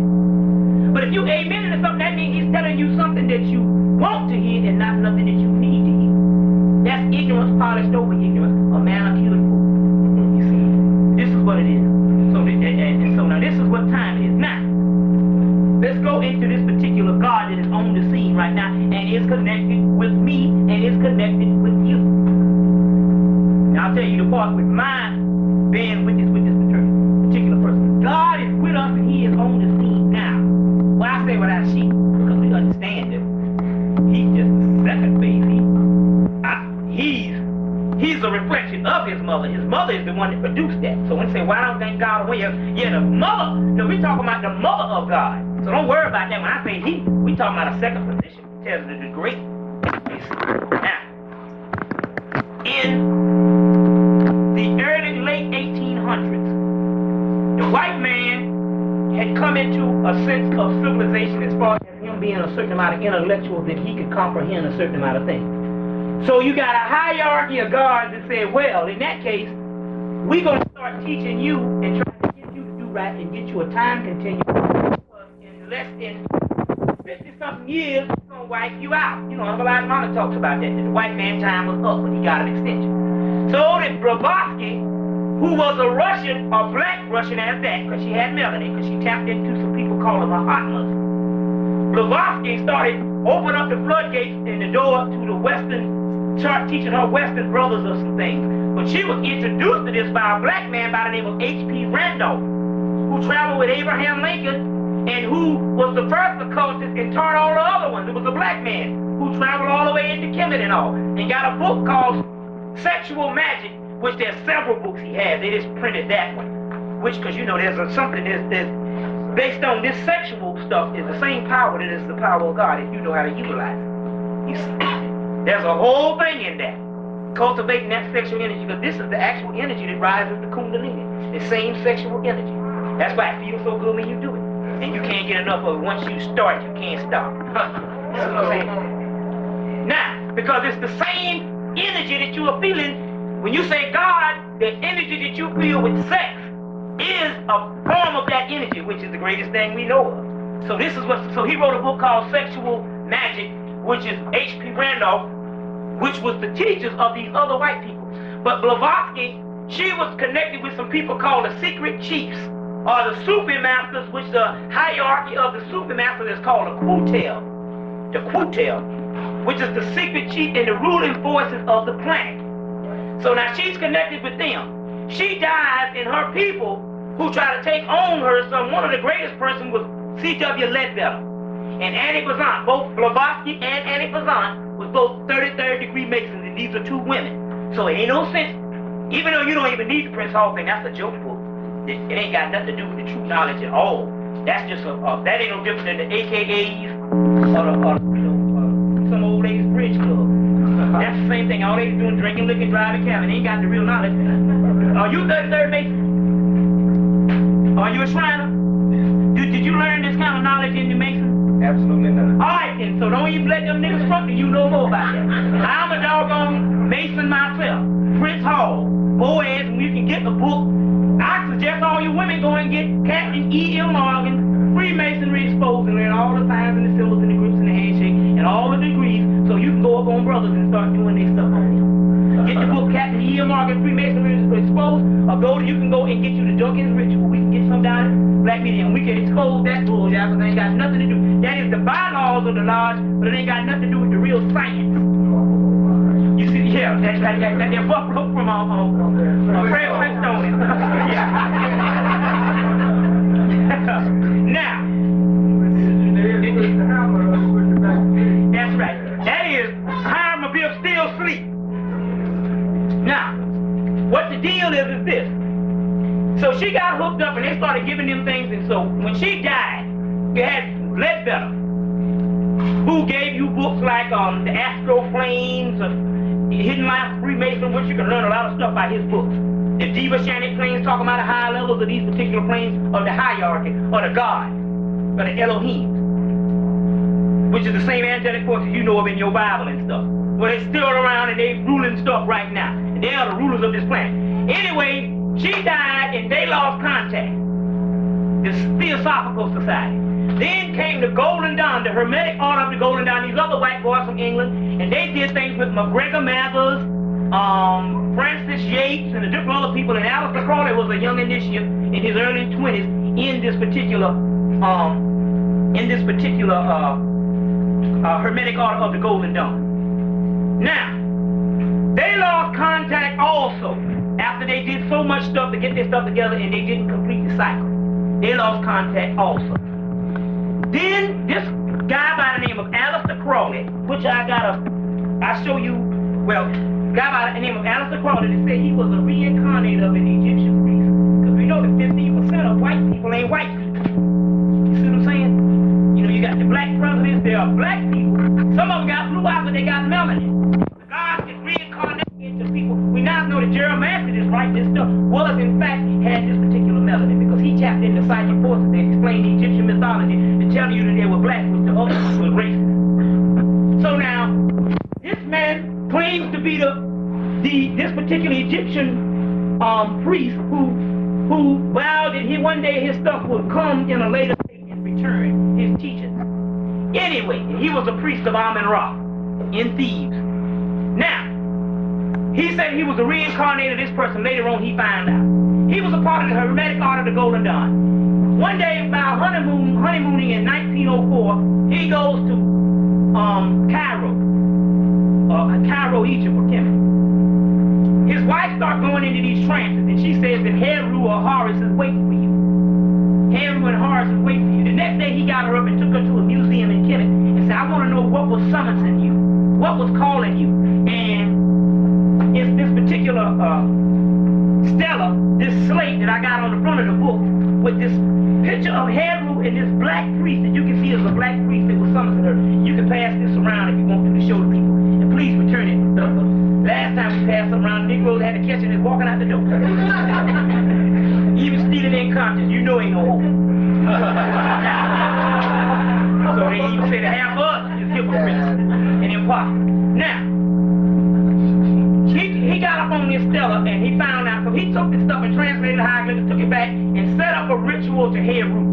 [SPEAKER 3] But if you amening to something, that means he's telling you something that you want to hear and not nothing that you need to hear. That's ignorance polished over ignorance, a man accused fool. You see, this is what it is. So, so now this is what time it is now. Let's go into this particular God that is on the scene right now and is connected with me and is connected with you. Now I'll tell you the part with my being witness with this particular person. God is with us and he is on the scene now. Well, I say without she, because we understand that he's just the second phase. He's a reflection of his mother. His mother is the one that produced that. So when you say, well, I don't think God will, yeah, the mother. No, we're talking about the mother of God. So don't worry about that. When I say he, we're talking about a second position. It tells the degree. Now, in the early, late 1800s, the white man had come into a sense of civilization as far as him being a certain amount of intellectual that he could comprehend a certain amount of things. So you got a hierarchy of gods that say, well, in that case, we're going to start teaching you and trying to get you to do right and get you a time continuum. In less than 50-something years, it's going to wipe you out. You know, Uncle Mama talks about that the white man's time was up when he got an extension. So that Blavatsky, who was a Russian, a black Russian at that, because she had melanin, because she tapped into some people calling her Mahatmas. Blavatsky started opening up the floodgates and the door to the Western, start teaching her Western brothers of some things. But she was introduced to this by a black man by the name of H.P. Randolph, who traveled with Abraham Lincoln and who was the first occultist and taught all the other ones. It was a black man who traveled all the way into Kemet and all, and got a book called Sexual Magic, which there's several books he has. They just printed that one, which, because you know there's something that's based on this sexual stuff is the same power that is the power of God if you know how to utilize it. You see? There's a whole thing in that. Cultivating that sexual energy, because this is the actual energy that rises the Kundalini. The same sexual energy. That's why it feels so good when you do it. And you can't get enough of it. Once you start, you can't stop. That's what I'm saying. Now, because it's the same energy that you are feeling, when you say God, the energy that you feel with sex is a form of that energy, which is the greatest thing we know of. So this is what, so he wrote a book called Sexual Magic, which is H.P. Randolph, which was the teachers of these other white people. But Blavatsky, she was connected with some people called the secret chiefs, or the Sufi masters, which the hierarchy of the Sufi masters is called a Qutel. The Qutel, which is the secret chief and the ruling forces of the planet. So now she's connected with them. She dies, and her people who try to take on her son, one of the greatest persons was C.W. Ledbetter. And Annie Besant, both Blavatsky and Annie Besant was both 33rd degree Masons, and these are two women. So it ain't no sense, even though you don't even need the Prince Hall thing, that's a joke book. It ain't got nothing to do with the true knowledge at all. That's just that ain't no different than the AKAs or some old ladies bridge club. That's the same thing. All they doing drinking, liquor, driving, cabin. They ain't got the real knowledge. Are you 33rd Mason? Are you a Shriner? Did you learn this kind of knowledge in the Mason?
[SPEAKER 2] Absolutely not.
[SPEAKER 3] Alright then, so don't even let them niggas front you know more about that. I'm a doggone Mason myself. Prince Hall, Boaz, and you can get the book. I suggest all you women go and get Captain E.L. Morgan, Freemasonry Exposed, and learn all the signs and the symbols and the groups and the handshake and all the degrees, so you can go up on brothers and start doing their stuff on them. Get the book Captain E.L. Morgan, Freemasonry Exposed, or you can go and get you the Duncan's Ritual. We can get some down in Black Media, and we can expose that bullshit, because it ain't got nothing to do. That is the bylaws of the lodge, but it ain't got nothing to do with the real science. You see, yeah, that buffalo from Fred Flintstone. Now, that's right. That is Hiram Abiff still asleep. Now, what the deal is this. So she got hooked up, and they they started giving them things, and so when she died, you had Ledbetter, who gave you books like the Astro Planes, Hidden Life of Freemason, which you can learn a lot of stuff by his books. The Diva-Shanic planes, talking about the high levels of these particular planes of the hierarchy, or the God, or the Elohim, which is the same angelic forces you know of in your Bible and stuff. Well, they're still around and they're ruling stuff right now. And they are the rulers of this planet. Anyway, she died and they lost contact. The Theosophical Society. Then came the Golden Dawn, the Hermetic Order of the Golden Dawn, these other white boys from England, and they did things with McGregor Mathers, Francis Yates, and the different other people, and Aleister Crowley was a young initiate in his early 20s in this particular Hermetic Order of the Golden Dawn. Now, they lost contact also after they did so much stuff to get their stuff together and they didn't complete the cycle. They lost contact also. Then this guy by the name of Aleister Crowley, which I'll show you, well, guy by the name of Aleister Crowley, they say he was a reincarnated of an Egyptian priest. Because we know that 15% of white people ain't white people. You see what I'm saying? You know, you got the black presidents, they are black people. Some of them got blue eyes, but they got melanin. The God is reincarnated into people. We now know that Jeremiah is right, this stuff was in fact had this particular melanin because he tapped into psychic forces that explained the Egyptian mythology to tell you that they were black, which the other ones were racist. So now, this man claims to be this particular Egyptian priest who vowed that one day his stuff would come in a later state and return his teachings. Anyway, he was a priest of Amun-Ra in Thebes. Now, he said he was a reincarnated of this person. Later on, he found out. He was a part of the Hermetic Order of the Golden Dawn. One day, while honeymooning in 1904, he goes to Cairo, Egypt, or Kemet. His wife starts going into these trances, and she says that Heru or Horus is waiting for you. Heru and Horus is waiting for you. The next day, he got her up and took her to a museum in Kemet and said, I want to know what was summoning you, what was calling you. And it's this particular stela, this slate that I got on the front of the book with this picture of Heru and this black priest that you can see as a black priest that was summoning her. You can pass this around if you want to show the people. And please return it. Last time we passed something around, Negroes had to catch it and walking out the door. Even stealing in conscience, you know ain't no hope. So they even say that half of us is hypocrites and imposters. Now, he got up on this stela and he found out, so he took this stuff and translated the hieroglyphs, took it back and set up a ritual to Heru.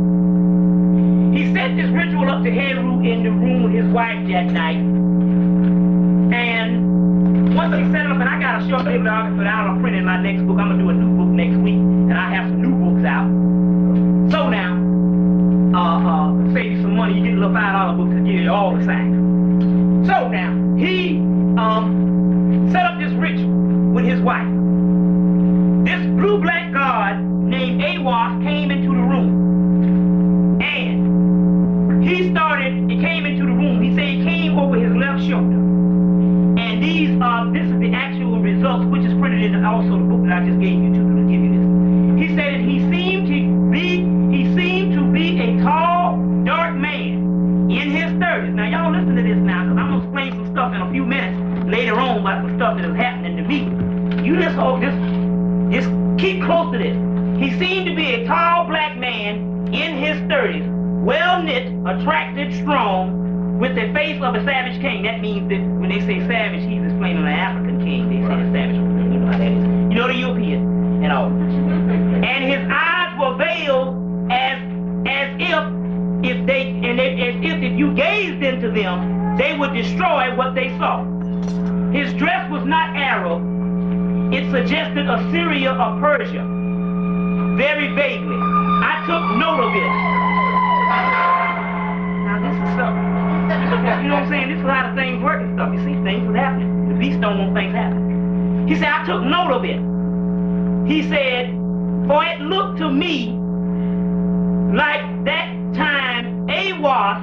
[SPEAKER 3] He set this ritual up to Heru in the room with his wife that night. And once he set it up, and I got a short bibliography that I'll print in my next book. I'm going to do a new book next week, and I have some new books out. So now, save you some money, you get a little $5 books that give you all the same. So now, he set up this ritual with his wife. This blue-black god named Aiwass came into the room. And he came into the room. He said he came over his left shoulder. And this is the actual results, which is printed in also the book that I just gave you to give you this. He said that he seemed to be a tall, dark man in his 30s. Now y'all listen to this now, because I'm going to explain some stuff in a few minutes later on about the stuff that is happening to me. You just keep close to this. He seemed to be a tall black man in his 30s, well knit, attractive, strong, with the face of a savage king. That means that when they say savage, he's explaining an African king. They say a savage. You know how that is. You know the European and all. And his eyes were veiled as if you gazed into them, they would destroy what they saw. His dress was not Arab. It suggested Assyria or Persia. Very vaguely. I took note of it. Now this is something. You know what I'm saying? This is how the things work and stuff. You see, things are happening. The beast don't want things happening. He said, I took note of it. He said, for it looked to me like that time Aiwass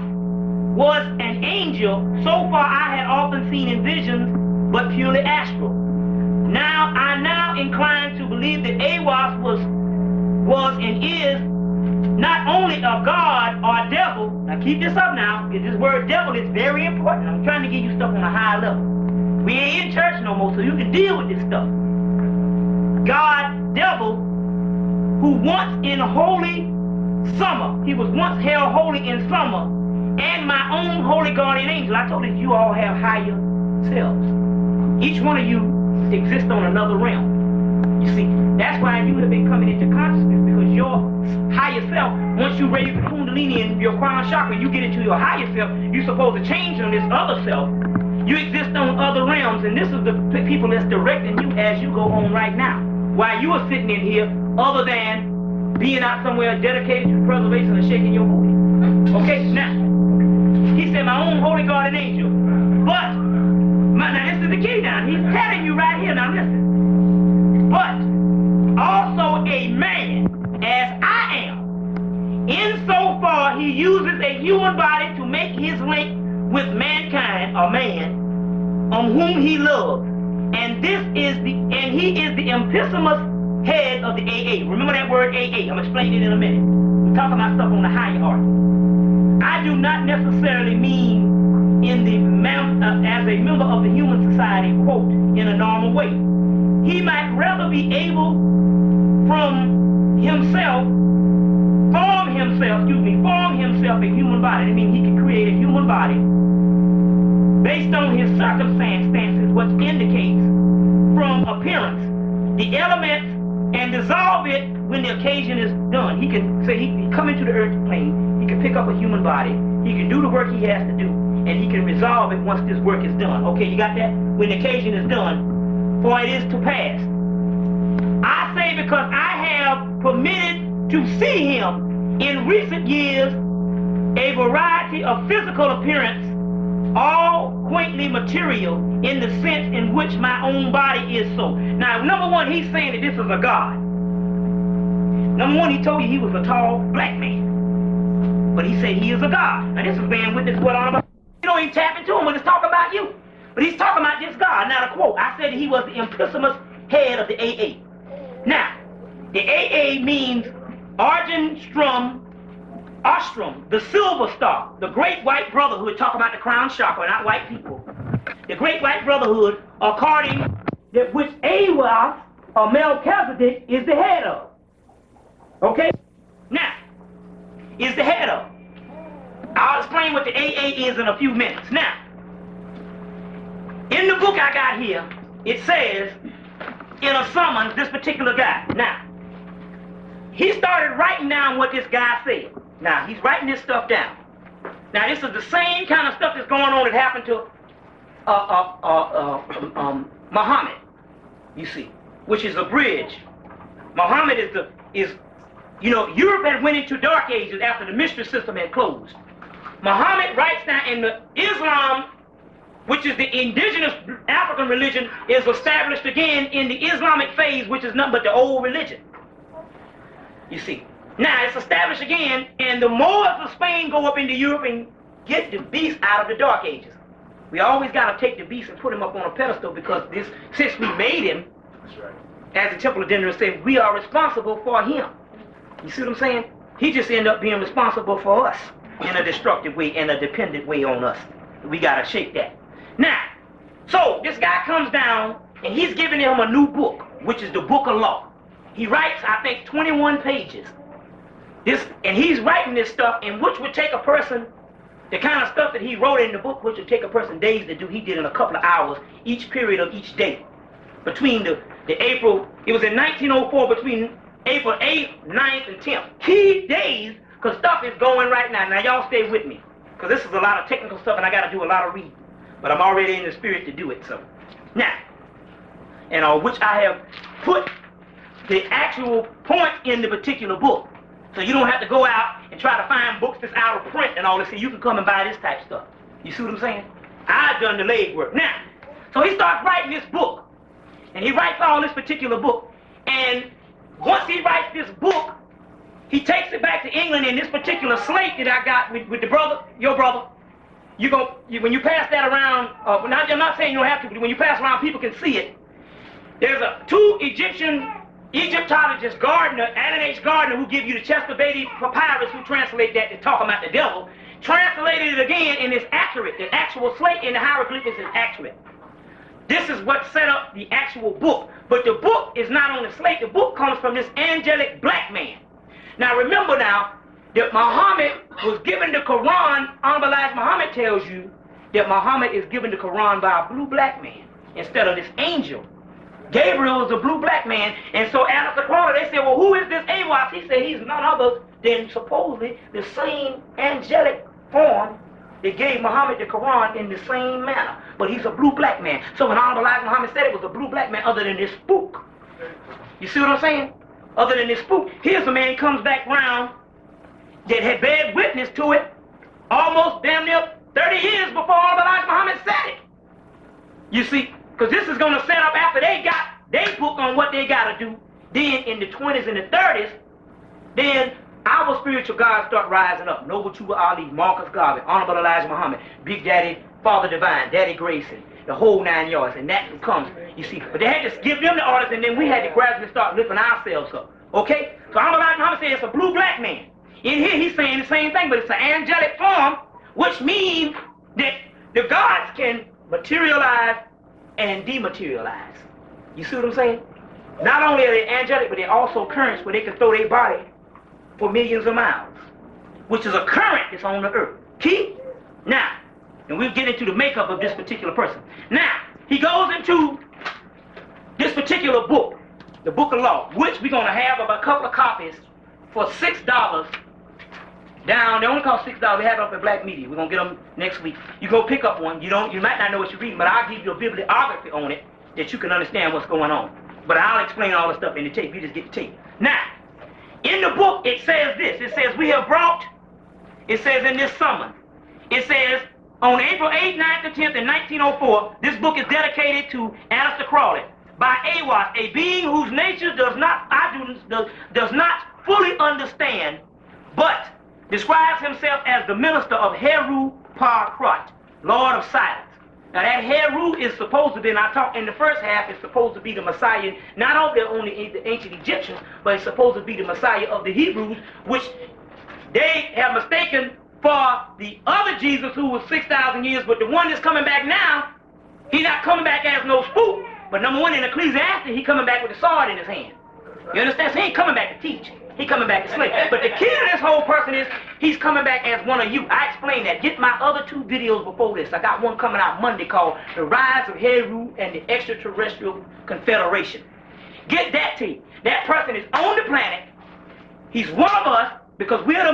[SPEAKER 3] was an angel. So far I had often seen in visions, but purely astral. Now I incline to believe that Aiwass was and is not only a god or a devil. Now keep this up now, because this word devil is very important. I'm trying to give you stuff on a high level. We ain't in church no more, so you can deal with this stuff. God, devil, who once in holy summer, he was once held holy in summer, and my own holy guardian angel. I told you you all have higher selves. Each one of you exists on another realm. You see, that's why you have been coming into consciousness, because your higher self, once you raise the kundalini in your crown chakra, you get into your higher self, you're supposed to change on this other self. You exist on other realms, and this is the people that's directing you as you go on right now. While you are sitting in here, other than being out somewhere dedicated to preservation and shaking your booty. Okay, now, he said, my own holy guardian angel. But, now this is the key now. He's telling you right here, now listen. But, also a man, as I am, insofar he uses a human body to make his link with mankind, or man, on whom he loves. And he is the epiphanious head of the AA. Remember that word AA. I'm explaining it in a minute. We're talking about stuff on the hierarchy. I do not necessarily mean as a member of the human society, quote, in a normal way. He might rather be able form himself a human body. I mean, he can create a human body based on his circumstances, which indicates from appearance the elements, and dissolve it when the occasion is done. He can say he can come into the earth plane, he can pick up a human body, he can do the work he has to do, and he can resolve it once this work is done. Okay, you got that? When the occasion is done, for it is to pass. I say because I have permitted to see him in recent years a variety of physical appearance, all quaintly material in the sense in which my own body is so. Now, number one, he's saying that this is a God. Number one, he told you he was a tall black man. But he said he is a God. Now, this is bearing witness to what I'm about. You don't even tap into him when it's talking about you. But he's talking about this God. Now, the quote, I said he was the epiphanious head of the AA. Now, the AA means Ostrom, the Silver Star, the Great White Brotherhood, talking about the crown chakra, not white people. The Great White Brotherhood, according to which Aiwass or Melchizedek is the head of. Okay? Now, is the head of. I'll explain what the AA is in a few minutes. Now, in the book I got here, it says, in a summons, this particular guy. Now, he started writing down what this guy said. Now, he's writing this stuff down. Now, this is the same kind of stuff that's going on that happened to Muhammad, you see, which is a bridge. Muhammad is Europe had went into dark ages after the mystery system had closed. Muhammad writes down in the Islam, which is the indigenous African religion, is established again in the Islamic phase, which is nothing but the old religion. You see. Now, it's established again, and the Moors of Spain go up into Europe and get the beast out of the Dark Ages. We always got to take the beast and put him up on a pedestal, because since we made him, as the Temple of Denver said, we are responsible for him. You see what I'm saying? He just ended up being responsible for us in a destructive way and a dependent way on us. We got to shake that. Now, so this guy comes down, and he's giving him a new book, which is the Book of Law. He writes, I think, 21 pages. And he's writing this stuff, and which would take a person, the kind of stuff that he wrote in the book, which would take a person days to do, he did in a couple of hours, each period of each day. Between the April, it was in 1904, between April 8th, 9th, and 10th. Key days, because stuff is going right now. Now, y'all stay with me, because this is a lot of technical stuff, and I got to do a lot of reading. But I'm already in the spirit to do it, so. Now, and which I have put the actual point in the particular book. So you don't have to go out and try to find books that's out of print and all this. So you can come and buy this type of stuff. You see what I'm saying? I've done the legwork. Now, so he starts writing this book. And he writes all this particular book. And once he writes this book, he takes it back to England, and this particular slate that I got with the brother, your brother, when you pass that around, now I'm not saying you don't have to, but when you pass around, people can see it. There's two Egyptian Egyptologist Gardner, Alan H. Gardner, who give you the Chester Beatty Papyrus, who translate that to talk about the devil, translated it again, and it's accurate. The actual slate in the hieroglyphics is accurate. This is what set up the actual book. But the book is not on the slate. The book comes from this angelic black man. Now remember now, that Muhammad was given the Quran. Honorable Elijah Muhammad tells you that Muhammad is given the Quran by a blue black man instead of this angel. Gabriel is a blue black man, and so after the corner they said, well, who is this Aiwass? He said he's none other than supposedly the same angelic form that gave Muhammad the Quran in the same manner, but he's a blue black man. So when Honorable Elijah Muhammad said it was a blue black man, other than this spook, you see what I'm saying? Other than this spook, here's a man comes back round that had bear witness to it almost damn near 30 years before Elijah Muhammad said it. You see, because this is going to set up after they got their book on what they got to do. Then in the 20s and the 30s, then our spiritual gods start rising up. Noble Chuba Ali, Marcus Garvey, Honorable Elijah Muhammad, Big Daddy, Father Divine, Daddy Grayson, the whole 9 yards, and that becomes, you see. But they had to give them the orders, and then we had to gradually start lifting ourselves up. Okay? So Honorable Elijah Muhammad said it's a blue black man. In here, he's saying the same thing, but it's an angelic form, which means that the gods can materialize and dematerialize. You see what I'm saying? Not only are they angelic, but they're also currents where they can throw their body for millions of miles, which is a current that's on the earth. Key? Now, and we'll get into the makeup of this particular person. Now, he goes into this particular book, the Book of Law, which we're going to have about a couple of copies for $6. Down, they only cost $6. We have it up at Black Media. We're gonna get them next week. You go pick up one. You might not know what you're reading, but I'll give you a bibliography on it that you can understand what's going on. But I'll explain all the stuff in the tape. You just get the tape. Now, in the book it says this. It says we have brought. It says in this summons. It says on April 8th, 9th, and 10th in 1904. This book is dedicated to Aleister Crowley by Aiwass, a being whose nature does not fully understand, but describes himself as the minister of Heru Par-Krat, Lord of Silence. Now that Heru is supposed to be, and I talked in the first half, it's supposed to be the Messiah, not only the ancient Egyptians, but it's supposed to be the Messiah of the Hebrews, which they have mistaken for the other Jesus who was 6,000 years, but the one that's coming back now, he's not coming back as no spook, but number one, in Ecclesiastes, he's coming back with a sword in his hand. You understand? So he ain't coming back to teach. He coming back to slay. But the key to this whole person is he's coming back as one of you. I explained that. Get my other 2 videos before this. I got one coming out Monday called The Rise of Heru and the Extraterrestrial Confederation. Get that tape. That person is on the planet. He's one of us because we're the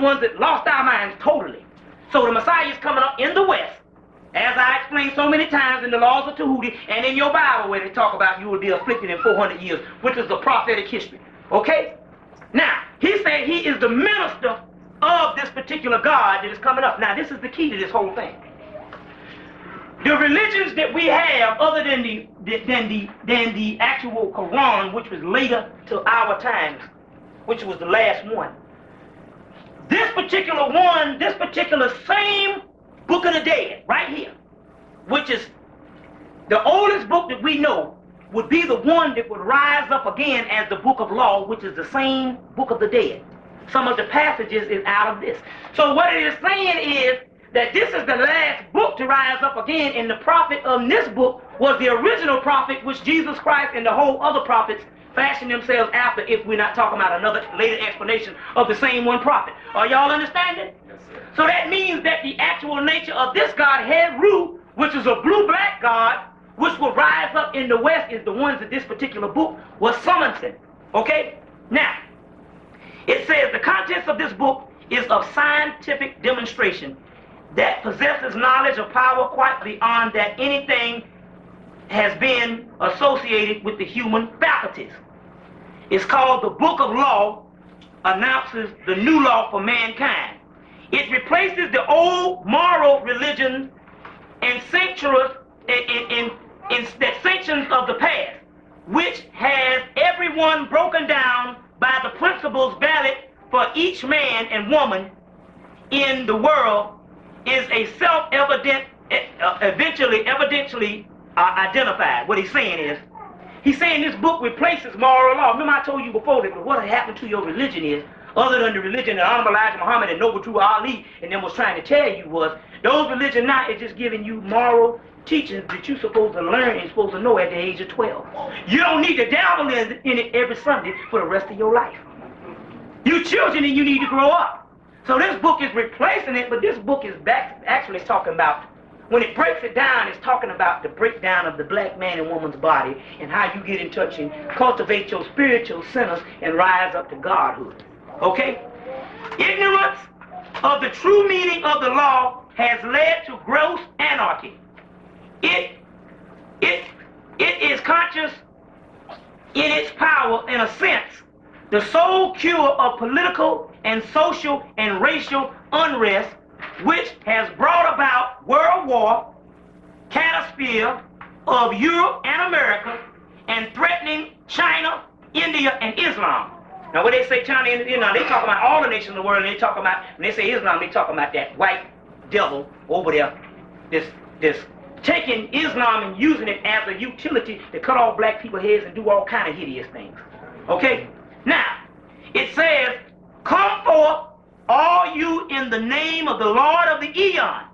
[SPEAKER 3] ones that lost our minds totally. So the Messiah is coming up in the West. As I explained so many times in the laws of Tahuti and in your Bible where they talk about you will be afflicted in 400 years, which is the prophetic history. Okay? Now, he said he is the minister of this particular God that is coming up. Now, this is the key to this whole thing. The religions that we have, other than the actual Quran, which was later to our times, which was the last one, this particular same Book of the Dead, right here, which is the oldest book that we know, would be the one that would rise up again as the Book of Law, which is the same Book of the Dead. Some of the passages is out of this. So what it is saying is that this is the last book to rise up again, and the prophet of this book was the original prophet, which Jesus Christ and the whole other prophets fashioned themselves after, if we're not talking about another later explanation of the same one prophet. Are y'all understanding? So that means that the actual nature of this God, Heru, which is a blue-black God, which will rise up in the West, is the ones that this particular book was summoning. Okay? Now, it says the contents of this book is of scientific demonstration that possesses knowledge of power quite beyond that anything has been associated with the human faculties. It's called the Book of Law, announces the new law for mankind. It replaces the old moral religion and sanctions of the past, which has everyone broken down by the principles valid for each man and woman in the world, is a self-evident, evidentially identified. What he's saying is, He's saying this book replaces moral law. Remember I told you before that what happened to your religion is, other than the religion that Honorable Elijah Muhammad and Noble True Ali and them was trying to tell you was, those religion now is just giving you moral teachings that you're supposed to learn and supposed to know at the age of 12. You don't need to dabble in it every Sunday for the rest of your life. You children and you need to grow up. So this book is replacing it, but this book is actually talking about, when it breaks it down, it's talking about the breakdown of the black man and woman's body and how you get in touch and cultivate your spiritual centers and rise up to godhood. Okay? Ignorance of the true meaning of the law has led to gross anarchy. It is conscious in its power, in a sense, the sole cure of political and social and racial unrest, which has brought about world war, catastrophe of Europe and America, and threatening China, India, and Islam. Now when they say China and Islam, they talk about all the nations of the world, and they talk about, when they say Islam, they talk about that white devil over there, this taking Islam and using it as a utility to cut off black people's heads and do all kind of hideous things. Okay? Now, it says, come forth, all you in the name of the Lord of the Eon,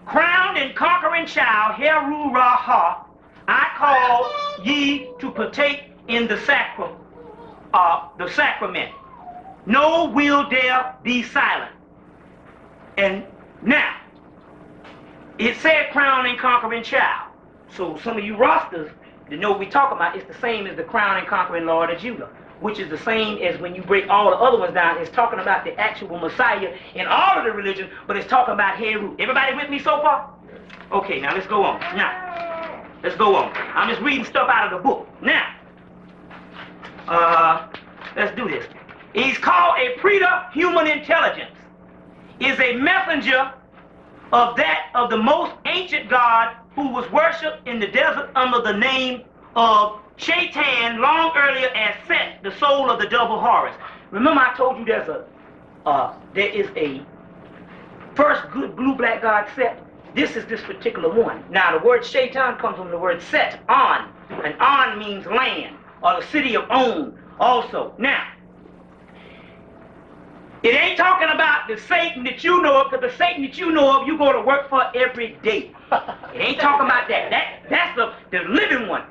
[SPEAKER 3] crowned and conquering child, Heru Raha, I call ye to partake in the sacrament. No will there be silent. And now, it said crown and conquering child. So some of you rosters that know what we talk about, it's the same as the crown and conquering Lord of Judah, which is the same as when you break all the other ones down. It's talking about the actual Messiah in all of the religions, but it's talking about Heru. Everybody with me so far? Okay, now let's go on. Now, let's go on. I'm just reading stuff out of the book. Now, let's do this. He's called a preter-human intelligence. Is a messenger of the most ancient God who was worshipped in the desert under the name of Shaitan long earlier as Set, the soul of the double Horus. Remember I told you there is a first good blue-black God Set. This is this particular one. Now the word Shaitan comes from the word Set, On, and On means land, or the city of On also. Now, it ain't talking about the Satan that you know of, because the Satan that you know of, you go to work for every day. It ain't talking about that. That's the living one.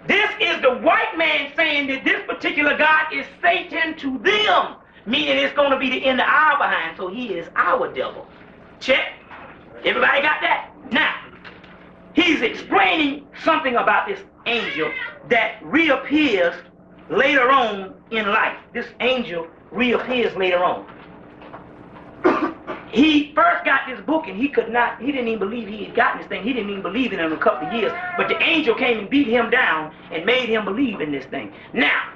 [SPEAKER 3] This is the white man saying that this particular God is Satan to them, meaning it's going to be the end of our behind, so he is our devil. Check. Everybody got that? Now, he's explaining something about this angel that reappears later on in life. This angel reappears later on. He first got this book and he didn't even believe he had gotten this thing. He didn't even believe in it in a couple of years. But the angel came and beat him down and made him believe in this thing. Now,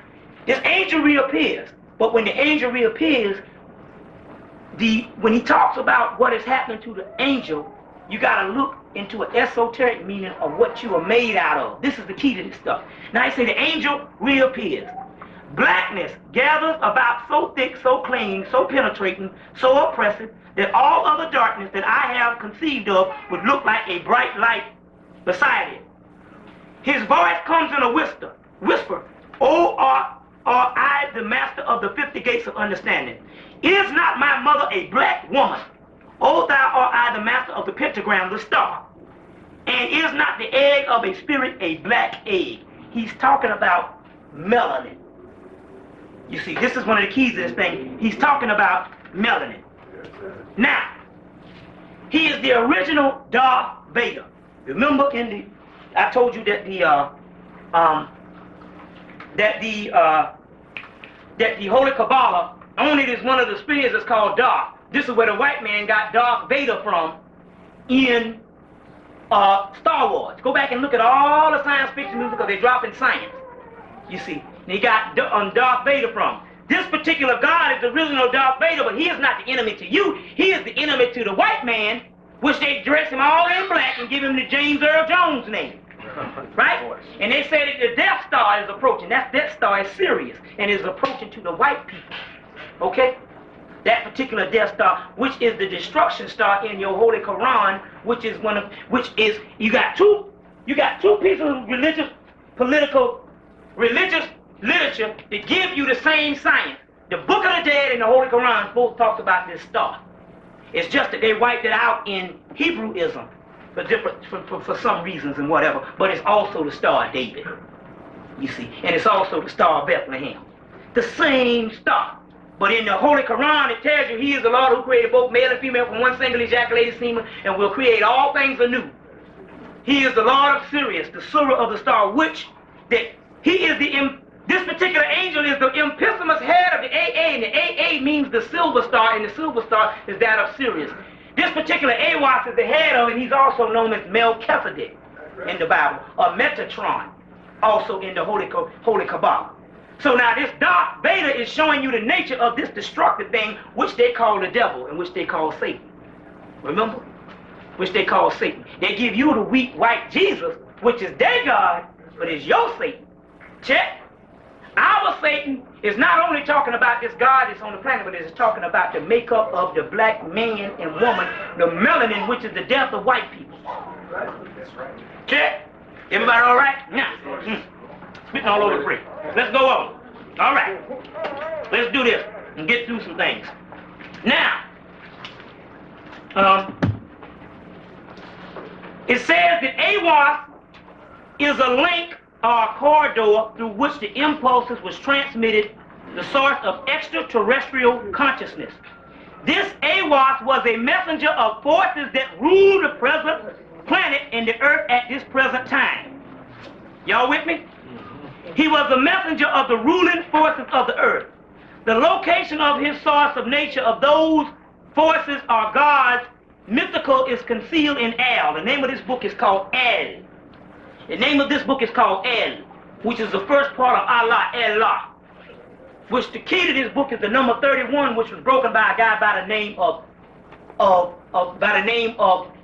[SPEAKER 3] this angel reappears. But when the angel reappears, when he talks about what is happening to the angel, you got to look into an esoteric meaning of what you are made out of. This is the key to this stuff. Now, I say the angel reappears. Blackness gathers about so thick, so clinging, so penetrating, so oppressive, that all other darkness that I have conceived of would look like a bright light beside it. His voice comes in a whisper, O are I the master of the 50 gates of understanding? Is not my mother a black woman? O thou art I the master of the pentagram, the star? And is not the egg of a spirit a black egg? He's talking about melanin. You see, this is one of the keys to this thing. He's talking about melanin. Now, he is the original Darth Vader. Remember I told you that the Holy Kabbalah only is one of the spheres that's called Darth. This is where the white man got Darth Vader from in Star Wars. Go back and look at all the science fiction movies because they drop in science. You see, and he got Darth Vader from. This particular God is the original Darth Vader, but he is not the enemy to you. He is the enemy to the white man, which they dress him all in black and give him the James Earl Jones name. Right? And they say that the Death Star is approaching. That Death Star is serious and is approaching to the white people. Okay? That particular Death Star, which is the destruction star in your Holy Quran, you got two pieces of religious, political religious literature to give you the same science. The Book of the Dead and the Holy Quran both talks about this star. It's just that they wiped it out in Hebrewism for some reasons and whatever, but it's also the Star of David, you see, and it's also the Star of Bethlehem. The same star. But in the Holy Quran, it tells you he is the Lord who created both male and female from one single ejaculated semen and will create all things anew. He is the Lord of Sirius, the Surah of the star, which that he is this particular angel is the impisimus head of the AA, and the AA means the silver star, and the silver star is that of Sirius. This particular Aiwass is the head of, and he's also known as Melchizedek in the Bible, or Metatron, also in the Holy Kabbalah. So now this Darth Vader is showing you the nature of this destructive thing, which they call the devil, and which they call Satan. Remember? Which they call Satan. They give you the weak white Jesus, which is their God, but it's your Satan. Check. Our Satan is not only talking about this God that's on the planet, but it's talking about the makeup of the black man and woman, the melanin, which is the death of white people.
[SPEAKER 2] That's right.
[SPEAKER 3] Check. Everybody all right? Now, spitting all over the place. Let's go on. All right. Let's do this and get through some things. Now, it says that Aiwass is a link or a corridor through which the impulses was transmitted, the source of extraterrestrial consciousness. This Aiwass was a messenger of forces that rule the present planet and the earth at this present time. Y'all with me? He was a messenger of the ruling forces of the earth. The location of his source of nature of those forces or gods mythical is concealed in El. The name of this book is called El. The name of this book is called El, which is the first part of Allah, which the key to this book is the number 31, which was broken by a guy by the name of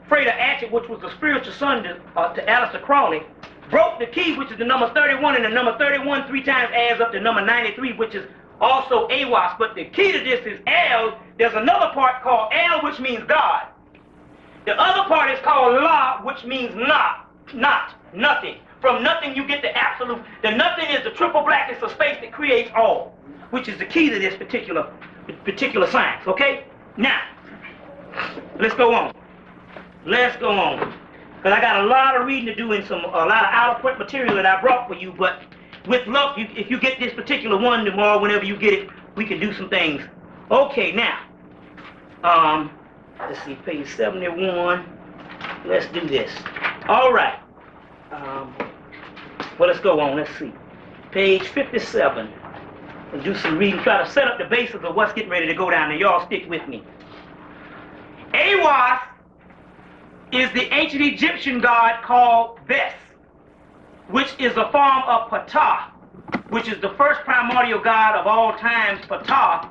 [SPEAKER 3] Frater Atchett, which was the spiritual son to Aleister Crowley. Broke the key, which is the number 31, and the number 31 3 times adds up to number 93, which is also Aiwass. But the key to this is El. There's another part called El, which means God. The other part is called La, which means not, nothing. From nothing you get the absolute. The nothing is the triple blackness of space that creates all, which is the key to this particular science, okay? Now, let's go on. Let's go on. Because I got a lot of reading to do and a lot of out-of-print material that I brought for you, but with luck, if you get this particular one tomorrow, whenever you get it, we can do some things. Okay, now, let's see, page 71. Let's do this. All right. Well, let's go on. Let's see. Page 57. Let's do some reading. Try to set up the basis of what's getting ready to go down there. Y'all stick with me. Aiwass is the ancient Egyptian god called Bes, which is a form of Ptah, which is the first primordial god of all times, Ptah,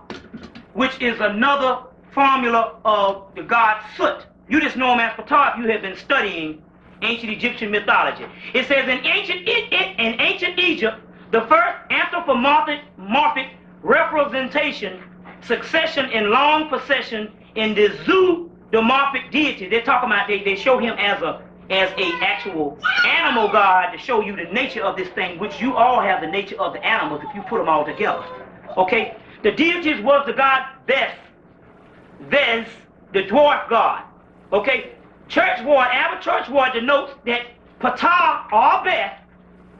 [SPEAKER 3] which is another formula of the god Sut. You just know him as Ptah if you have been studying ancient Egyptian mythology. It says in ancient Egypt, the first anthropomorphic representation, succession in long procession in the zoodomorphic deity. They're talking about they show him as a actual animal god to show you the nature of this thing, which you all have the nature of the animals if you put them all together. Okay? The deities was the god Bes, the dwarf god. Okay? Church ward, average church ward denotes that Ptah or Bes,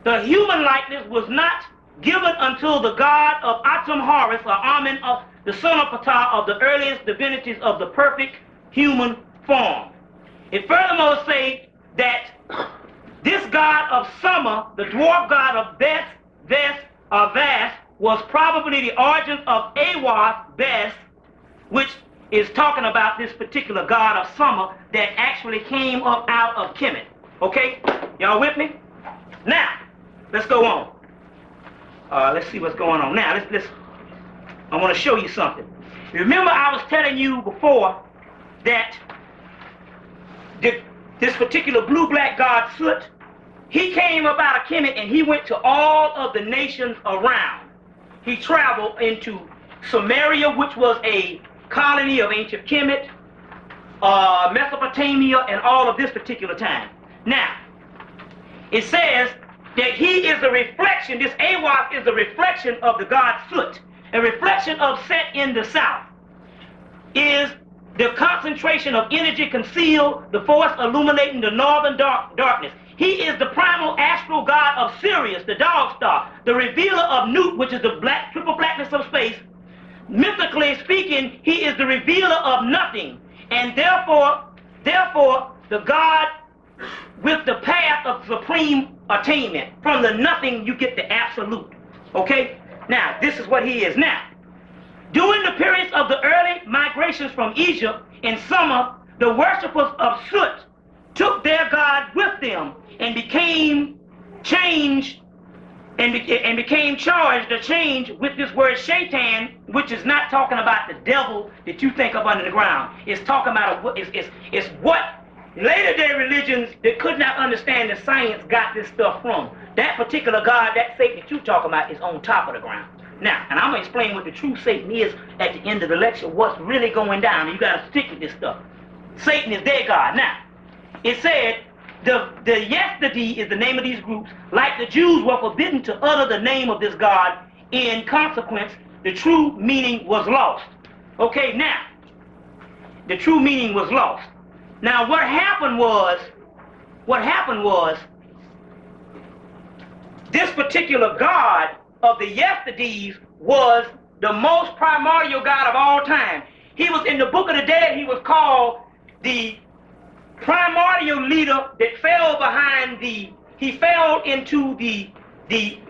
[SPEAKER 3] the human likeness, was not given until the god of Atum Horus or Amen, of the son of Ptah, of the earliest divinities of the perfect human form. It furthermore says that this god of summer, the dwarf god of Vas, was probably the origin of Aiwass, Bes, which is talking about this particular god of summer that actually came up out of Kemet. Okay? Y'all with me? Now, let's go on. Let's see what's going on. Now, I want to show you something. Remember I was telling you before that this particular blue-black god Sut, he came up out of Kemet and he went to all of the nations around. He traveled into Sumeria, which was a colony of ancient Kemet, Mesopotamia, and all of this particular time. Now, it says that he is a reflection, this Aiwass is a reflection of the god Soot. A reflection of Set in the south is the concentration of energy concealed, the force illuminating the northern darkness. He is the primal astral god of Sirius, the dog star, the revealer of Nut, which is the triple blackness of space. Mythically speaking, he is the revealer of nothing, and therefore, the god with the path of supreme attainment. From the nothing, you get the absolute. Okay? Now, this is what he is now. During the periods of the early migrations from Egypt in summer, the worshippers of Soot took their god with them and became changed and became charged or changed with this word shaitan, which is not talking about the devil that you think of under the ground. It's talking about it's what later day religions that could not understand the science got this stuff from. That particular god, that Satan that you talking about, is on top of the ground. Now, and I'm going to explain what the true Satan is at the end of the lecture, what's really going down. You got to stick with this stuff. Satan is their god. Now, it said the yesterday is the name of these groups. Like the Jews were forbidden to utter the name of this god. In consequence, the true meaning was lost. Okay, now, the true meaning was lost. Now, what happened was, this particular god of the yesterdays was the most primordial god of all time. He was in the Book of the Dead. He was called the primordial leader that fell behind he fell into the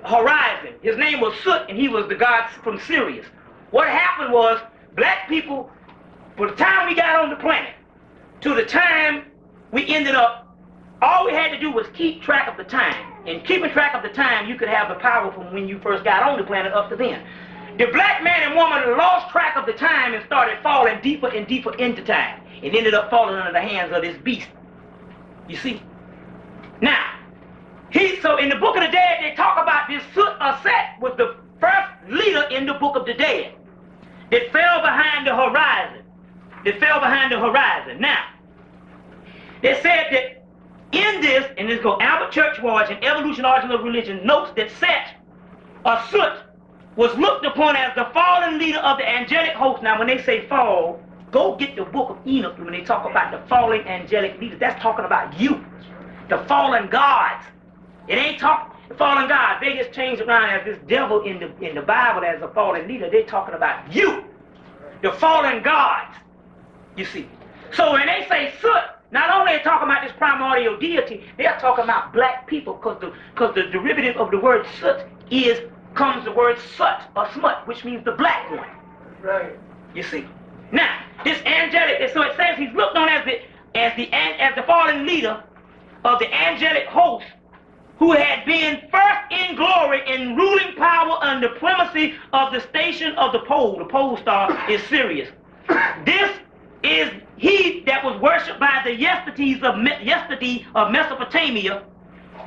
[SPEAKER 3] horizon. His name was Soot, and he was the god from Sirius. What happened was, black people, from the time we got on the planet to the time we ended up, all we had to do was keep track of the time. And keeping track of the time, you could have the power from when you first got on the planet up to then. The black man and woman lost track of the time and started falling deeper and deeper into time. It ended up falling under the hands of this beast. You see? Now, so in the Book of the Dead, they talk about this Soot or Set was the first leader in the Book of the Dead that fell behind the horizon. Now, they said that in this, and this go Albert Churchward in Evolution Origin of Religion notes that Set or Soot was looked upon as the fallen leader of the angelic host. Now, when they say fall, go get the Book of Enoch. When they talk about the fallen angelic leaders, that's talking about you, the fallen gods. It ain't talking the fallen gods. They just changed around as this devil in the Bible as a fallen leader. They're talking about you, the fallen gods. You see. So when they say Soot, not only are they talking about this primordial deity, they're talking about black people, because the derivative of the word Soot comes the word Sut or Smut, which means the black one. Right. You see. Now, this angelic, so it says he's looked on as the fallen leader of the angelic host, who had been first in glory in ruling power under primacy of the station of the pole. The pole star is Sirius. This is he that was worshipped by the yesterday of Mesopotamia,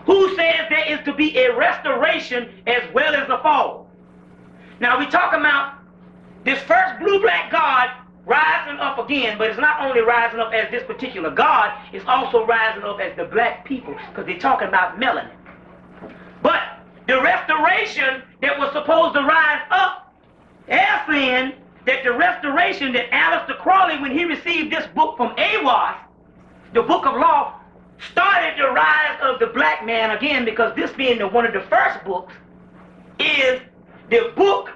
[SPEAKER 3] who says there is to be a restoration as well as a fall. Now we talk about this first blue-black god rising up again, but it's not only rising up as this particular god, it's also rising up as the black people, because they're talking about melanin. But the restoration that was supposed to rise up, they're saying that the restoration that Aleister Crowley, when he received this book from Aiwass, the Book of Law, started the rise of the black man again, because this being one of the first books, is the book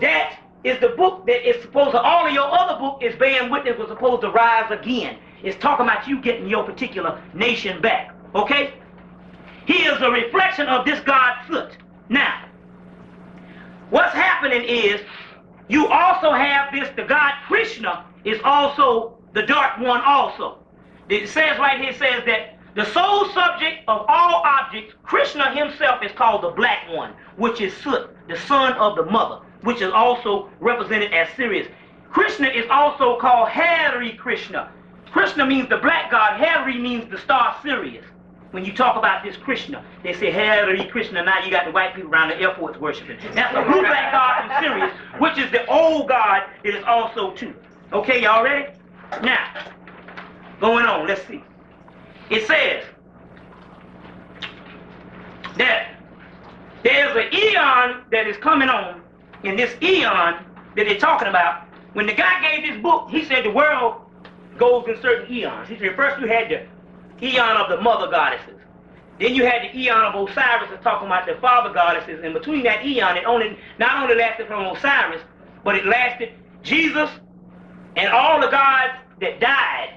[SPEAKER 3] that is supposed to, all of your other book is bearing witness, was supposed to rise again. It's talking about you getting your particular nation back. Okay? He is a reflection of this god Soot. Now, what's happening is, you also have this, the god Krishna is also the dark one also. It says right here, it says that the sole subject of all objects, Krishna himself is called the black one, which is Soot, the son of the mother, which is also represented as Sirius. Krishna is also called Hari Krishna. Krishna means the black god, Hari means the star Sirius. When you talk about this Krishna, they say Hari Krishna. Now you got the white people around the airports worshiping. That's a blue black god from Sirius, which is the old god that is also too. Okay, y'all ready? Now, going on, let's see. It says that There's an eon that is coming on, in this eon that they're talking about. When the guy gave this book, he said the world goes in certain eons. He said first you had the eon of the mother goddesses. Then you had the eon of Osiris that's talking about the father goddesses. And between that eon, it not only lasted from Osiris, but it lasted Jesus and all the gods that died,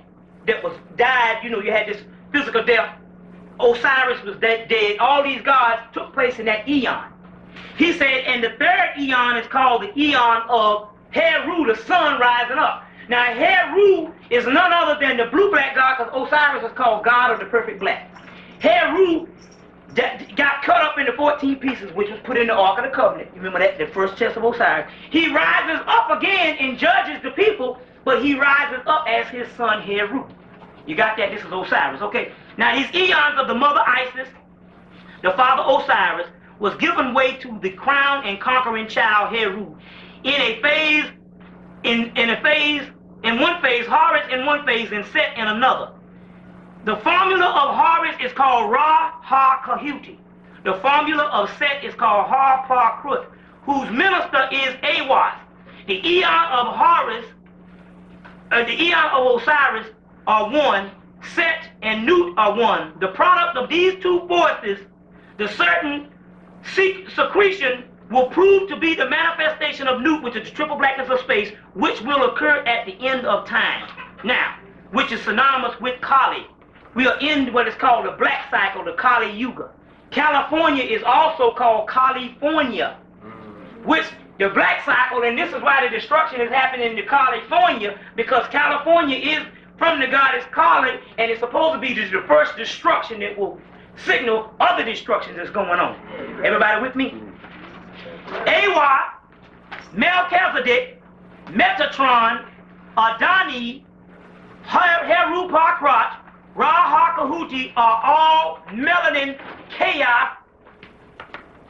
[SPEAKER 3] you had this physical death. Osiris was dead. All these gods took place in that eon. He said, and the third eon is called the eon of Heru, the sun rising up. Now, Heru is none other than the blue-black god, because Osiris is called God of the perfect black. Heru got cut up into 14 pieces, which was put in the Ark of the Covenant. You remember that, the first chest of Osiris. He rises up again and judges the people, but he rises up as his son Heru. You got that? This is Osiris. Okay. Now, these eons of the mother Isis, the father Osiris, was given way to the crown and conquering child Heru. In one phase, Horus in one phase, and Set in another. The formula of Horus is called Ra-Ha-Kahuti. The formula of Set is called Ha-Pa-Krut, whose minister is Aiwass. The eon of Horus, the eon of Osiris are one, Set and Nut are one. The product of these two forces, the certain secretion, will prove to be the manifestation of Nut, which is the triple blackness of space, which will occur at the end of time. Now, which is synonymous with Kali. We are in what is called the black cycle, the Kali Yuga. California is also called California, which the black cycle, and this is why the destruction is happening in California, because California is from the goddess Kali, and it's supposed to be the first destruction that will signal other destructions that's going on. Everybody with me? Aiwass, Melchizedek, Metatron, Adani, Heru-Pa-Krut, Ra-Ha-Kahuti are all melanin chaos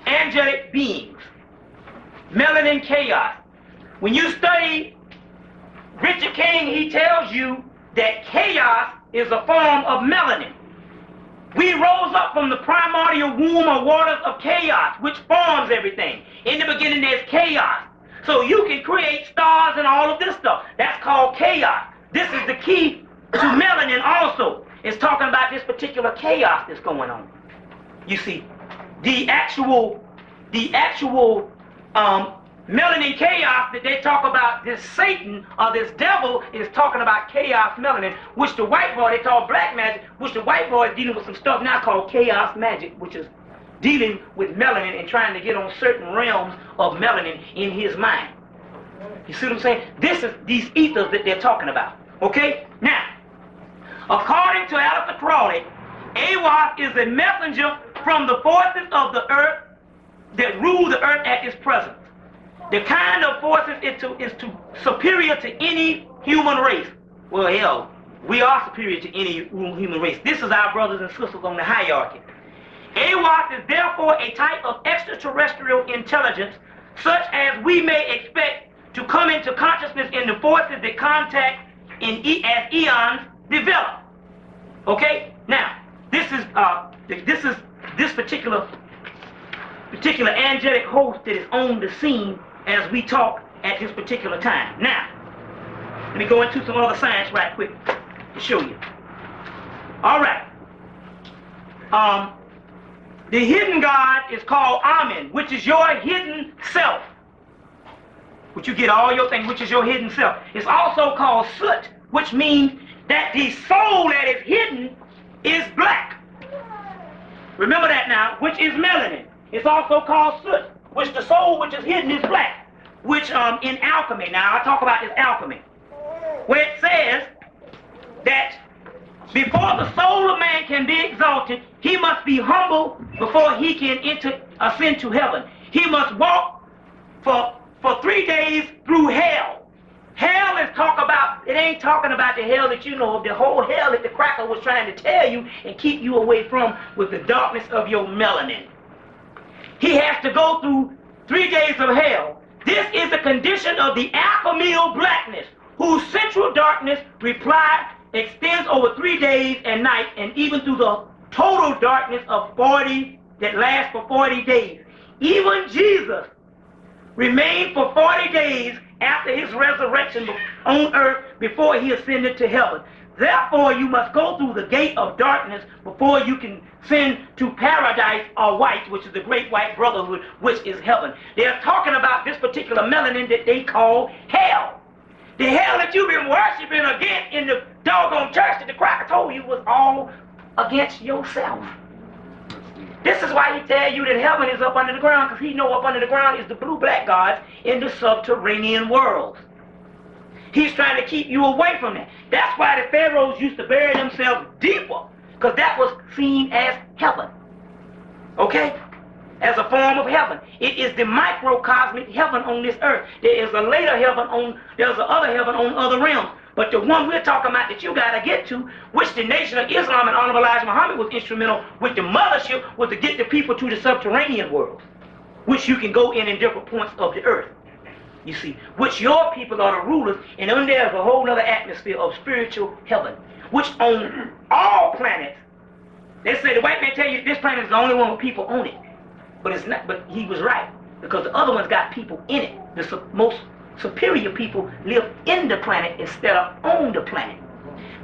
[SPEAKER 3] angelic beings. Melanin chaos. When you study Richard King, he tells you that chaos is a form of melanin. We rose up from the primordial womb or waters of chaos, which forms everything. In the beginning, there's chaos. So you can create stars and all of this stuff. That's called chaos. This is the key to melanin also. It's talking about this particular chaos that's going on. You see, the actual melanin chaos that they talk about, this Satan or this devil is talking about chaos melanin, which the white boy, they call black magic, which the white boy is dealing with some stuff now called chaos magic, which is dealing with melanin and trying to get on certain realms of melanin in his mind. You see what I'm saying? This is these ethers that they're talking about. Okay? Now, according to Alistair Crowley, Aiwass is a messenger from the forces of the earth that rule the earth at its present. The kind of forces is superior to any human race. Well, hell, we are superior to any human race. This is our brothers and sisters on the hierarchy. Aiwass is therefore a type of extraterrestrial intelligence such as we may expect to come into consciousness in the forces that contact as eons develop. Okay? Now, this particular angelic host that is on the scene as we talk at this particular time. Now, let me go into some other science right quick to show you. All right. The hidden God is called Amen, which is your hidden self. Which you get all your things, which is your hidden self. It's also called Soot, which means that the soul that is hidden is black. Remember that now, which is melanin. It's also called Soot, which the soul which is hidden is black. Which in alchemy, now I talk about this alchemy, where it says that before the soul of man can be exalted, he must be humble before he can ascend to heaven. He must walk for 3 days through hell. Hell is it ain't talking about the hell that you know of, the whole hell that the cracker was trying to tell you and keep you away from with the darkness of your melanin. He has to go through 3 days of hell. This is a condition of the alchemical blackness, whose central darkness extends over 3 days and nights, and even through the total darkness of 40 that lasts for 40 days. even Jesus, remained for 40 days after his resurrection on earth before he ascended to heaven. Therefore, you must go through the gate of darkness before you can send to paradise or white, which is the great white brotherhood, which is heaven. They're talking about this particular melanin that they call hell. The hell that you've been worshiping again in the doggone church that the cracker told you was all against yourself. This is why he tell you that heaven is up under the ground, because he know up under the ground is the blue-black gods in the subterranean world. He's trying to keep you away from that. That's why the pharaohs used to bury themselves deeper, because that was seen as heaven. Okay? As a form of heaven. It is the microcosmic heaven on this earth. There is a later heaven there's a other heaven on other realms. But the one we're talking about that you got to get to, which the Nation of Islam and Honorable Elijah Muhammad was instrumental with the mothership, was to get the people to the subterranean world, which you can go in different points of the earth. You see, which your people are the rulers, and then there's a whole other atmosphere of spiritual heaven, which on all planets, they say the white man tell you this planet is the only one with people on it. But it's not, but he was right, because the other ones got people in it. The most superior people live in the planet instead of on the planet.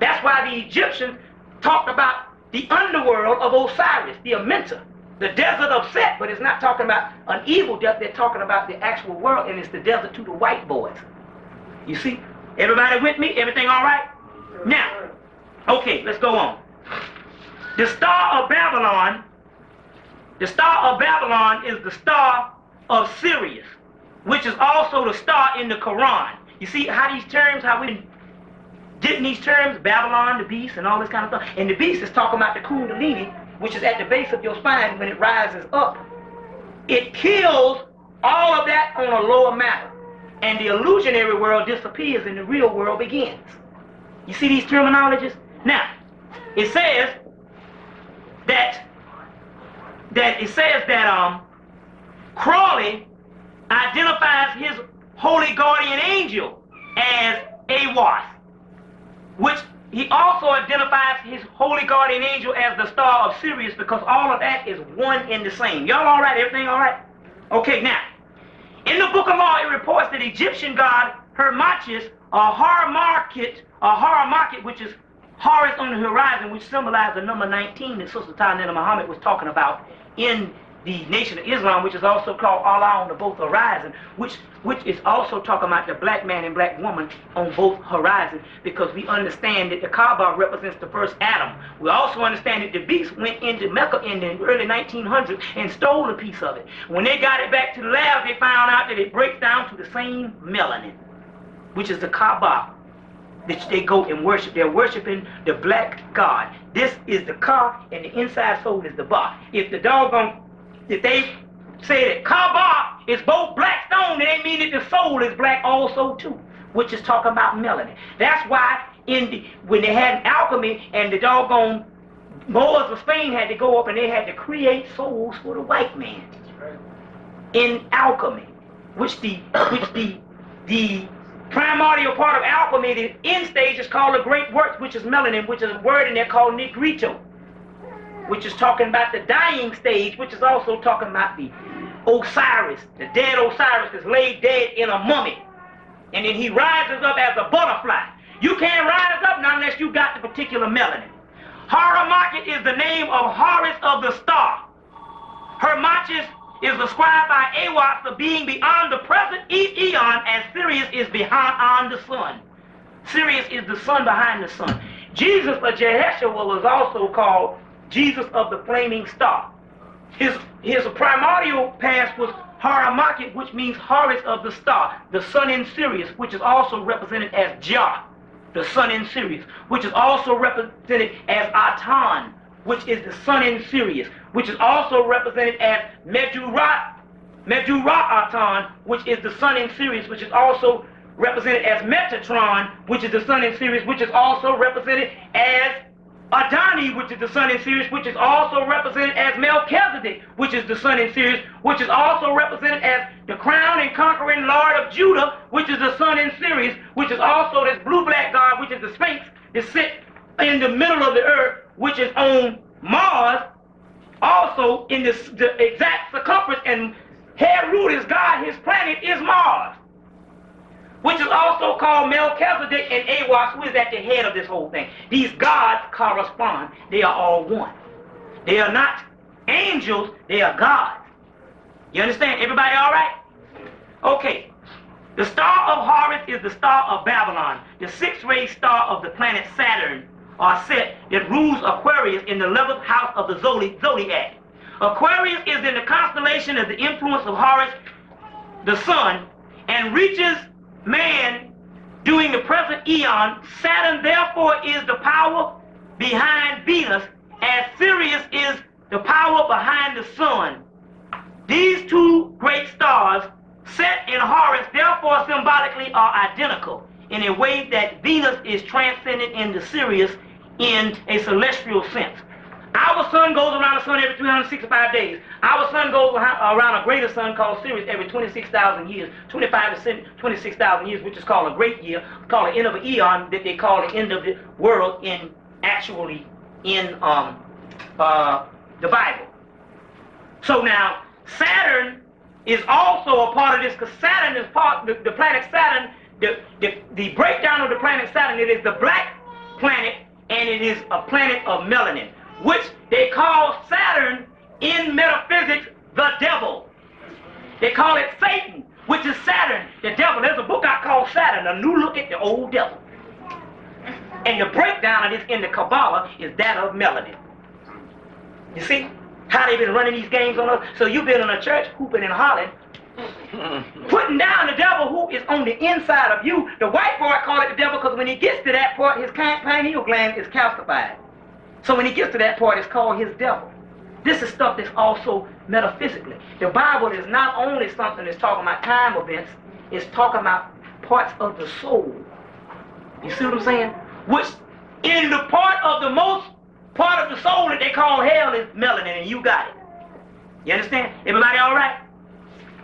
[SPEAKER 3] That's why the Egyptians talked about the underworld of Osiris, the Amenta, the desert of Set, but it's not talking about an evil death, they're talking about the actual world, and it's the desert to the white boys. You see? Everybody with me? Everything all right? Now, okay, let's go on. The Star of Babylon is the star of Sirius, which is also the star in the Quran. You see how these terms, how we getting these terms, Babylon, the beast, and all this kind of stuff. And the beast is talking about the Kundalini, which is at the base of your spine when it rises up. It kills all of that on a lower matter. And the illusionary world disappears and the real world begins. You see these terminologies? Now, it says that Crawley identifies his holy guardian angel as Aiwass, which he also identifies his holy guardian angel as the star of Sirius, because all of that is one and the same. Y'all all right? Everything all right? Okay, now, in the Book of Law, it reports that Egyptian god Hermachis, or Haramakit, which is Horus on the horizon, which symbolizes the number 19 that Sister Tanina Muhammad was talking about in the Nation of Islam, which is also called Allah on the both horizons, which is also talking about the black man and black woman on both horizons, because we understand that the Kaaba represents the first Adam. We also understand that the beast went into Mecca in the early 1900s and stole a piece of it. When they got it back to the lab, they found out that it breaks down to the same melanin, which is the Kaaba, that they go and worship. They're worshiping the black god. This is the Ka, and the inside soul is the Ba. If they say that Kaaba is both black stone, they mean that the soul is black also too, which is talking about melanin. That's why when they had alchemy and the doggone Moors of Spain had to go up and they had to create souls for the white man in alchemy, which the primordial part of alchemy, the end stage, is called the great works, which is melanin, which is a word in there called Negrito, which is talking about the dying stage, which is also talking about the Osiris, the dead Osiris that's laid dead in a mummy. And then he rises up as a butterfly. You can't rise up not unless you got the particular melanin. Haramakit is the name of Horus of the star. Hermachis is described by Aiwass of being beyond the present eon, and Sirius is behind the sun. Sirius is the sun behind the sun. Jesus or Jeheshua was also called Jesus of the flaming star. His primordial past was Haramakit, which means Horus of the star, the sun in Sirius, which is also represented as Jah, the sun in Sirius, which is also represented as Atan, which is the sun in Sirius, which is also represented as Medura-Atan, which is the sun in Sirius, which is also represented as Metatron, which is the sun in Sirius, which is also represented as Adani, which is the sun in Sirius, which is also represented as Melchizedek, which is the sun in Sirius, which is also represented as the crown and conquering Lord of Judah, which is the sun in Sirius, which is also this blue-black god, which is the Sphinx, that sit in the middle of the earth, which is on Mars, also in the exact circumference and head root is God, his planet is Mars, which is also called Melchizedek and Aiwass, who is at the head of this whole thing. These gods correspond. They are all one. They are not angels, they are gods. You understand? Everybody all right? Okay. The star of Horus is the star of Babylon, the sixth-ray star of the planet Saturn, or Set, that rules Aquarius in the 11th house of the zodiac. Aquarius is in the constellation of the influence of Horus, the sun, and reaches man during the present eon. Saturn, therefore, is the power behind Venus, as Sirius is the power behind the sun. These two great stars, Set and Horus, therefore symbolically are identical in a way that Venus is transcendent into Sirius in a celestial sense. Our sun goes around the sun every 365 days. Our sun goes around a greater sun called Sirius every 26,000 years, 26,000 years, which is called a great year, called the end of an eon, that they call the end of the world in the Bible. So now, Saturn is also a part of this, because Saturn is part, the planet Saturn, the breakdown of the planet Saturn, it is the black planet, and it is a planet of melanin, which they call Saturn in metaphysics the devil. They call it Satan, which is Saturn, the devil. There's a book I call Saturn, a new look at the old devil. And the breakdown of this in the Kabbalah is that of melanin. You see how they've been running these games on us? So you've been in a church hooping and hollering, putting down the devil who is on the inside of you. The white boy call it the devil because when he gets to that part, his pineal gland is calcified. So when he gets to that part, it's called his devil. This is stuff that's also metaphysically. The Bible is not only something that's talking about time events, it's talking about parts of the soul. You see what I'm saying? Which in the part of the soul that they call hell is melanin, and you got it. You understand? Everybody all right?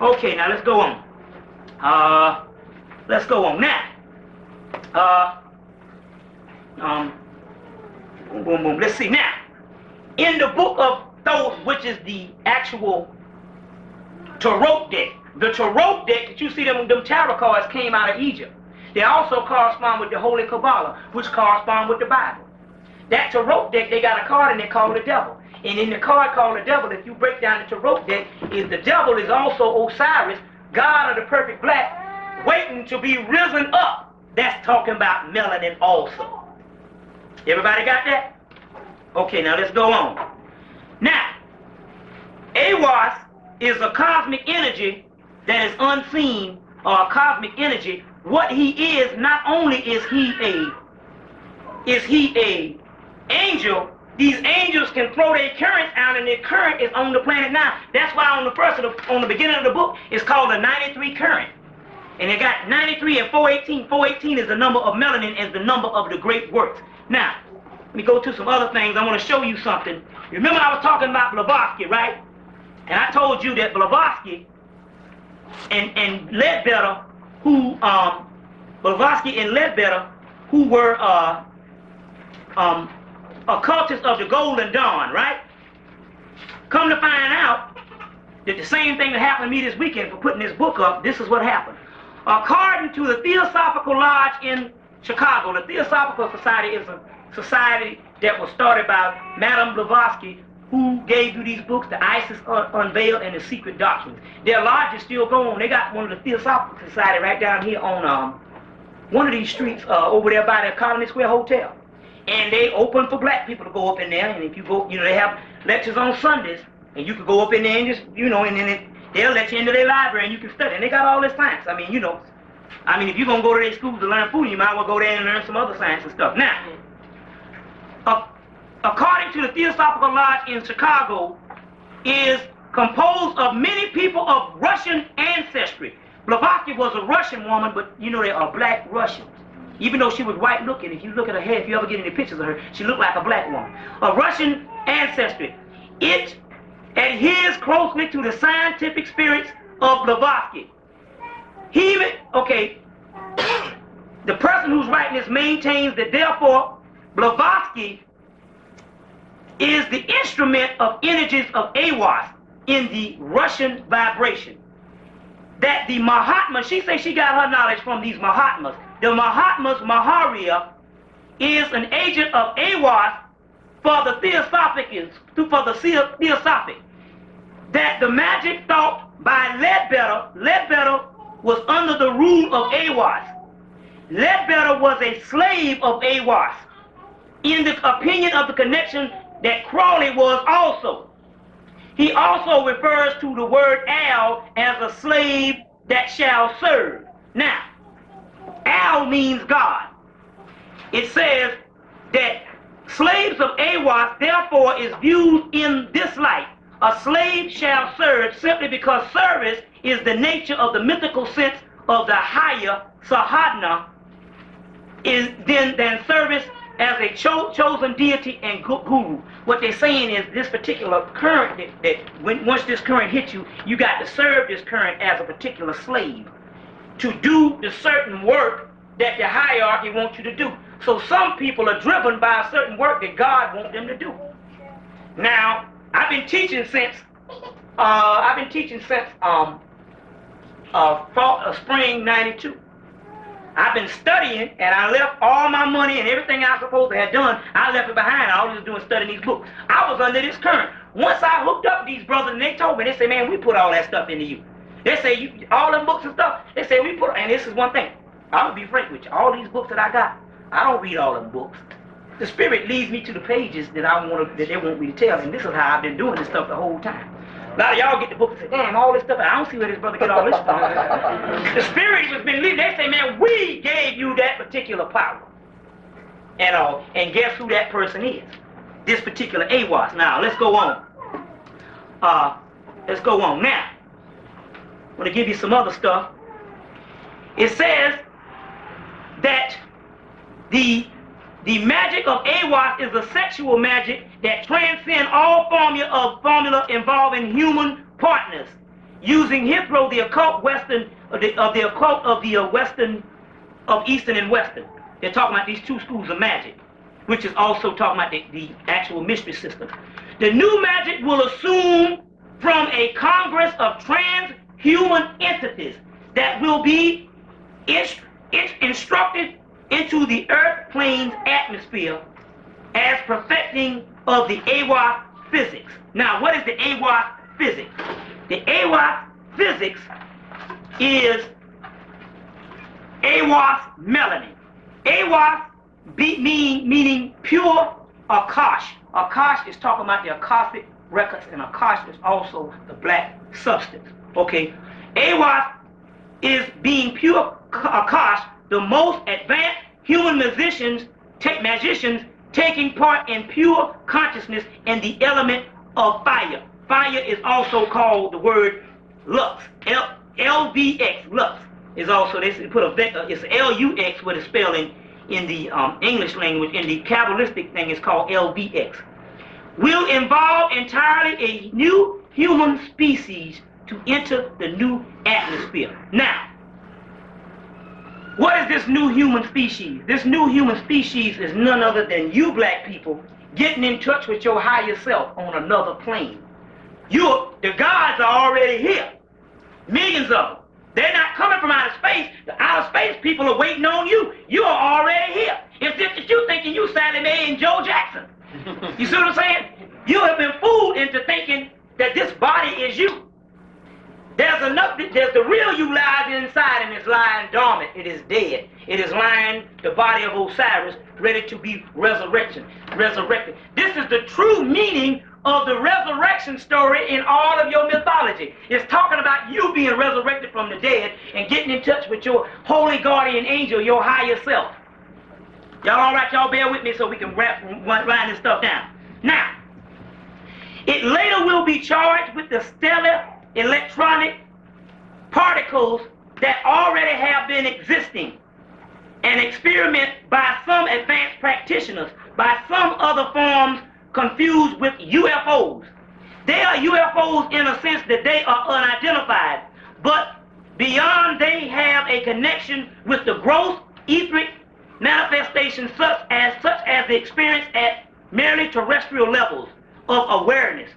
[SPEAKER 3] Okay, now let's go on. Let's go on now. Boom, boom, boom. Let's see now. In the book of Thoth, which is the actual tarot deck, the tarot deck that you see them tarot cards came out of Egypt. They also correspond with the Holy Kabbalah, which correspond with the Bible. That tarot deck, they got a card and they call it the devil. And in the card called the devil, if you break down the tarot deck, is the devil is also Osiris, God of the perfect black, waiting to be risen up. That's talking about melanin also. Everybody got that? Okay, now let's go on. Now, Aiwass is a cosmic energy that is unseen, or a cosmic energy. What he is, not only is he a angel, these angels can throw their currents out, and their current is on the planet now. That's why on the beginning of the book, it's called the 93 current. And it got 93 and 418. 418 is the number of melanin, as the number of the great works. Now, let me go to some other things. I want to show you something. Remember I was talking about Blavatsky, right? And I told you that Blavatsky and Ledbetter, Blavatsky and Ledbetter, who were occultists of the Golden Dawn, right? Come to find out that the same thing that happened to me this weekend for putting this book up, this is what happened. According to the Theosophical Lodge in Chicago, the Theosophical Society is a society that was started by Madame Blavatsky, who gave you these books, the Isis Unveiled and the Secret Doctrines. Their lodge is still going. They got one of the Theosophical Society right down here on one of these streets over there by the Colony Square Hotel. And they open for black people to go up in there. And if you go, they have lectures on Sundays, and you can go up in there and just, and then they'll let you into their library and you can study. And they got all this science. I mean, if you're going to go to their schools to learn food, you might as well go there and learn some other science and stuff. Now, according to the Theosophical Lodge in Chicago, is composed of many people of Russian ancestry. Blavatsky was a Russian woman, but they are black Russians. Even though she was white looking, if you look at her hair, if you ever get any pictures of her, she looked like a black woman. A Russian ancestry. It adheres closely to the scientific spirits of Blavatsky. The person who's writing this maintains that therefore Blavatsky is the instrument of energies of Aiwass in the Russian vibration. that the Mahatmas, she says she got her knowledge from these Mahatmas. The Mahatmas, Maharia, is an agent of Aiwass for the theosophic, that the magic thought by Ledbetter was under the rule of Aiwass. Ledbetter was a slave of Aiwass, in the opinion of the connection that Crawley was also. He also refers to the word Al as a slave that shall serve. Now, Al means God. It says that slaves of Aiwass, therefore, is viewed in this light. A slave shall serve simply because service is the nature of the mythical sense of the higher Sahadna than service as a chosen deity and guru. What they're saying is this particular current, once this current hits you, you got to serve this current as a particular slave to do the certain work that the hierarchy wants you to do. So some people are driven by a certain work that God wants them to do. Now, I've been teaching since spring '92. I've been studying, and I left all my money and everything I was supposed to have done. I left it behind. All I was doing studying these books. I was under this current. Once I hooked up these brothers, and they told me, they say, man, we put all that stuff into you. They say, all them books and stuff, they say, we put, and this is one thing. I'm going to be frank with you. All these books that I got, I don't read all them books. The Spirit leads me to the pages that that they want me to tell, and this is how I've been doing this stuff the whole time. A lot of y'all get the book and say, damn, all this stuff, I don't see where this brother get all this from. The Spirit has been leading. They say, man, we gave you that particular power. And guess who that person is? This particular Aiwass. Now, let's go on. Let's go on. Now, I'm going to give you some other stuff. It says that the magic of Aiwass is a sexual magic that transcends all formula involving human partners, using Hithro, the occult of Eastern and Western. They're talking about these two schools of magic, which is also talking about the actual mystery system. The new magic will assume from a congress of transhuman entities that will be instructed into the earth plane's atmosphere as perfecting of the Aiwass physics. Now, what is the Aiwass physics? The Aiwass physics is Aiwass melanin. Aiwass meaning pure Akash. Akash is talking about the Akashic records, and Akash is also the black substance. Okay, Aiwass is being pure Akash, the most advanced human magicians taking part in pure consciousness and the element of fire. Fire is also called the word lux. LVX, lux, is also, they put a vector, it's LUX with a spelling in the English language. In the Kabbalistic thing, it's called LVX. Will involve entirely a new human species to enter the new atmosphere. Now, what is this new human species? This new human species is none other than you black people getting in touch with your higher self on another plane. The gods are already here. Millions of them. They're not coming from outer space. The outer space people are waiting on you. You are already here. It's just that you thinking you Sally Mae and Joe Jackson. You see what I'm saying? You have been fooled into thinking that this body is you. There's the real you lies inside, and it's lying dormant. It is dead. It is lying, the body of Osiris, ready to be resurrected. This is the true meaning of the resurrection story in all of your mythology. It's talking about you being resurrected from the dead and getting in touch with your holy guardian angel, your higher self. Y'all all right? Y'all bear with me so we can wind this stuff down. Now, it later will be charged with the stellar electronic particles that already have been existing and experimented by some advanced practitioners, by some other forms confused with UFOs. They are UFOs in a sense that they are unidentified, but beyond they have a connection with the gross etheric manifestations such as the experience at merely terrestrial levels of awareness.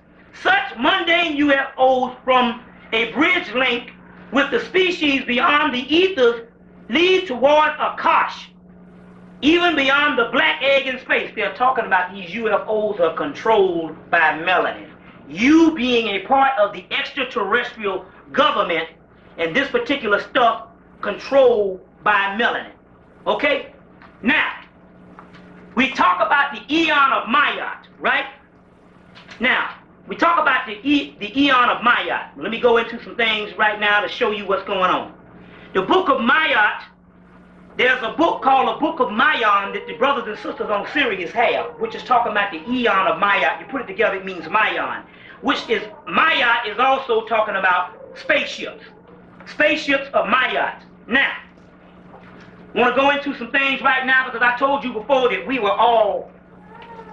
[SPEAKER 3] Such mundane UFOs from a bridge link with the species beyond the ethers lead towards Akash, even beyond the black egg in space. They're talking about these UFOs are controlled by melanin. You being a part of the extraterrestrial government and this particular stuff controlled by melanin. Okay? Now, we talk about the eon of MAAT, right? Now, we talk about the eon of MAAT. Let me go into some things right now to show you what's going on. The book of MAAT, there's a book called a Book of Mayan that the brothers and sisters on Sirius have, which is talking about the eon of MAAT. You put it together, it means Mayan, which is, MAAT is also talking about spaceships. Spaceships of MAAT. Now, I want to go into some things right now because I told you before that we were all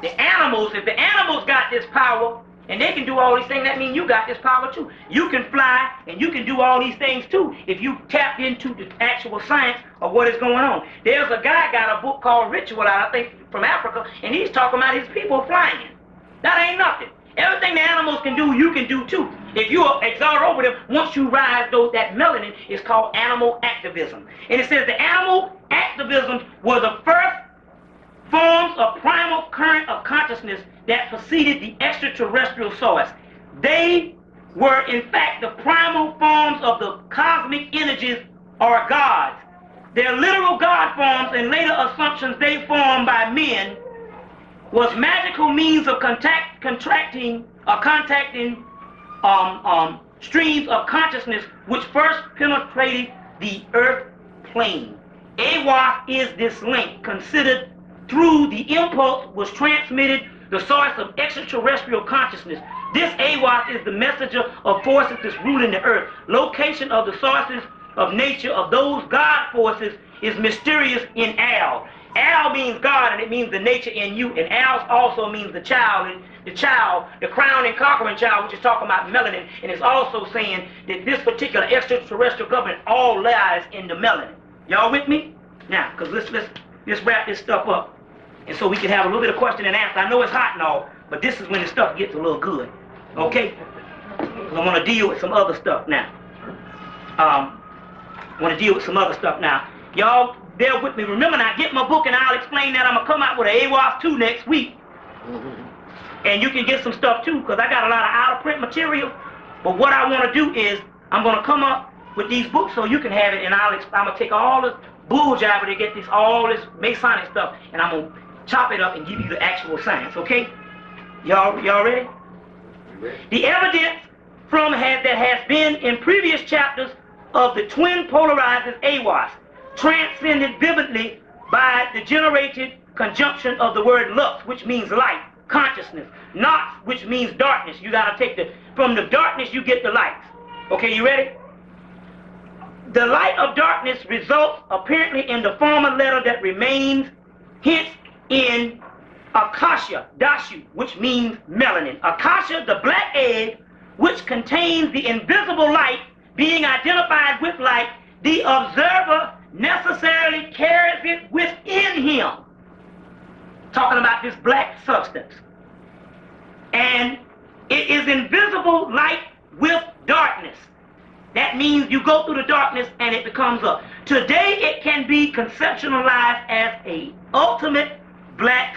[SPEAKER 3] the animals. If the animals got this power and they can do all these things, that means you got this power too. You can fly and you can do all these things too if you tapped into the actual science of what is going on. There's a guy got a book called Ritual, I think, from Africa, and he's talking about his people flying. That ain't nothing. Everything the animals can do, you can do too. If you exalt over them, once you rise, that melanin is called animal activism. And it says the animal activisms were the first forms of primal current of consciousness that preceded the extraterrestrial source. They were, in fact, the primal forms of the cosmic energies or gods. Their literal god forms and later assumptions they formed by men was magical means of contacting streams of consciousness which first penetrated the earth plane. Aiwass is this link considered through the impulse was transmitted the source of extraterrestrial consciousness. This Aiwass is the messenger of forces that's ruling the earth. Location of the sources of nature of those God forces is mysterious in Al. Al means God, and it means the nature in you, and Al also means the child, and the crown and conquering child, which is talking about melanin, and it's also saying that this particular extraterrestrial government all lies in the melanin. Y'all with me? Now, because let's wrap this stuff up, and so we can have a little bit of question and answer. I know it's hot and all, but this is when the stuff gets a little good, okay? Because I want to deal with some other stuff now. Y'all bear with me. Remember, now get my book and I'll explain that. I'm going to come out with an Aiwass 2 next week. And you can get some stuff too, because I got a lot of out-of-print material. But what I want to do is, I'm going to come up with these books so you can have it, and I'm going to take all this bull jabber to get all this Masonic stuff, and I'm going to chop it up and give you the actual science, okay? Y'all ready? The evidence that has been in previous chapters of the twin polarizes Aiwass transcended vividly by the generated conjunction of the word lux, which means light, consciousness, nox, which means darkness. You gotta take from the darkness you get the light. Okay, you ready? The light of darkness results apparently in the former letter that remains, hence in Akasha, Dashu, which means melanin. Akasha, the black egg, which contains the invisible light, being identified with light, the observer necessarily carries it within him. Talking about this black substance. And it is invisible light with darkness. That means you go through the darkness and it becomes up. Today it can be conceptualized as a ultimate black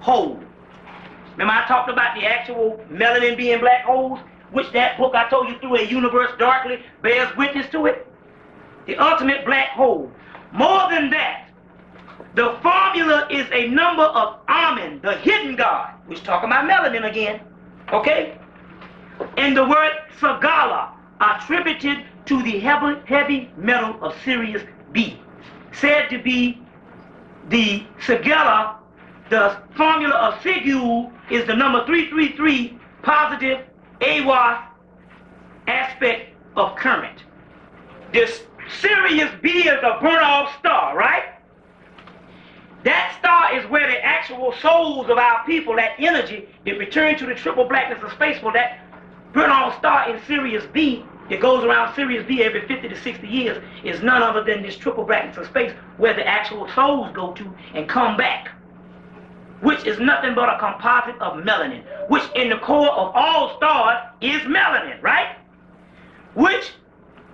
[SPEAKER 3] hole. Remember I talked about the actual melanin being black holes, which that book I told you through a universe darkly bears witness to it? The ultimate black hole. More than that, the formula is a number of Amen, the hidden God, which talking about melanin again, okay? And the word Sagala, attributed to the heavy metal of Sirius B, said to be the Sagala. The formula of Sigul is the number 333, positive Aiwass aspect of current. This Sirius B is a burnt-off star, right? That star is where the actual souls of our people, that energy, that return to the triple blackness of space, for that burnt-off star in Sirius B that goes around Sirius B every 50 to 60 years is none other than this triple blackness of space where the actual souls go to and come back, which is nothing but a composite of melanin, which in the core of all stars is melanin, right? Which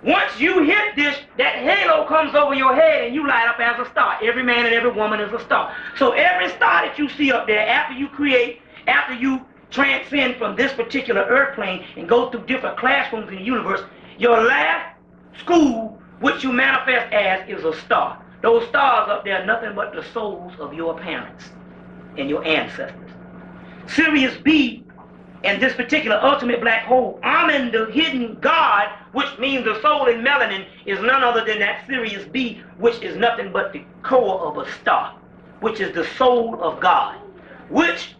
[SPEAKER 3] Once you hit this, that halo comes over your head and you light up as a star. Every man and every woman is a star. So every star that you see up there, after you transcend from this particular earth plane and go through different classrooms in the universe, your last school, which you manifest as, is a star. Those stars up there are nothing but the souls of your parents and your ancestors. Sirius B and this particular ultimate black hole, Amen, the hidden God, which means the soul in melanin, is none other than that Sirius B, which is nothing but the core of a star, which is the soul of God. Which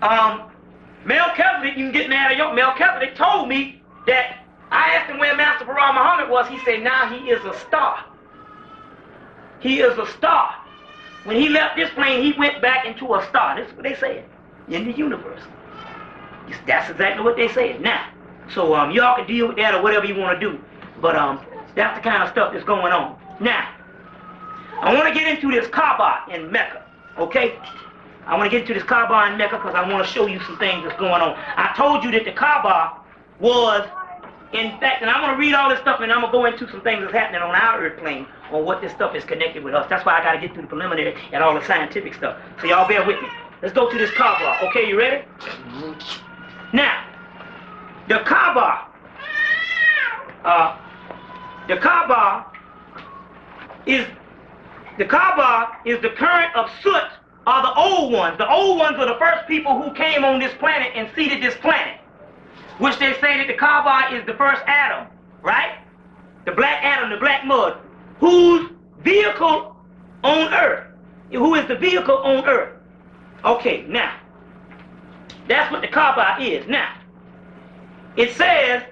[SPEAKER 3] Melchizedek, you can get mad at your Melchizedek told me that I asked him where Master Farah Muhammad was. He said, now he is a star. He is a star. When he left this plane, he went back into a star. That's what they said in the universe. That's exactly what they said. Now, so y'all can deal with that or whatever you want to do. But that's the kind of stuff that's going on. Now, I want to get into this Kaaba in Mecca. Okay? I want to get into this Kaaba in Mecca because I want to show you some things that's going on. I told you that the Kaaba was, in fact, and I'm going to read all this stuff and I'm going to go into some things that's happening on our earth plane on what this stuff is connected with us. That's why I got to get through the preliminary and all the scientific stuff. So y'all bear with me. Let's go to this Kaaba. Okay, you ready? Mm-hmm. Now, the Kaaba is the current of Sut, are the old ones. The old ones are the first people who came on this planet and seeded this planet, which they say that the Kaaba is the first Adam, right? The black Adam, the black mud, whose vehicle on earth, who is the vehicle on earth. Okay, now, that's what the Kaaba is. Now, it says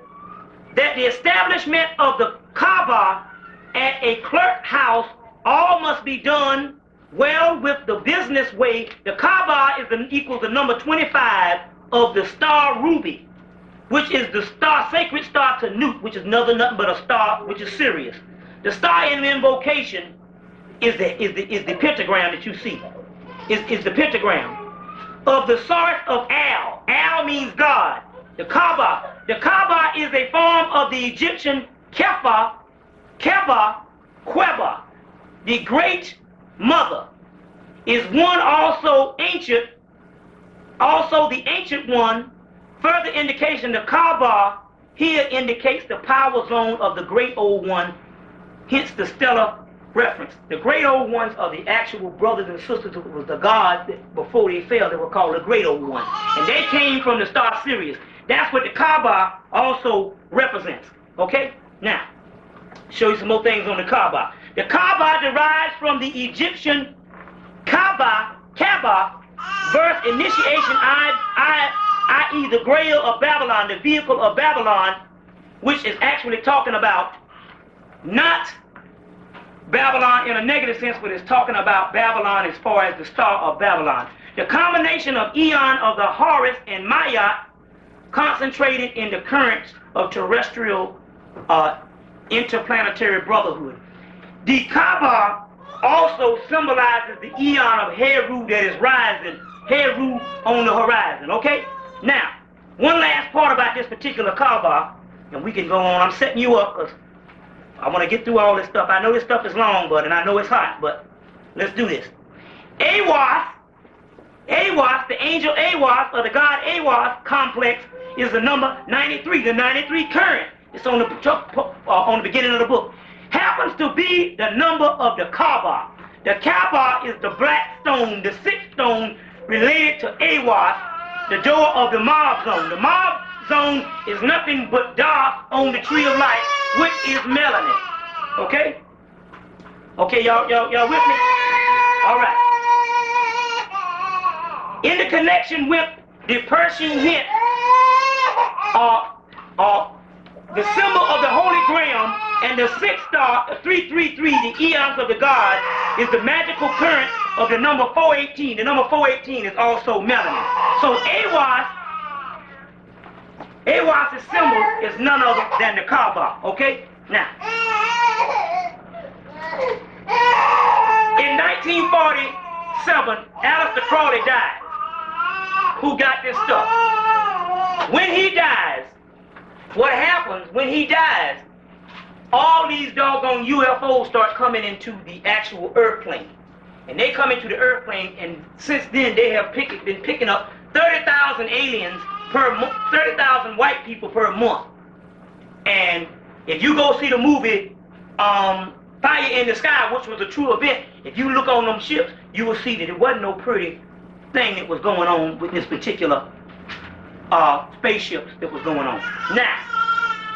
[SPEAKER 3] that the establishment of the Kaaba at a clerk house all must be done well with the business way. The Kaaba is equals the number 25 of the star ruby, which is the star, sacred star Tanut, which is nothing but a star, which is Sirius. The star in invocation is the pentagram that you see. Is the pentagram of the source of Al. Al means God. The Kaaba is a form of the Egyptian Keba, Queba. The great mother is one also ancient, also the ancient one. Further indication, the Kaaba here indicates the power zone of the great old one, hence the stellar reference. The great old ones are the actual brothers and sisters who was the gods that before they fell, they were called the great old ones. And they came from the star Sirius. That's what the Kaaba also represents. Okay? Now, show you some more things on the Kaaba. The Kaaba derives from the Egyptian Kaaba, birth, initiation, i.e. the grail of Babylon, the vehicle of Babylon, which is actually talking about not Babylon in a negative sense, but it's talking about Babylon as far as the star of Babylon. The combination of Eon of the Horus and MAAT concentrated in the currents of terrestrial interplanetary brotherhood. The Kaaba also symbolizes the Eon of Heru that is rising, Heru on the horizon, okay? Now, one last part about this particular Kaaba, and we can go on. I'm setting you up because I want to get through all this stuff. I know this stuff is long, and I know it's hot, but let's do this. Aiwass, the angel Aiwass, or the god Aiwass complex, is the number 93, the 93 current. It's on the beginning of the book. Happens to be the number of the Kaaba. The Kaaba is the black stone, the sixth stone related to Aiwass, the door of the mob zone. The mob zone is nothing but dark on the tree of life, which is melanin. Okay? Okay, y'all with me? All right. In the connection with the Persian hint, the symbol of the Holy Grail and the sixth star, 333, the eons of the God, is the magical current of the number 418. The number 418 is also melanin. So Aiwass' symbol is none other than the Kaaba. Okay? Now, in 1947, Aleister Crowley died. Who got this stuff? When he dies, what happens when he dies? all these doggone UFOs start coming into the actual earth plane. And they come into the earth plane, and since then they have been picking up 30,000 aliens per month, 30,000 white people per month. And if you go see the movie Fire in the Sky, which was a true event, if you look on them ships, you will see that it wasn't no pretty thing that was going on with this particular spaceships that was going on. Now,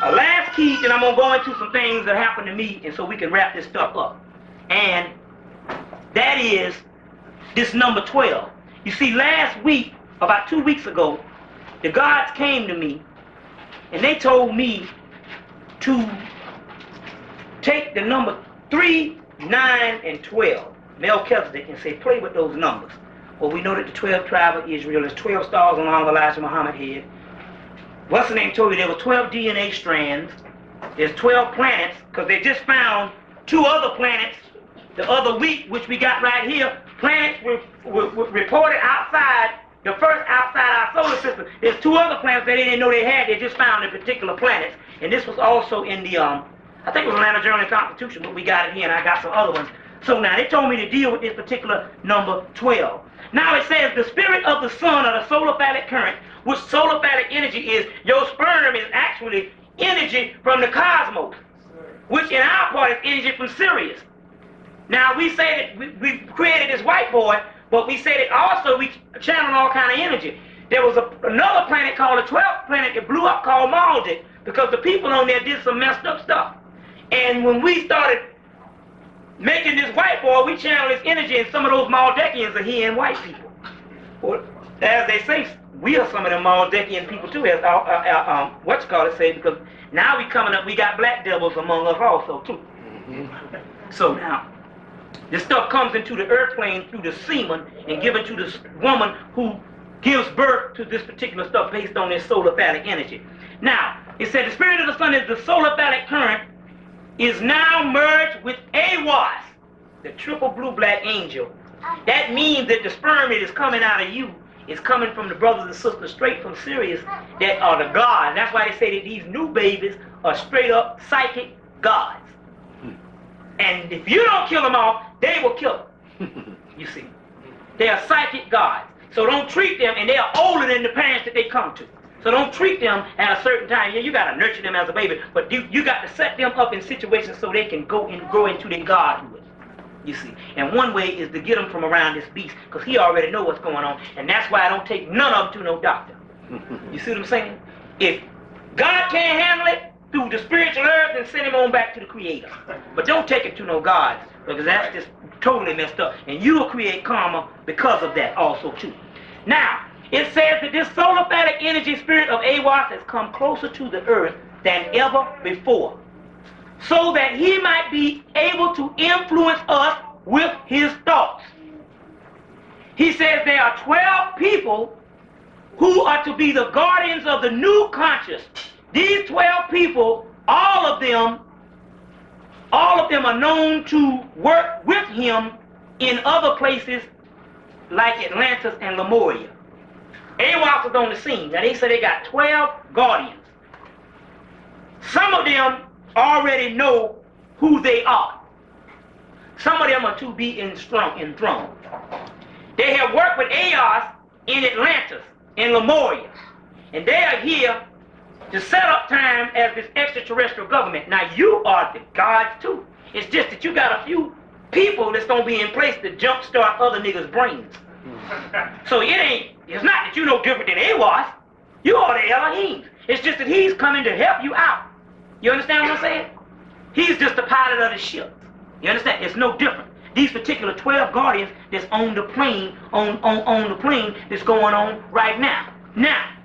[SPEAKER 3] a last key, then I'm going to go into some things that happened to me, and so we can wrap this stuff up. And that is this number 12. You see, last week, about 2 weeks ago, the gods came to me, and they told me to take the number 3, 9, and 12, Melchizedek, and say, play with those numbers. Well, we know that the 12 tribe of Israel is 12 stars on all Elijah Muhammad head. What's the name told you there were 12 DNA strands. There's 12 planets, because they just found 2 other planets the other week, which we got right here. Planets were reported outside, the first outside our solar system. There's 2 other planets that they didn't know they had. They just found the particular planets. And this was also in the, I think it was Atlanta Journal-Constitution, but we got it here, and I got some other ones. So now they told me to deal with this particular number 12. Now it says the spirit of the sun or the solar phallic current, which solar phallic energy is, your sperm is actually energy from the cosmos, which in our part is energy from Sirius. Now we say that we created this white boy, but we say that also we channel all kind of energy. There was another planet called the 12th planet that blew up called Maldek, because the people on there did some messed up stuff. And when we started making this white boy, we channeled his energy, and some of those Maldekians are here in white people. Or, as they say, we are some of them Maldekian people too, as say, because now we coming up, we got black devils among us also too. So now, this stuff comes into the earth plane through the semen and given to this woman who gives birth to this particular stuff based on this solar phallic energy. Now, it said the spirit of the sun is the solar phallic current is now merged with Aiwass, the triple blue black angel. That means that the sperm that is coming out of you is coming from the brothers and sisters straight from Sirius that are the gods. That's why they say that these new babies are straight up psychic gods. And if you don't kill them off, they will kill them. You see. They are psychic gods. So don't treat them, and they are older than the parents that they come to. So don't treat them at a certain time. Yeah, you got to nurture them as a baby, but you got to set them up in situations so they can go and grow into their godhood. You see. And one way is to get them from around this beast, because he already know what's going on, and that's why I don't take none of them to no doctor. You see what I'm saying? If God can't handle it through the spiritual earth, then send him on back to the Creator. But don't take it to no gods, because that's just totally messed up, and you will create karma because of that also too. Now, it says that this solar phallic energy spirit of Aiwass has come closer to the earth than ever before, so that he might be able to influence us with his thoughts. He says there are 12 people who are to be the guardians of the new conscious. These 12 people, all of them are known to work with him in other places like Atlantis and Lemuria. Aiwass was on the scene. Now they say they got 12 guardians. Some of them already know who they are. Some of them are to be enthroned. They have worked with Aiwass in Atlantis, in Lemuria, and they are here to set up time as this extraterrestrial government. Now you are the gods too. It's just that you got a few people that's gonna be in place to jumpstart other niggas' brains. So it's not that you no different than Aiwass. You are the Elohims. It's just that he's coming to help you out. You understand what I'm saying? He's just the pilot of the ship. You understand? It's no different. These particular 12 guardians that's on the plane, on the plane that's going on right now. Now,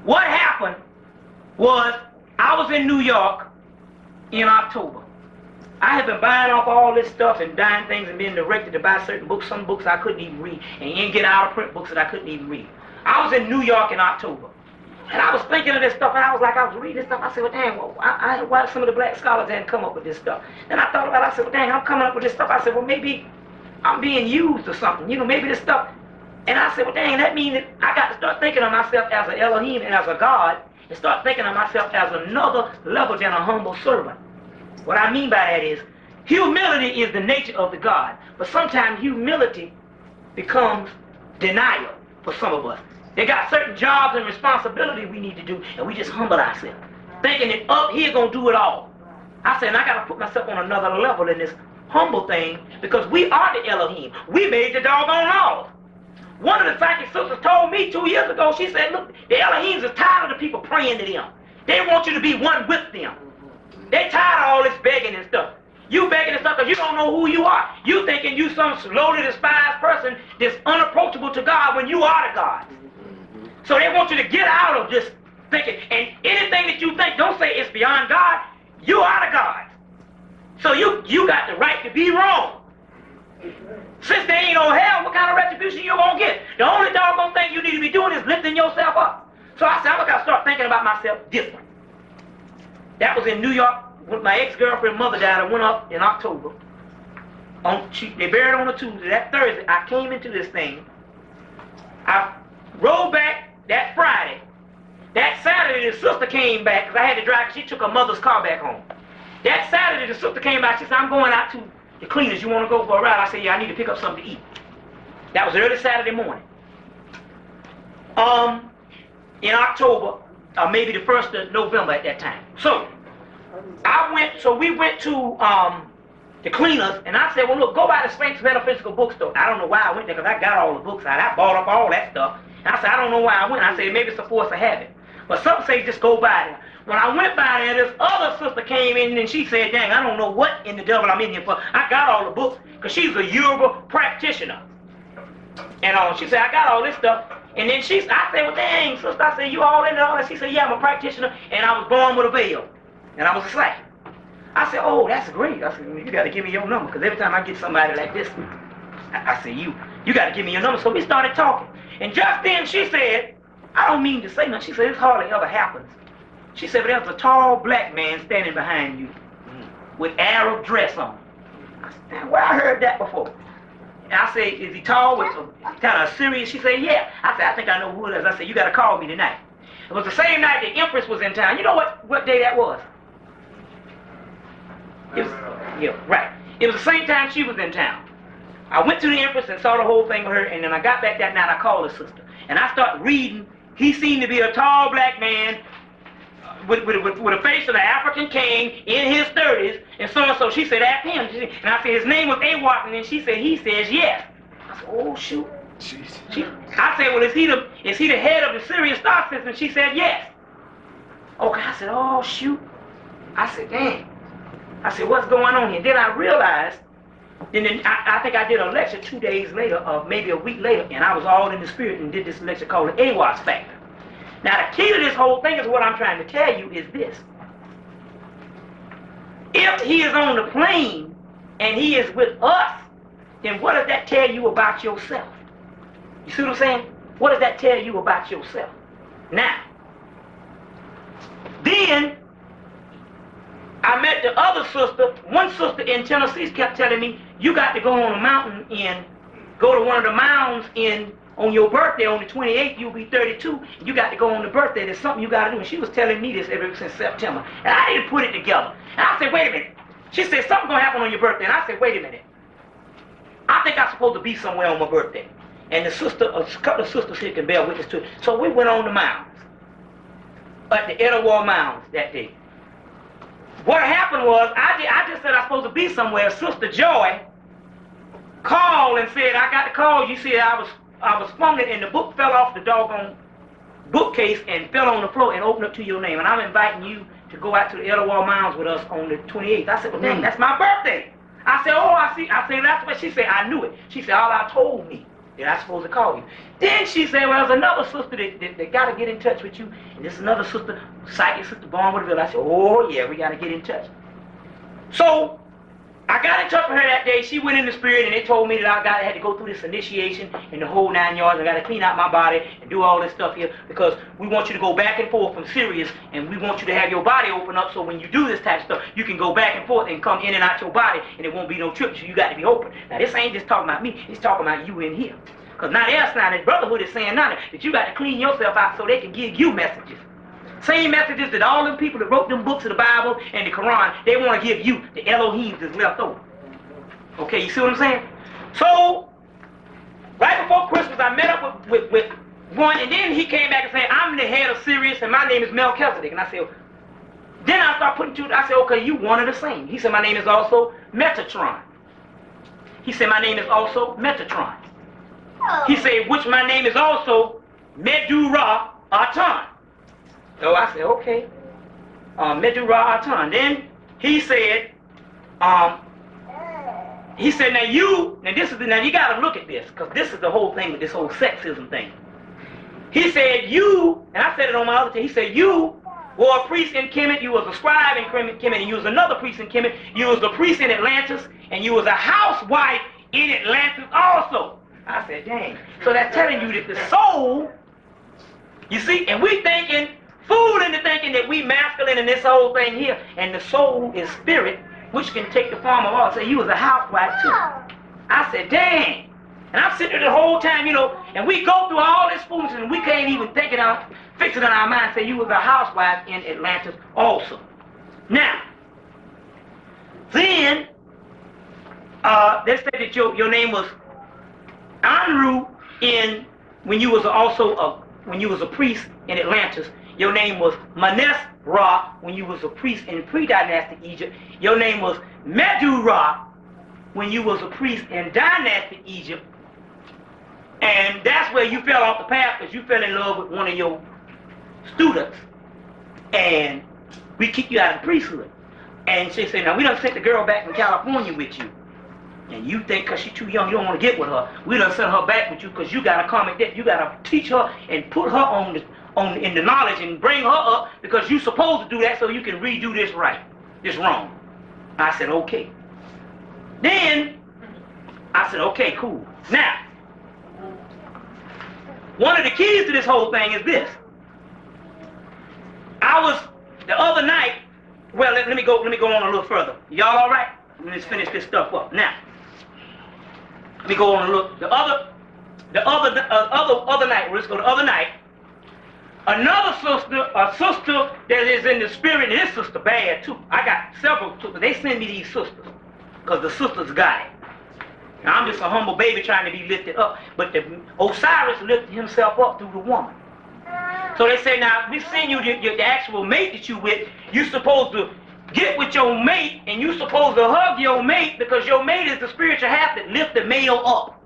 [SPEAKER 3] what happened was I was in New York in October. I had been buying off all this stuff and buying things and being directed to buy certain books, some books I couldn't even read, and you get out of print books that I couldn't even read. I was in New York in October, and I was thinking of this stuff, and I was reading this stuff. I said, well, dang, why some of the black scholars hadn't come up with this stuff? Then I thought about it. I said, well, dang, I'm coming up with this stuff. I said, well, maybe I'm being used or something. You know, maybe this stuff. And I said, well, dang, that means that I got to start thinking of myself as an Elohim and as a God, and start thinking of myself as another level than a humble servant. What I mean by that is, humility is the nature of the God, but sometimes humility becomes denial for some of us. They got certain jobs and responsibilities we need to do, and we just humble ourselves, thinking that up here gonna do it all. I said, and I gotta put myself on another level in this humble thing, because we are the Elohim. We made the doggone laws. One of the psychic sisters told me 2 years ago, she said, look, the Elohims is tired of the people praying to them. They want you to be one with them. They tired of all this begging and stuff. You begging and stuff because you don't know who you are. You thinking you some slowly despised person that's unapproachable to God when you are the God. So they want you to get out of this thinking. And anything that you think, don't say it's beyond God. You are the God. So you got the right to be wrong. Since there ain't no hell, what kind of retribution you gonna get? The only doggone thing you need to be doing is lifting yourself up. So I said, I'm gonna start thinking about myself different. That was in New York when my ex-girlfriend's mother died. I went up in October. They buried on a Tuesday. That Thursday, I came into this thing. I rode back that Friday. That Saturday, the sister came back because I had to drive. She took her mother's car back home. That Saturday, the sister came back. She said, I'm going out to the cleaners. You want to go for a ride? I said, yeah, I need to pick up something to eat. That was early Saturday morning. In October, maybe the 1st of November at that time. So we went to the cleaners, and I said, well, look, go by the Sphinx Metaphysical Bookstore. I don't know why I went there, because I got all the books out. I bought up all that stuff. And I said, I don't know why I went. I said, maybe it's a force of habit. But some say just go by there. When I went by there, this other sister came in, and she said, dang, I don't know what in the devil I'm in here for. I got all the books, because she's a Yoruba practitioner. And she said, I got all this stuff. And then I said, well, dang, sister, I said, you all in all that? She said, yeah, I'm a practitioner, and I was born with a veil. And I was a slacker. I said, oh, that's great. I said, well, you got to give me your number, because every time I get somebody like this, I said, you got to give me your number. So we started talking. And just then she said, I don't mean to say nothing. She said, this hardly ever happens. She said, but there's a tall black man standing behind you with Arab dress on. I said, well, I heard that before. And I said, is he tall with kind of serious? She said, yeah. I said, I think I know who it is. I said, you got to call me tonight. It was the same night the Empress was in town. You know what day that was? Yeah, right. It was the same time she was in town. I went to the Empress and saw the whole thing with her, and then I got back that night. I called her sister, and I started reading. He seemed to be a tall black man with a face of an African king in his 30s, and so and so. She said, ask him. And I said, his name was Aiwass, and then she said, he says yes. I said, oh shoot. I said, well, is he the head of the Syrian star system? She said yes. Okay, I said, oh shoot. I said, dang. I said, what's going on here? Then I realized, I think I did a lecture 2 days later, or maybe a week later, and I was all in the spirit and did this lecture called the Aiwass Factor. Now the key to this whole thing is what I'm trying to tell you is this. If he is on the plane and he is with us, then what does that tell you about yourself? You see what I'm saying? What does that tell you about yourself? Now, then I met the other sister. One sister in Tennessee kept telling me, you got to go on a mountain and go to one of the mounds on your birthday on the 28th, you'll be 32, and you got to go on the birthday. There's something you got to do. And she was telling me this ever since September. And I didn't put it together. And I said, wait a minute. She said, something's going to happen on your birthday. And I said, wait a minute. I think I'm supposed to be somewhere on my birthday. And a couple of sisters here can bear witness to it. So we went on the mounds, at the Aiwass Mounds that day. What happened was, I just said I was supposed to be somewhere. Sister Joy called and said, I got to call you. See, I was fumbling, and the book fell off the doggone bookcase and fell on the floor and opened up to your name. And I'm inviting you to go out to the Aiwass Mounds with us on the 28th. I said, well, dang, that's my birthday. I said, oh, I see. I said, that's what she said. I knew it. She said, all I told me that I was supposed to call you. Then she said, well, there's another sister that got to get in touch with you. And this another sister, psychic sister, born with a village. I said, oh, yeah, we got to get in touch. So I got in touch with her that day. She went in the spirit, and they told me that I had to go through this initiation and the whole 9 yards. I got to clean out my body and do all this stuff here because we want you to go back and forth from Sirius, and we want you to have your body open up so when you do this type of stuff, you can go back and forth and come in and out your body, and it won't be no trip. So you got to be open. Now, this ain't just talking about me. It's talking about you in here. Because now this brotherhood is saying now that you got to clean yourself out so they can give you messages. Same messages that all them people that wrote them books of the Bible and the Quran, they want to give you, the Elohim that's left over. Okay, you see what I'm saying? So, right before Christmas, I met up with one, and then he came back and said, I'm the head of Sirius, and my name is Melchizedek. And I said, then I started putting two, I said, okay, you one and the same. He said, my name is also Metatron. He said, my name is also Metatron. He said, which my name is also Medura Atan. So I said, okay, Medura Atan. Then he said, now you got to look at this, because this is the whole thing with this whole sexism thing. He said, you, and I said it on my other thing, he said, you were a priest in Kemet, you was a scribe in Kemet, and you was another priest in Kemet, you was a priest in Atlantis, and you was a housewife in Atlantis also. I said, dang. So that's telling you that the soul, you see, and we thinking, fool into thinking that we masculine in this whole thing here, and the soul is spirit, which can take the form of all. So you was a housewife too. I said, dang. And I'm sitting there the whole time, you know, and we go through all this foolishness, and we can't even think it out, fix it in our mind, say you was a housewife in Atlantis also. Now, then, they said that your name was Anru when you was a priest in Atlantis. Your name was Manes Ra when you was a priest in pre-dynastic Egypt. Your name was Medu Ra when you was a priest in dynastic Egypt. And that's where you fell off the path, because you fell in love with one of your students, and we kicked you out of the priesthood. And she said, now we done sent the girl back from California with you. And you think because she's too young, you don't want to get with her. We done sent her back with you because you got to come and you got to teach her and put her in the knowledge and bring her up, because you're supposed to do that so you can redo this right, this wrong. I said, okay. Then I said, okay, cool. Now, one of the keys to this whole thing is this. The other night, well, let me go on a little further. Y'all all right? Let's finish this stuff up. Now, let me go on a look. The other night, let's go to the other night. Another sister, a sister that is in the spirit, and this sister bad too. I got several sisters. They send me these sisters because the sisters got it. Now, I'm just a humble baby trying to be lifted up, but Osiris lifted himself up through the woman. So they say, now, we send you the actual mate that you with, you're supposed to get with your mate, and you're supposed to hug your mate, because your mate is the spiritual half that lift the male up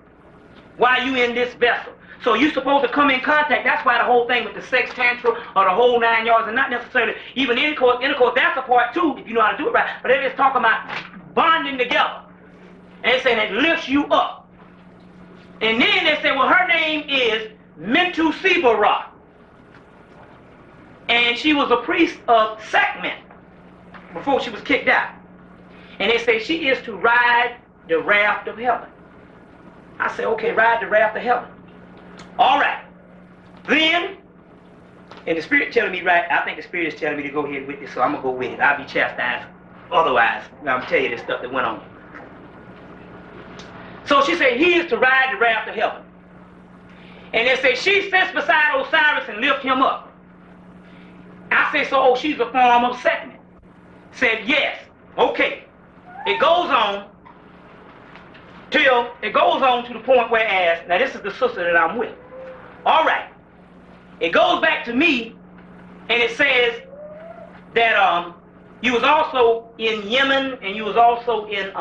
[SPEAKER 3] while you in this vessel. So you're supposed to come in contact. That's why the whole thing with the sex tantra or the whole 9 yards, and not necessarily even intercourse, that's a part too, if you know how to do it right. But they're just talking about bonding together. And they say it lifts you up. And then they say, well, her name is Mentu Sibara. And she was a priest of Sekhmet before she was kicked out. And they say she is to ride the raft of heaven. I say, okay, ride the raft of heaven. All right. Then, and the Spirit telling me, right, I think the Spirit is telling me to go ahead with this, so I'm going to go with it. I'll be chastised otherwise. I'm going to tell you this stuff that went on. So she said, he is to ride the raft of heaven. And they say, she sits beside Osiris and lift him up. I say, so, she's a form of Sekhmet. Said, yes. Okay. It goes on to the point where now this is the sister that I'm with. All right. It goes back to me, and it says that you was also in Yemen, and you was also in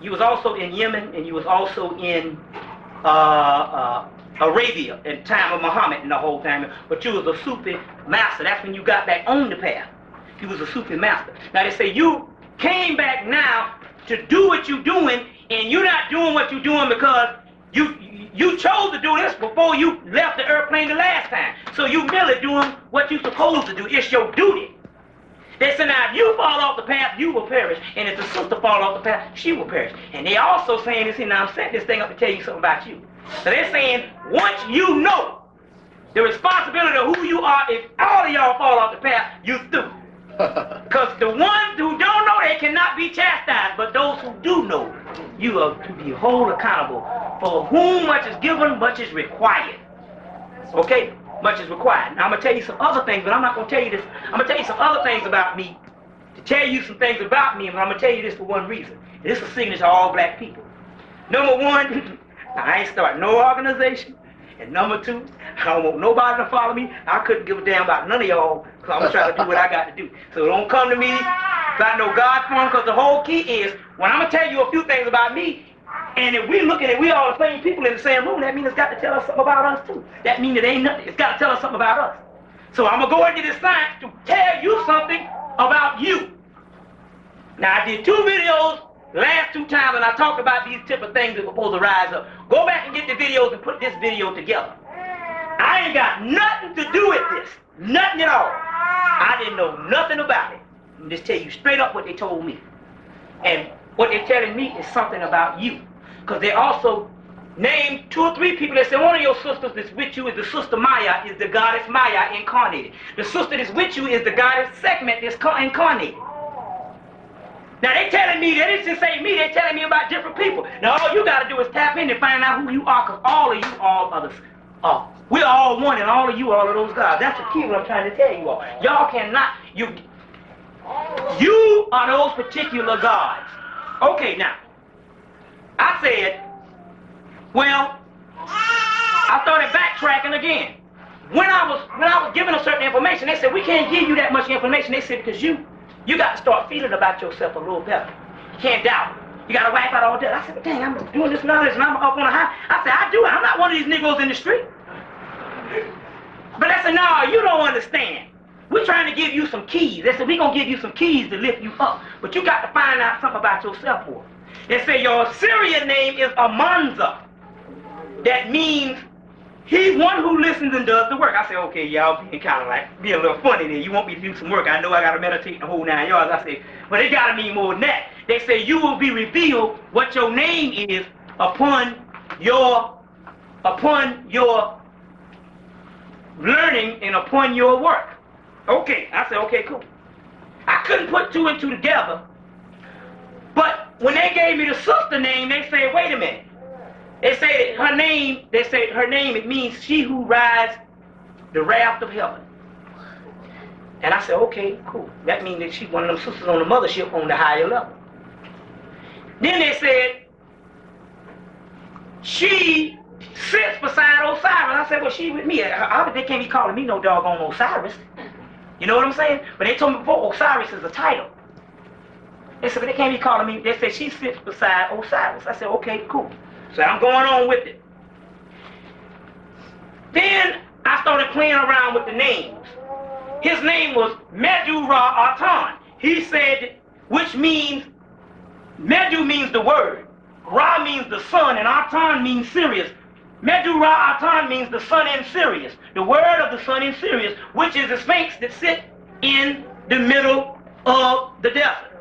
[SPEAKER 3] Yemen, and you was also in Arabia in time of Muhammad and the whole time. But you was a Sufi master. That's when you got back on the path. You was a Sufi master. Now they say you came back now to do what you're doing, and you're not doing what you're doing because you chose to do this before you left the airplane the last time. So you merely doing what you're supposed to do. It's your duty. They say, now, if you fall off the path, you will perish. And if the sister fall off the path, she will perish. And they also saying this, now I'm setting this thing up to tell you something about you. So they're saying, once you know the responsibility of who you are, if all of y'all fall off the path, you through. Because the ones who don't know, they cannot be chastised. But those who do know, you are to be wholly accountable. For whom much is given, much is required. Okay? much is required. Now I'm going to tell you some other things, but I'm not going to tell you this. I'm going to tell you some other things about me, to tell you some things about me, and I'm going to tell you this for one reason. This is a signal to all black people. Number one, I ain't starting no organization. And number two, I don't want nobody to follow me. I couldn't give a damn about none of y'all, because I'm going to try to do what I got to do. So don't come to me about no God form, because the whole key is, when I'm going to tell you a few things about me, and if we looking at we all the same people in the same room, that means it's got to tell us something about us too. That means it ain't nothing. It's got to tell us something about us. So I'm going to go into this science to tell you something about you. Now I did 2 videos last 2 times, and I talked about these type of things that were supposed to rise up. Go back and get the videos and put this video together. I ain't got nothing to do with this. Nothing at all. I didn't know nothing about it. I'm just tell you straight up what they told me. And what they're telling me is something about you. Because they also named 2 or 3 people. They said one of your sisters that's with you is the sister Maya, is the goddess Maya incarnated. The sister that's with you is the goddess Sekhmet that's incarnated. Now they telling me, they didn't just say me, they're telling me about different people. Now all you got to do is tap in and find out who you are, because all of you, all others, we're all one, and all of you, all of those gods. That's the key what I'm trying to tell you all. Y'all cannot, you are those particular gods. Okay, now, I said, well, I started backtracking again. When I was given a certain information, they said, we can't give you that much information. They said, because you got to start feeling about yourself a little better. You can't doubt it. You got to wipe out all that. I said, but dang, I'm doing this knowledge and I'm up on a high. I said, I do it. I'm not one of these Negroes in the street. But they said, no, you don't understand. We're trying to give you some keys. They said, we're going to give you some keys to lift you up. But you got to find out something about yourself for it. They say your Syrian name is Amanza. That means he's one who listens and does the work. I said, okay, y'all being kind of like, being a little funny there. You want me to do some work. I know I got to meditate the whole 9 yards. I said, but it got to mean more than that. They say you will be revealed what your name is upon your learning and upon your work. Okay, I said, okay, cool. I couldn't put 2 and 2 together, but when they gave me the sister name, they said, wait a minute. They say her name, it means she who rides the raft of heaven. And I said, okay, cool. That means that she's one of them sisters on the mothership on the higher level. Then they said, she sits beside Osiris. I said, well, she with me. They can't be calling me no doggone Osiris. You know what I'm saying? But they told me before, Osiris is a title. They said, but they can't be calling me. They said, she sits beside Osiris. I said, okay, cool. So I'm going on with it. Then I started playing around with the names. His name was Medu Ra Atan. He said, which means, Medu means the word, Ra means the sun, and Atan means Sirius. Medu Ra Atan means the sun in Sirius, the word of the sun in Sirius, which is the Sphinx that sit in the middle of the desert.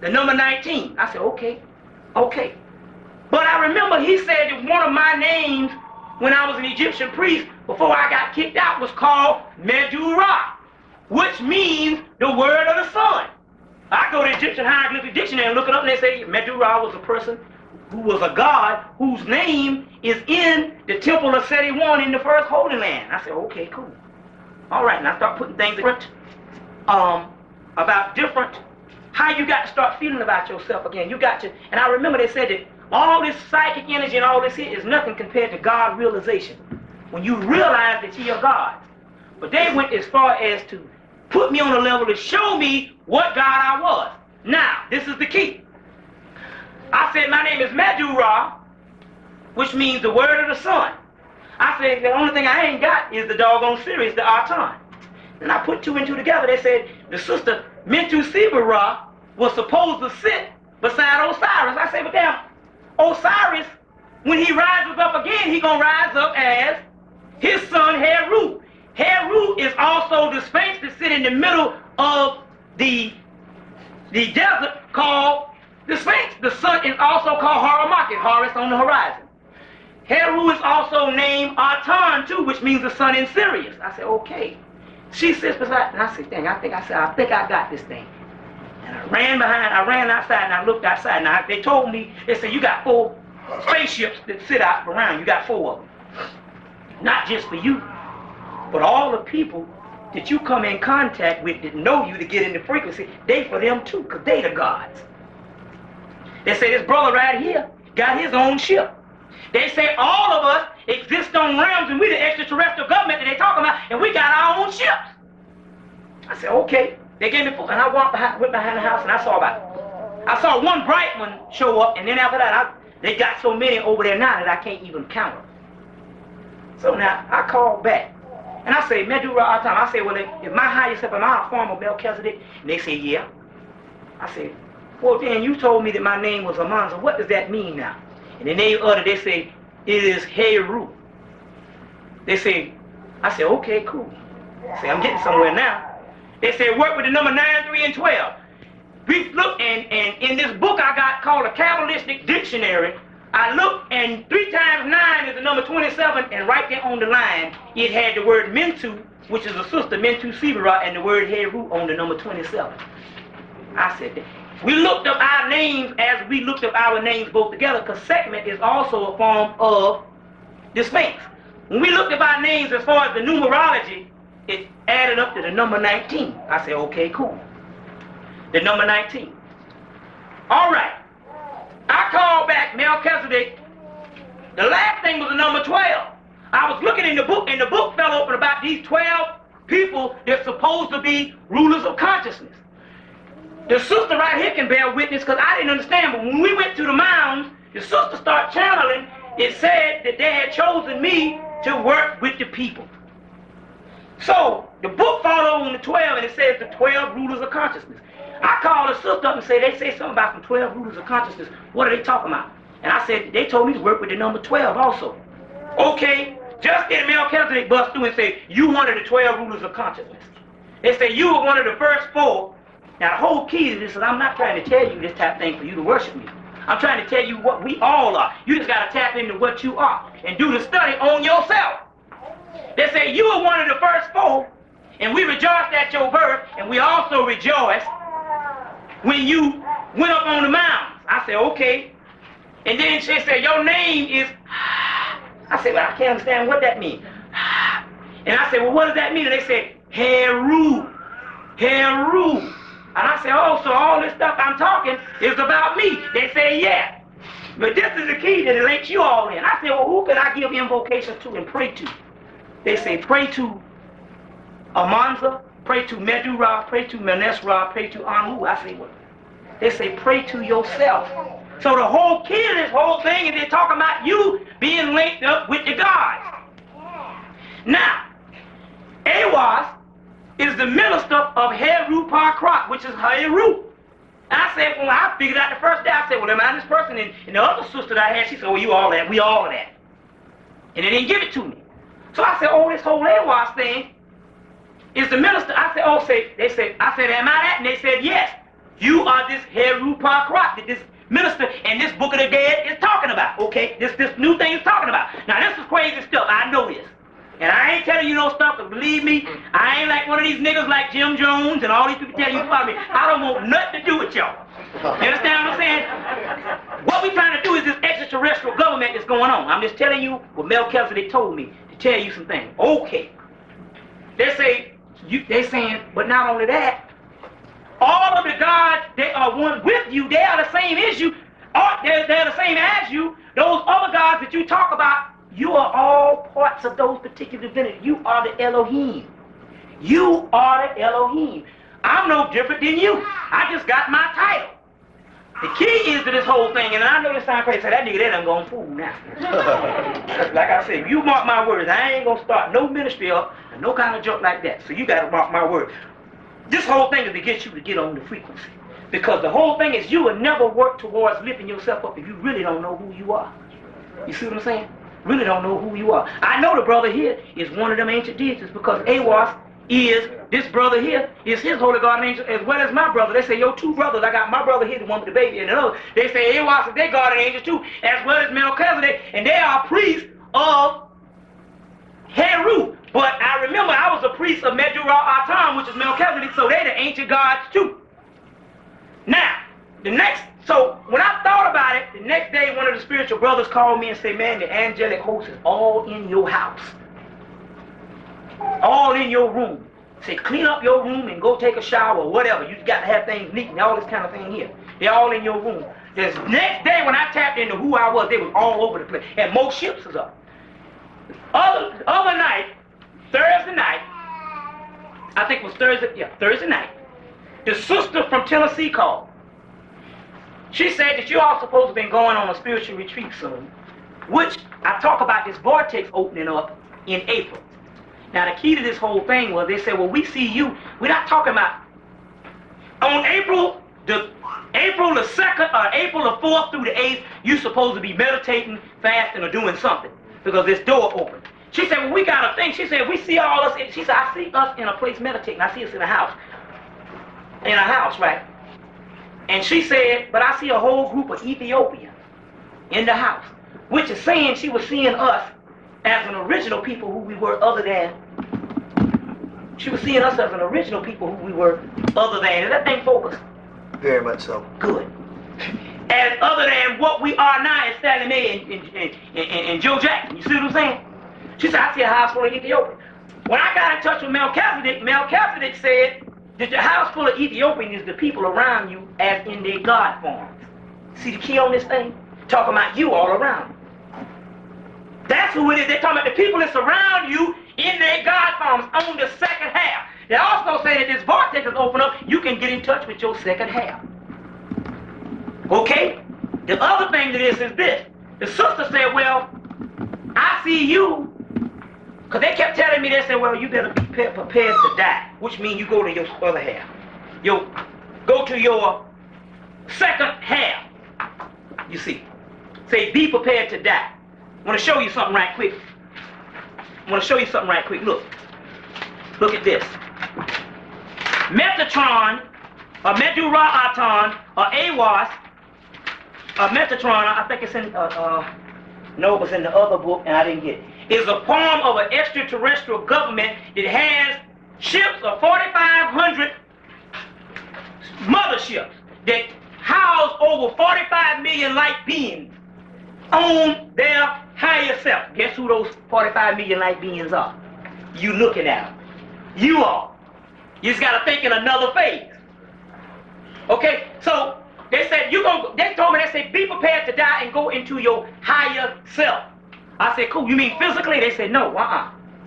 [SPEAKER 3] The number 19. I said, okay, okay. But I remember he said that one of my names when I was an Egyptian priest before I got kicked out was called Medu Ra, which means the word of the sun. I go to Egyptian hieroglyphic dictionary and look it up, and they say Medu Ra was a person who was a god whose name is in the temple of Seti I in the first Holy Land. I said, okay, cool. All right, and I start putting things different, about different, how you got to start feeling about yourself again. You got to, and I remember they said that all this psychic energy and all this here is nothing compared to God realization. When you realize that you're God. But they went as far as to put me on a level to show me what God I was. Now, this is the key. I said my name is Medu Ra, which means the word of the sun. I said the only thing I ain't got is the doggone Sirius, the Atan. And I put 2 and 2 together. They said the sister Mentu Siva Ra was supposed to sit beside Osiris. I said, but damn, Osiris, when he rises up again, he gonna rise up as his son Heru. Heru is also the Sphinx that sit in the middle of the desert called the Sphinx. The sun is also called Haramakit, Horus on the horizon. Heru is also named Atan too, which means the sun in Sirius. I said, okay. She sits beside, and I said, dang, I think I got this thing. And I ran outside and I looked outside. Now they told me, they said, you got 4 spaceships that sit out around. You got 4 of them. Not just for you. But all the people that you come in contact with that know you to get in the frequency, they for them too, because they the gods. They say this brother right here got his own ship. They say all of us exist on realms and we the extraterrestrial government that they talking about, and we got our own ships. I said, okay. They gave me, and I went behind the house and I saw one bright one show up, and then after that, they got so many over there now that I can't even count them. So now I called back, and I say, man, do all the time. I say, well, if my highest self, am I a form of Melchizedek? And they say, yeah. I say, well, then you told me that my name was Amanza. What does that mean now? And then they say, it is Heru. They say, I say, okay, cool. I say, I'm getting somewhere now. They say, work with the number 9, 3, and 12. We look, and in this book I got called a Kabbalistic Dictionary, I looked, and 3 times 9 is the number 27, and right there on the line, it had the word Mentu, which is a sister, Mentu Sibera, and the word Heru on the number 27. I said that. We looked up our names as we looked up our names both together, because Sekhmet is also a form of the Sphinx. When we looked up our names as far as the numerology, it added up to the number 19. I said, okay, cool. The number 19. All right. I called back Melchizedek. The last thing was the number 12. I was looking in the book, and the book fell open about these 12 people that's supposed to be rulers of consciousness. The sister right here can bear witness, because I didn't understand, but when we went to the mounds, the sister started channeling. It said that they had chosen me to work with the people. So the book followed on the 12, and it says the 12 rulers of consciousness. I called the sister up and said, they say something about the 12 rulers of consciousness. What are they talking about? And I said, they told me to work with the number 12 also. Okay, just then Melchizedek bust through and say, you one of the 12 rulers of consciousness. They say you were one of the first 4. Now the whole key to this is I'm not trying to tell you this type of thing for you to worship me. I'm trying to tell you what we all are. You just got to tap into what you are and do the study on yourself. They say you were one of the first 4, and we rejoiced at your birth, and we also rejoiced when you went up on the mountains. I said, okay. And then she said, your name is... I said, well, I can't understand what that means. And I said, well, what does that mean? And they said, Heru. Heru. And I said, oh, so all this stuff I'm talking is about me. They say, yeah. But this is the key that it links you all in. I said, well, who can I give invocation to and pray to? They say, pray to Amanza, pray to Medura, pray to Menesra, pray to Anu. I say, what? They say, pray to yourself. So the whole key of this whole thing is they're talking about you being linked up with the gods. Now, Aiwass is the minister of Heru Pakrat, which is Heru. I said, well, I figured out the first day, I said, well, am I this person? And the other sister that I had, she said, well, you all that, we all that. And they didn't give it to me. So I said, oh, this whole Aiwass thing is the minister. I said, oh, they said, I said, am I that? And they said, yes, you are this Heru Pakrat that this minister and this Book of the Dead is talking about. Okay, this new thing is talking about. Now, this is crazy stuff. I know this. And I ain't telling you no stuff, but believe me, I ain't like one of these niggas like Jim Jones and all these people telling you about me. I don't want nothing to do with y'all. You understand what I'm saying? What we trying to do is this extraterrestrial government that's going on. I'm just telling you what Melchizedek told me to tell you some things. Okay. They saying, but not only that, all of the gods, they are one with you. They are the same as you. They're the same as you. Those other gods that you talk about, you are all parts of those particular divinities. You are the Elohim. You are the Elohim. I'm no different than you. I just got my title. The key is to this whole thing, and I know this sounds crazy, so that nigga there done gone fool now. Like I said, you mark my words, I ain't gonna start no ministry up and no kind of junk like that. So you gotta mark my words. This whole thing is to get you to get on the frequency. Because the whole thing is you will never work towards lifting yourself up if you really don't know who you are. You see what I'm saying? Really don't know who you are. I know the brother here is one of them ancient deities because Aiwass is, this brother here is his holy guardian angel as well as my brother. They say, yo, 2 brothers, I got my brother here, the one with the baby, and another. They say Aiwass is their guardian angel too, as well as Melchizedek, and they are priests of Heru. But I remember I was a priest of Medura Atam, which is Melchizedek, so they're the ancient gods too. Now, so when I thought about it, the next day one of the spiritual brothers called me and said, man, the angelic host is all in your house. all in your room. Say, clean up your room and go take a shower or whatever. You got to have things neat and all this kind of thing here. They're all in your room. The next day when I tapped into who I was, they was all over the place. And most ships was up. Other night, Thursday night, I think it was Thursday night, the sister from Tennessee called. She said that you all supposed to have been going on a spiritual retreat soon, which I talk about this vortex opening up in April. Now the key to this whole thing was they said, well, we see you. We're not talking about on April the 2nd or April the 4th through the 8th, you're supposed to be meditating, fasting, or doing something because this door opened. She said, well, we got a thing. She said, we see all us. She said, I see us in a place meditating. I see us in a house. In a house, right? And she said, but I see a whole group of Ethiopians in the house, which is saying she was seeing us as an original people who we were other than. She was seeing us as an original people who we were other than. Is that thing focused?
[SPEAKER 4] Very much so.
[SPEAKER 3] Good. As other than what we are now as Sally Mae and Joe Jackson. You see what I'm saying? She said, I see a house full of Ethiopians. When I got in touch with Melchizedek said that the house full of Ethiopians is the people around you as in their God forms. See the key on this thing? Talking about you all around. That's who it is. They're talking about the people that surround you in their God forms on the second half. They also say that this vortex is open up, you can get in touch with your second half. Okay? The other thing to this is this. The sister said, well, I see you. Because they kept telling me, they said, well, you better be prepared to die. Which means you go to your other half. You go to your second half. You see. Say, be prepared to die. I want to show you something right quick. Look. Look at this. Metatron, or Medura'atan, or Aiwass, or Metatron, I think it's in, no, it was in the other book and I didn't get it, is a form of an extraterrestrial government that has ships of 4,500 motherships that house over 45 million light beings on their higher self. Guess who those 45 million light beings are? You looking at them. You are. You just got to think in another phase. Okay? So, they said, they told me, they said, be prepared to die and go into your higher self. I said, cool, you mean physically? They said, no,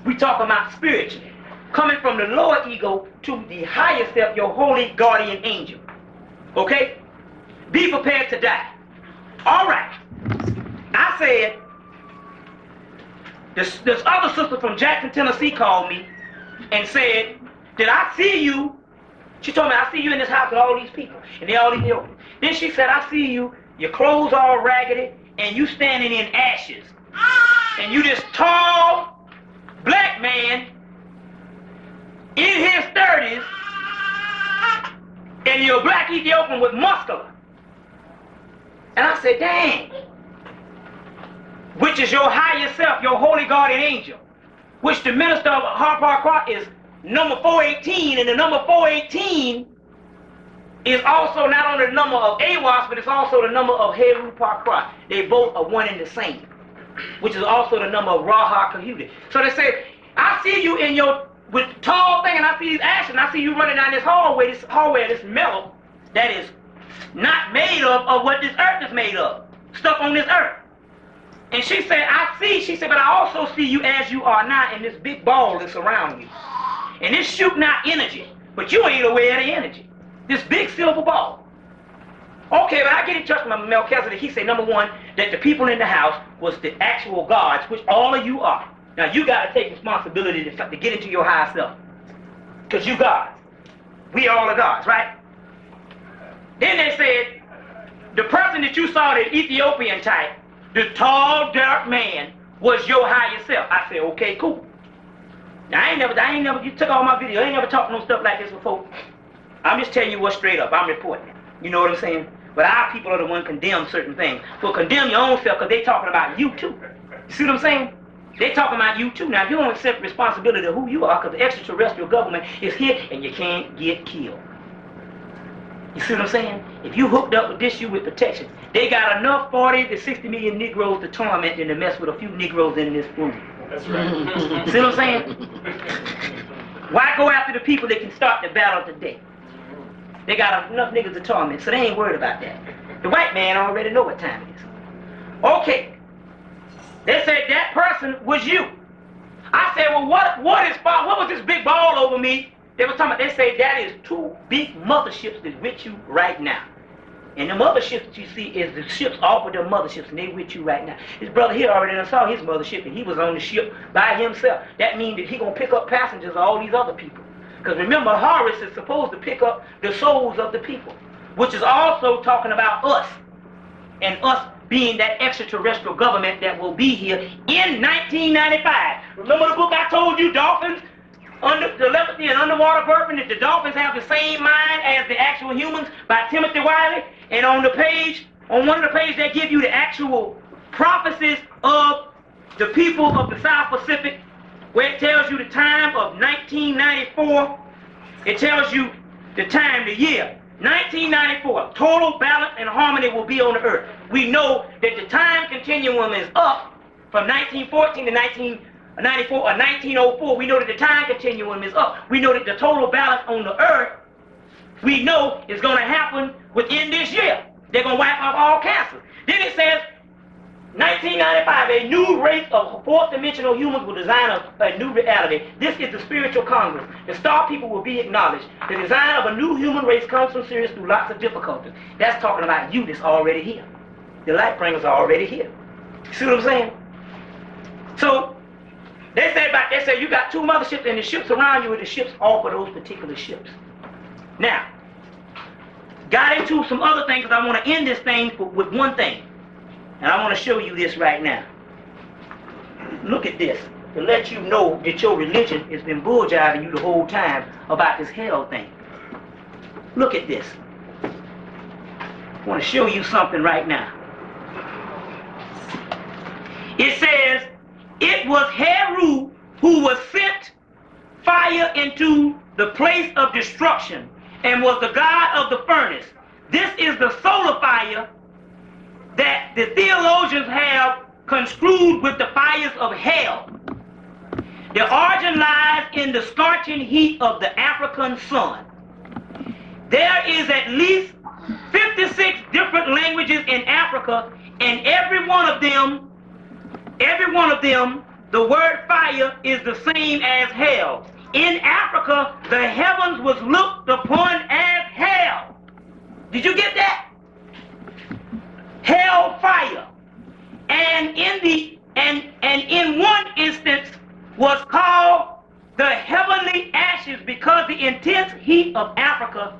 [SPEAKER 3] we talking about spiritually. Coming from the lower ego to the higher self, your holy guardian angel. Okay? Be prepared to die. All right. I said, this other sister from Jackson, Tennessee called me and said, did I see you? She told me, I see you in this house with all these people. And they all Ethiopians. Then she said, I see you, your clothes all raggedy, and you standing in ashes. And you this tall, black man, in his 30s, and you're a black Ethiopian with muscular. And I said, dang. Which is your higher self, your holy guardian angel. Which the minister of Harpar is number 418, and the number 418 is also not only the number of Aiwass, but it's also the number of Heru Parkra. They both are one and the same, which is also the number of Raha Kahuti. So they say, I see you in your with tall thing, and I see these ashes, and I see you running down this hallway of this metal that is not made of what this earth is made of, stuff on this earth. And she said, she said, but I also see you as you are now in this big ball that's around you. And it's shooting out energy, but you ain't aware of the energy. This big silver ball. Okay, but I get in touch with Melchizedek. He said, number one, that the people in the house was the actual gods, which all of you are. Now you got to take responsibility to get into your higher self. Because you gods. We all are gods, right? Then they said, the person that you saw, the Ethiopian type, the tall, dark man, was your higher self. I said, okay, cool. Now I ain't never, you took all my videos, I ain't never talked no stuff like this before. I'm just telling you what's straight up, I'm reporting it. You know what I'm saying? But our people are the ones condemn certain things. Well, condemn your own self because they talking about you too. You see what I'm saying? They talking about you too. Now if you don't accept responsibility of who you are, because the extraterrestrial government is here and you can't get killed. You see what I'm saying? If you hooked up with this, you with protection. They got enough 40 to 60 million Negroes to torment and to mess with a few Negroes in this room.
[SPEAKER 2] That's right.
[SPEAKER 3] See what I'm saying? Why go after the people that can start the battle today? They got enough niggas to torment, so they ain't worried about that. The white man already know what time it is. Okay. They said that person was you. I said, well, what was this big ball over me? They were talking about, they say that is 2 big motherships that's with you right now. And the motherships that you see is the ships off of the motherships, and they with you right now. His brother here already done saw his mothership, and he was on the ship by himself. That means that he gonna pick up passengers of all these other people. Because remember, Horus is supposed to pick up the souls of the people, which is also talking about us, and us being that extraterrestrial government that will be here in 1995. Remember the book I told you, Dolphins, under telepathy and underwater birthing, that the dolphins have the same mind as the actual humans, by Timothy Wiley? And on the page, on one of the pages, they give you the actual prophecies of the people of the South Pacific, where it tells you the time of 1994. It tells you the time, the year. 1994, total balance and harmony will be on the earth. We know that the time continuum is up from 1914 to 1994 or 1904. We know that the time continuum is up. We know that the total balance on the earth, we know, is going to happen within this year. They're going to wipe off all cancer. Then it says, 1995, a new race of fourth-dimensional humans will design a new reality. This is the spiritual Congress. The star people will be acknowledged. The design of a new human race comes from Sirius through lots of difficulties. That's talking about you that's already here. The light bringers are already here. See what I'm saying? So, they say you got 2 motherships, and the ships around you are the ships off of those particular ships. Now, got into some other things, because I want to end this thing with one thing. And I want to show you this right now. Look at this, to let you know that your religion has been bull-jiving you the whole time about this hell thing. Look at this. I want to show you something right now. It says, it was Heru who was sent fire into the place of destruction and was the god of the furnace. This is the solar fire that the theologians have construed with the fires of hell. The origin lies in the scorching heat of the African sun. There is at least 56 different languages in Africa, and every one of them, the word fire is the same as hell. In Africa, the heavens was looked upon as hell. Did you get that? Hell fire. And in one instance was called the heavenly ashes, because the intense heat of Africa,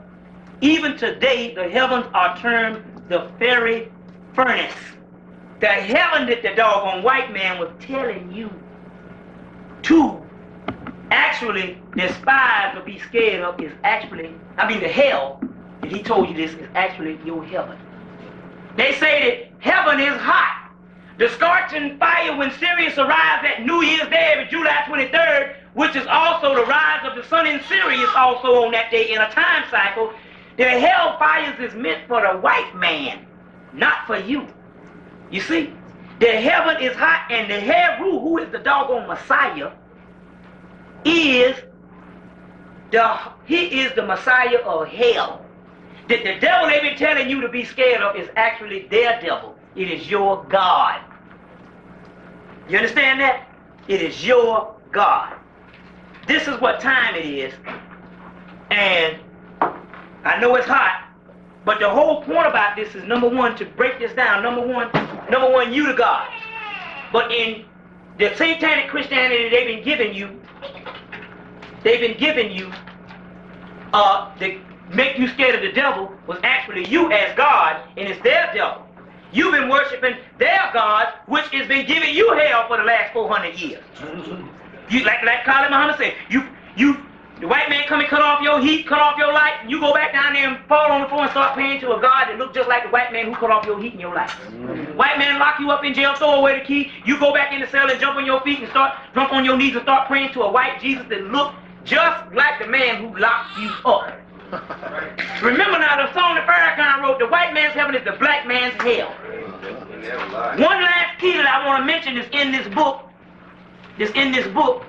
[SPEAKER 3] even today the heavens are termed the fiery furnace. The heaven that the doggone white man was telling you to actually despise or be scared of is actually, the hell that he told you this is actually your heaven. They say that heaven is hot. The scorching fire when Sirius arrives at New Year's Day every July 23rd, which is also the rise of the sun in Sirius also on that day in a time cycle. The hell fires is meant for the white man, not for you. You see? The heaven is hot, and the Heru, who is the doggone Messiah, he is the Messiah of hell. That the devil they've been telling you to be scared of is actually their devil. It is your God. You understand that? It is your God. This is what time it is. And I know it's hot, but the whole point about this is, number one, to break this down. Number one, you the God. But in the satanic Christianity they've been giving you the make you scared of the devil was actually you as God, and it's their devil. You've been worshiping their God, which has been giving you hell for the last 400 years. You, like Khalid Muhammad said, the white man come and cut off your heat, cut off your light, and you go back down there and fall on the floor and start praying to a God that looks just like the white man who cut off your heat and your light. White man lock you up in jail, throw away the key, you go back in the cell and jump on your feet and start jump on your knees and start praying to a white Jesus that looked just like the man who locked you up. Remember now, the song that Farrakhan wrote, the white man's heaven is the black man's hell. One last key that I want to mention is in this book, that's in this book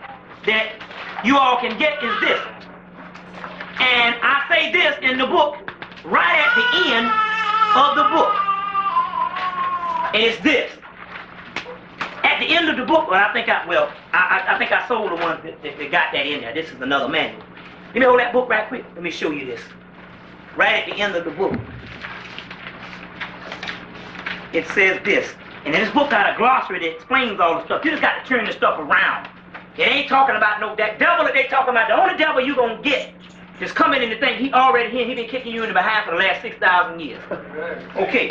[SPEAKER 3] that you all can get is this. And I say this in the book right at the end of the book. And it's this. At the end of the book, well, I think I sold the ones that got that in there. This is another manual. Let me hold that book right quick. Let me show you this. Right at the end of the book. It says this. And in this book got a glossary that explains all the stuff. You just got to turn the stuff around. It ain't talking about that devil that they talking about. The only devil you gonna get is coming in the thing. He already here. He been kicking you in the behind for the last 6,000 years. Okay.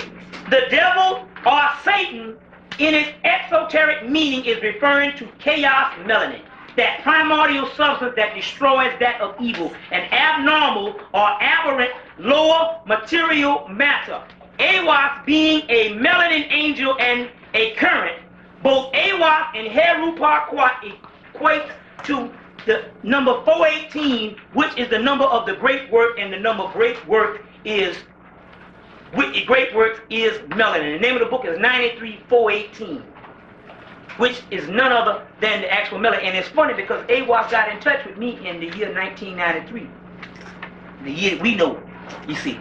[SPEAKER 3] The devil or Satan in its exoteric meaning is referring to chaos melanin, that primordial substance that destroys that of evil, an abnormal or aberrant lower material matter. Aiwass being a melanin angel and a current, both Aiwass and Heru Parquat equate to the number 418, which is the number of the great work, and the number of great work is melanin. The name of the book is 93418, which is none other than the actual melanin. And it's funny because Aiwass got in touch with me in the year 1993, the year we know, you see,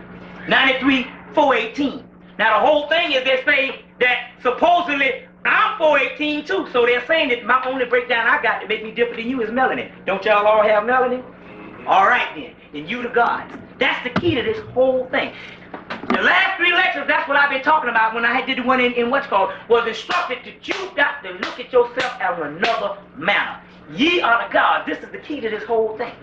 [SPEAKER 3] 93418. Now the whole thing is they say that supposedly I'm 418 too, so they're saying that my only breakdown I got to make me different than you is melanin. Don't y'all all have melanin? All right then you the gods. That's the key to this whole thing. The last 3 lectures, that's what I've been talking about when I did the one in what's called, was instructed that you got to look at yourself as another manner. Ye are the gods. This is the key to this whole thing.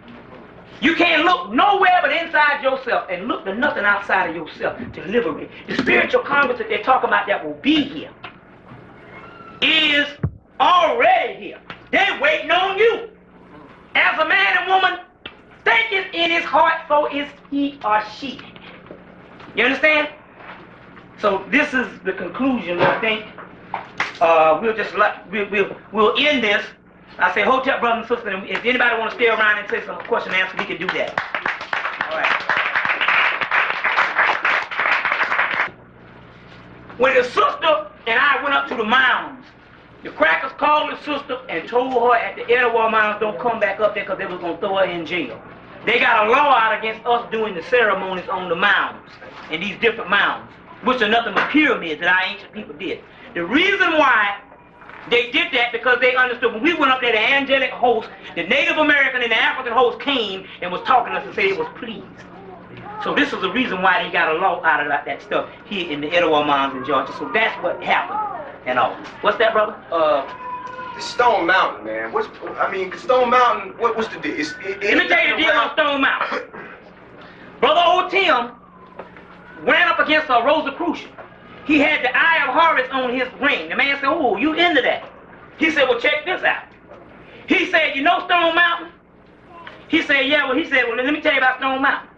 [SPEAKER 3] You can't look nowhere but inside yourself and look to nothing outside of yourself to liberate. The spiritual congress that they're talking about that will be here is already here. They're waiting on you. As a man and woman thinketh in his heart, so is he or she. You understand? So this is the conclusion. I think we'll end this. I say, Hotep brothers and sisters, and if anybody want to stay around and say some question and answer, we can do that. All right. When the sister and I went up to the mounds, the crackers called the sister and told her at the Aiwass mounds, don't come back up there because they was going to throw her in jail. They got a law out against us doing the ceremonies on the mounds, and these different mounds, which are nothing but pyramids that our ancient people did. The reason why they did that because they understood when we went up there, the angelic host, the Native American and the African host came and was talking to us and said it was pleased. So this is the reason why they got a law out of that stuff here in the Aiwass mounds in Georgia. So that's what happened and all. What's that, brother?
[SPEAKER 4] This Stone Mountain, man. Stone Mountain, what's the deal?
[SPEAKER 3] Let me tell you the deal on Stone Mountain. Brother old Tim ran up against a Rosicrucian. He had the Eye of Horus on his ring. The man said, oh, you into that? He said, well, check this out. He said, you know Stone Mountain? He said, yeah. Well, he said, well, let me tell you about Stone Mountain.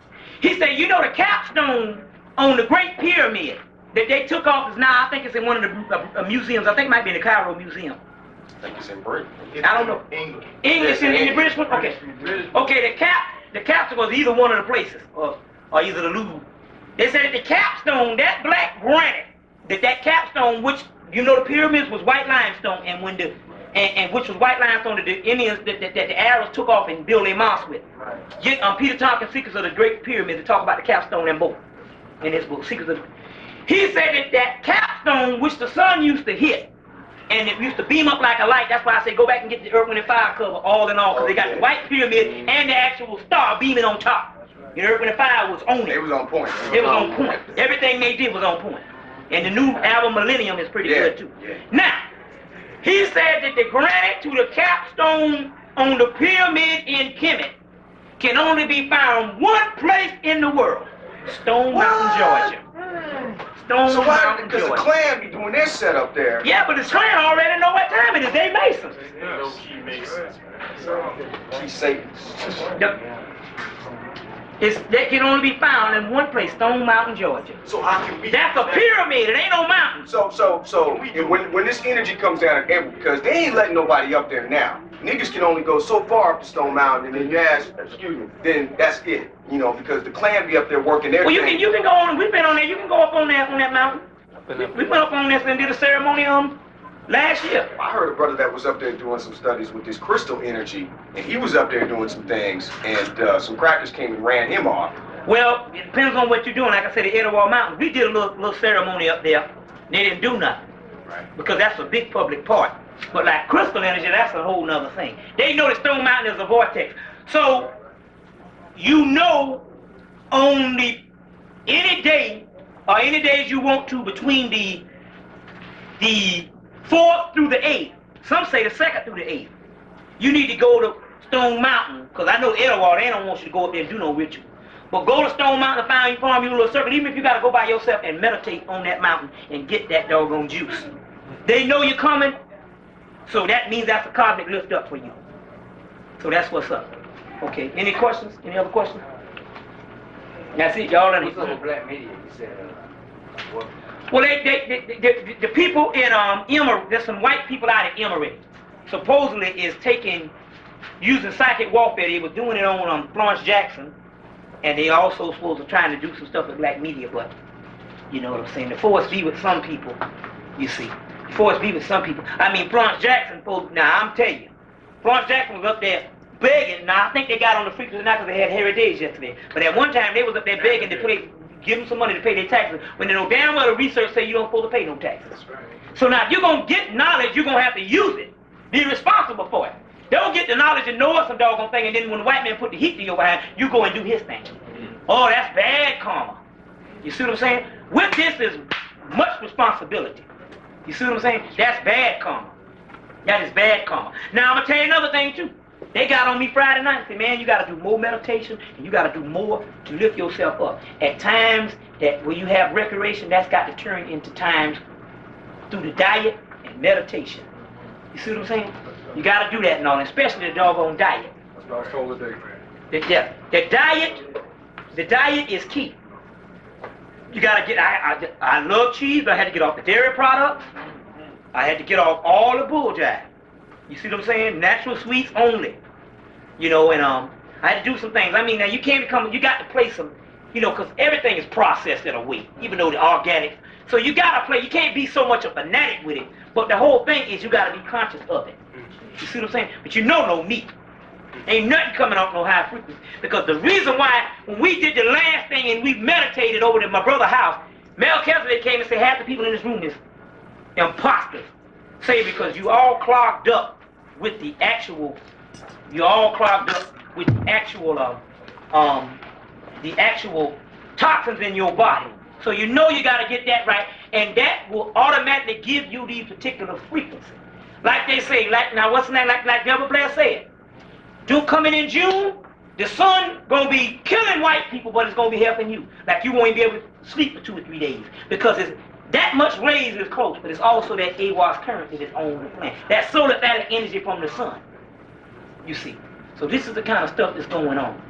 [SPEAKER 3] He said, you know the capstone on the Great Pyramid that they took off is now, I think it's in one of the museums. I think it might be in the Cairo Museum.
[SPEAKER 4] I think it's in Britain.
[SPEAKER 3] I don't know. English in the British one? Okay. Okay, the capstone was either one of the places, or either the Louvre. They said that the capstone, that black granite, that capstone, which you know the pyramids was white limestone, and when and which was white limestone that the Indians that the Arabs took off and built a mosque with. Yet Peter Tompkins, Secrets of the Great Pyramid, to talk about the capstone and both in his book, Secrets of the. He said that capstone, which the sun used to hit, and it used to beam up like a light. That's why I say go back and get the Earth, Wind, and Fire cover, all in all, because they got the white pyramid and the actual star beaming on top. The Earth, Wind, and Fire was on it.
[SPEAKER 4] It was on point.
[SPEAKER 3] It was on point. Everything they did was on point. And the new album Millennium is pretty good too. Yeah. Now, he said that the granite to the capstone on the pyramid in Kemet can only be found one place in the world. Stone Mountain, Georgia.
[SPEAKER 4] So why? Because the Klan be doing their setup there.
[SPEAKER 3] Yeah, but the Klan already know what time it is. They Masons.
[SPEAKER 2] No key Masons.
[SPEAKER 4] Key Satans.
[SPEAKER 3] That can only be found in one place, Stone Mountain, Georgia.
[SPEAKER 4] So how can we?
[SPEAKER 3] That's a pyramid. It ain't no mountain.
[SPEAKER 4] So when this energy comes down, because they ain't letting nobody up there now. Niggas can only go so far up the Stone Mountain, and then you ask, excuse me, then that's it. You know, because the Klan be up there working their
[SPEAKER 3] Well,
[SPEAKER 4] thing.
[SPEAKER 3] you can go on. We've been on there. You can go up on that mountain. We went up on this and did a ceremony Last year.
[SPEAKER 4] I heard a brother that was up there doing some studies with this crystal energy, and he was up there doing some things, and some crackers came and ran him off.
[SPEAKER 3] Well, it depends on what you're doing. Like I said, the Aiwass Mountains, we did a little ceremony up there. They didn't do nothing.
[SPEAKER 4] Right.
[SPEAKER 3] Because that's a big public part. But like crystal energy, that's a whole nother thing. They know that Stone Mountain is a vortex. So, you know, only any day, or any days you want to, between the 4th through the 8th, some say the 2nd through the 8th, you need to go to Stone Mountain, because I know Aiwass, they don't want you to go up there and do no ritual. But go to Stone Mountain and farm you a little circle, even if you got to go by yourself and meditate on that mountain and get that doggone juice. They know you're coming, so that means that's a cosmic lift up for you. So that's what's up. Okay, any questions? Any other questions? That's it, y'all.
[SPEAKER 2] What's up with black media? You said, what?
[SPEAKER 3] Well, the people in Emory, there's some white people out in Emory, supposedly is using psychic warfare. They were doing it on Florence Jackson, and they also supposed to trying to do some stuff with black media, but you know what I'm saying. The force be with some people, you see. The force be with some people. I mean, Florence Jackson, now I'm telling you, Florence Jackson was up there begging. Now, I think they got on the frequency now because they had heritage yesterday. But at one time, they was up there begging to give them some money to pay their taxes, when they know damn well the research say you don't supposed to pay no taxes.
[SPEAKER 2] That's right.
[SPEAKER 3] So now, if you're going to get knowledge, you're going to have to use it. Be responsible for it. Don't get the knowledge and know some doggone thing, and then when the white man put the heat to your behind, you go and do his thing. Oh, that's bad karma. You see what I'm saying? With this is much responsibility. You see what I'm saying? That's bad karma. That is bad karma. Now, I'm going to tell you another thing, too. They got on me Friday night and said, man, you got to do more meditation and you got to do more to lift yourself up. At times that when you have recreation, that's got to turn into times through the diet and meditation. You see what I'm saying? You got to do that and all, especially the doggone diet.
[SPEAKER 2] That's what I was told today.
[SPEAKER 3] The diet is key. You got to get, I love cheese, but I had to get off the dairy products. I had to get off all the bull jive. You see what I'm saying? Natural sweets only. You know, and I had to do some things. I mean, now you can't you got to play some, you know, because everything is processed at a weight, even though the organic. So you got to play, you can't be so much a fanatic with it, but the whole thing is you got to be conscious of it. You see what I'm saying? But you know no meat. Ain't nothing coming off no high frequency. Because the reason why, when we did the last thing and we meditated over at my brother's house, Melchizedek came and said, half the people in this room is imposters. Say because you all clogged up with the actual, toxins in your body. So you know you got to get that right, and that will automatically give you these particular frequencies. Like they say, now what's the name, like Deborah Blair said, coming in June, the sun gonna be killing white people, but it's gonna be helping you. Like you won't even be able to sleep for 2 or 3 days because it's that much rays is close, but it's also that Aiwass current that is on the planet. That solar thallic energy from the sun. You see. So this is the kind of stuff that's going on.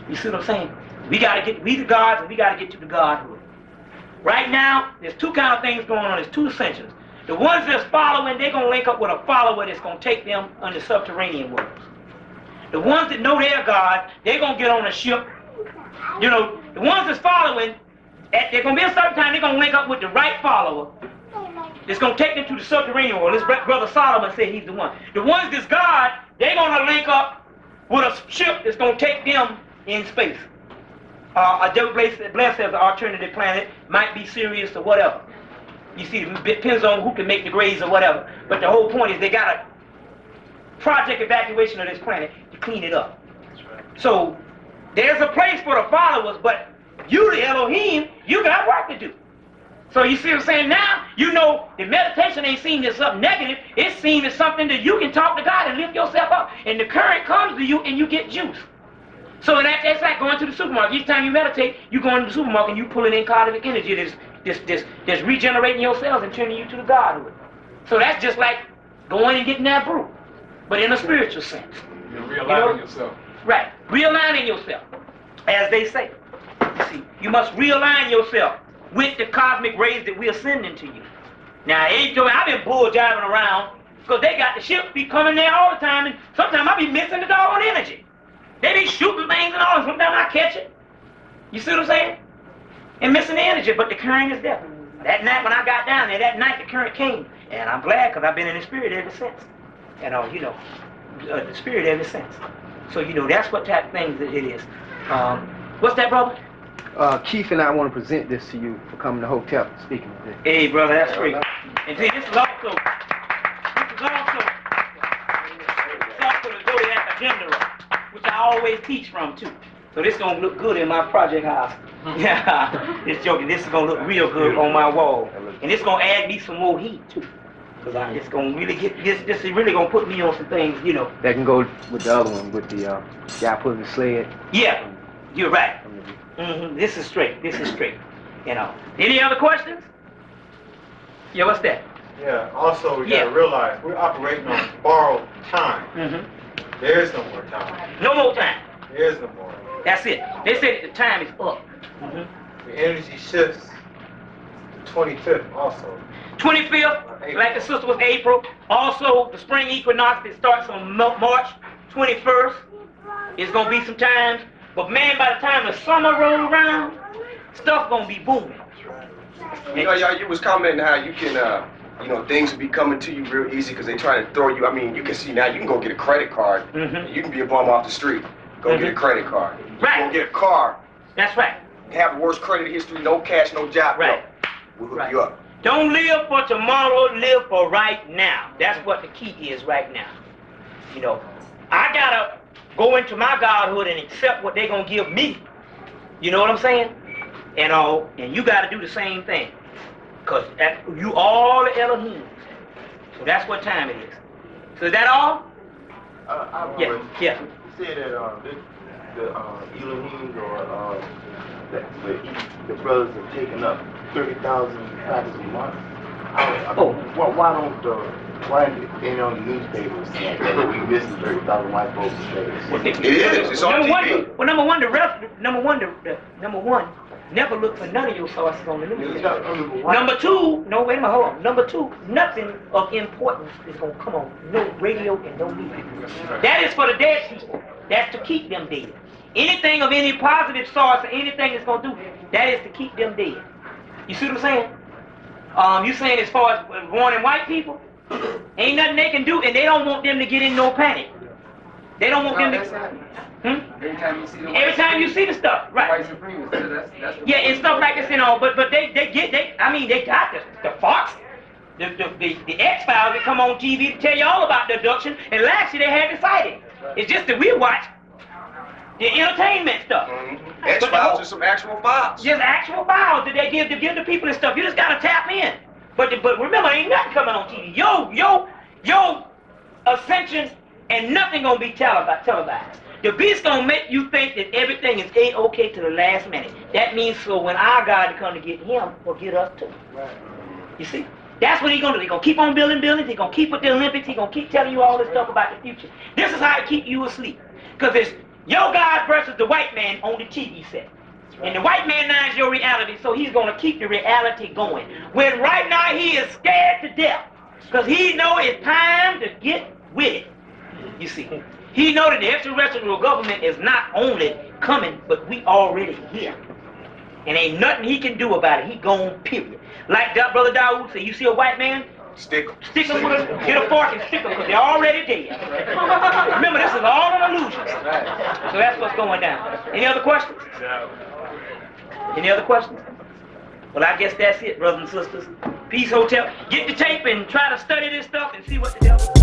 [SPEAKER 3] You see what I'm saying? We the gods, and we gotta get to the godhood. Right now, there's 2 kind of things going on. There's 2 ascensions. The ones that's following, they're gonna link up with a follower that's gonna take them under subterranean worlds. The ones that know their God, they're gonna get on a ship. You know, the ones that's following, there's gonna be a certain time they're gonna link up with the right follower. It's gonna take them to the subterranean world. This brother Solomon said he's the one. The ones that's God, they're gonna link up with a ship that's gonna take them in space. A Deborah Blair says an alternative planet might be Sirius or whatever. You see, it depends on who can make the grades or whatever. But the whole point is they got a project evacuation of this planet to clean it up.
[SPEAKER 2] That's right.
[SPEAKER 3] So there's a place for the followers, but you, the Elohim, you got work to do. So you see what I'm saying? Now, you know, the meditation ain't seen as something negative. It's seen as something that you can talk to God and lift yourself up. And the current comes to you and you get juice. So that's like going to the supermarket. Each time you meditate, you go into the supermarket and you pulling in cosmic energy that's regenerating your cells and turning you to the godhood. So that's just like going and getting that brew, but in a spiritual sense.
[SPEAKER 2] You're realigning yourself.
[SPEAKER 3] Right. Realigning yourself, as they say. You see, you must realign yourself with the cosmic rays that we are sending to you. Now, I've been bull jiving around because they got the ships be coming there all the time, and sometimes I be missing the doggone energy. They be shooting things and all, and sometimes I catch it. You see what I'm saying? And missing the energy, but the current is there. That night when I got down there, that night the current came, And I'm glad because I've been in the spirit ever since. And the spirit ever since. So that's what type of things it is. What's that, brother?
[SPEAKER 5] Keith and I want to present this to you for coming to Hotel, speaking of this.
[SPEAKER 3] Hey, brother, that's great. And see, this is also the zodiac agenda, which I always teach from too. So this gonna look good in my project house. Yeah, this joking. This is gonna look real good on my wall, and it's gonna add me some more heat too. Cause it's gonna really get this. This is really gonna put me on some things,
[SPEAKER 5] That can go with the other one, with the guy pulling the sled.
[SPEAKER 3] Yeah, you're right. This is straight. This is straight. Any other questions? Yeah, what's that?
[SPEAKER 6] Yeah, also we gotta realize we're operating on borrowed time. There is no more time.
[SPEAKER 3] No more time.
[SPEAKER 6] There is no more.
[SPEAKER 3] That's it. They said that the time is up.
[SPEAKER 6] The energy shifts to 25th also.
[SPEAKER 3] 25th, like the sister was April. Also, the spring equinox that starts on March 21st. It's gonna be some times. But man, by the time the summer rolls around, stuff gonna be booming.
[SPEAKER 4] You was commenting how you can, things will be coming to you real easy because they trying to throw you. I mean, you can see now you can go get a credit card. You can be a bum off the street. Go get a credit card.
[SPEAKER 3] Right.
[SPEAKER 4] Go get a car.
[SPEAKER 3] That's right.
[SPEAKER 4] Have the worst credit history, no cash, no job.
[SPEAKER 3] Right.
[SPEAKER 4] We'll hook you up.
[SPEAKER 3] Don't live for tomorrow, live for right now. That's what the key is right now. I gotta go into my godhood and accept what they're gonna give me. You know what I'm saying? And you gotta do the same thing. Cause you all the Elohim. So that's what time it is. So is that all? Yeah.
[SPEAKER 7] You said that the Elohim or the brothers have taken up 30,000 classes a month. Why ain't on the newspapers saying that we missing 30,000 white folks today?
[SPEAKER 4] It is. It's on TV.
[SPEAKER 3] Number one, never look for none of your sources on the news. Number two, hold on. Number two, nothing of importance is gonna come on. No radio and no media. That is for the dead people. That's to keep them dead. Anything of any positive source or anything that's gonna do, that is to keep them dead. You see what I'm saying? You saying as far as warning white people, ain't nothing they can do, and they don't want them to get in no panic. They don't want them to. Every time you see the stuff, right?
[SPEAKER 2] White supremacists, that's
[SPEAKER 3] yeah, and stuff like this, but they got the Fox, the X-Files that come on TV to tell you all about the abduction, and last year they had the sighting. It's just that we watch the entertainment stuff.
[SPEAKER 4] X-Files are some actual files.
[SPEAKER 3] Just actual files that they give the people and stuff. You just gotta tap in. But remember, ain't nothing coming on TV. Yo, ascension, and nothing gonna be televised. The beast gonna make you think that everything is A-OK to the last minute. That means so when our God come to get him, or get us too. Right. You see? That's what he's gonna do. He's gonna keep on building buildings. He's gonna keep with the Olympics. He's gonna keep telling you all this stuff about the future. This is how to keep you asleep. Because it's your God versus the white man on the TV set. Right. And the white man now is your reality, so he's gonna keep the reality going. When right now he is scared to death. Because he know it's time to get with it. You see? He know that the extraterrestrial government is not only coming, but we already here. And ain't nothing he can do about it. He gone, period. Like that Brother Dawood said, you see a white man?
[SPEAKER 4] Stick him.
[SPEAKER 3] Stick him with get a fork and stick him, because they're already dead. Remember, this is all an illusion. So that's what's going down. Any other questions? Any other questions? Well, I guess that's it, brothers and sisters. Peace Hotel. Get the tape and try to study this stuff and see what the devil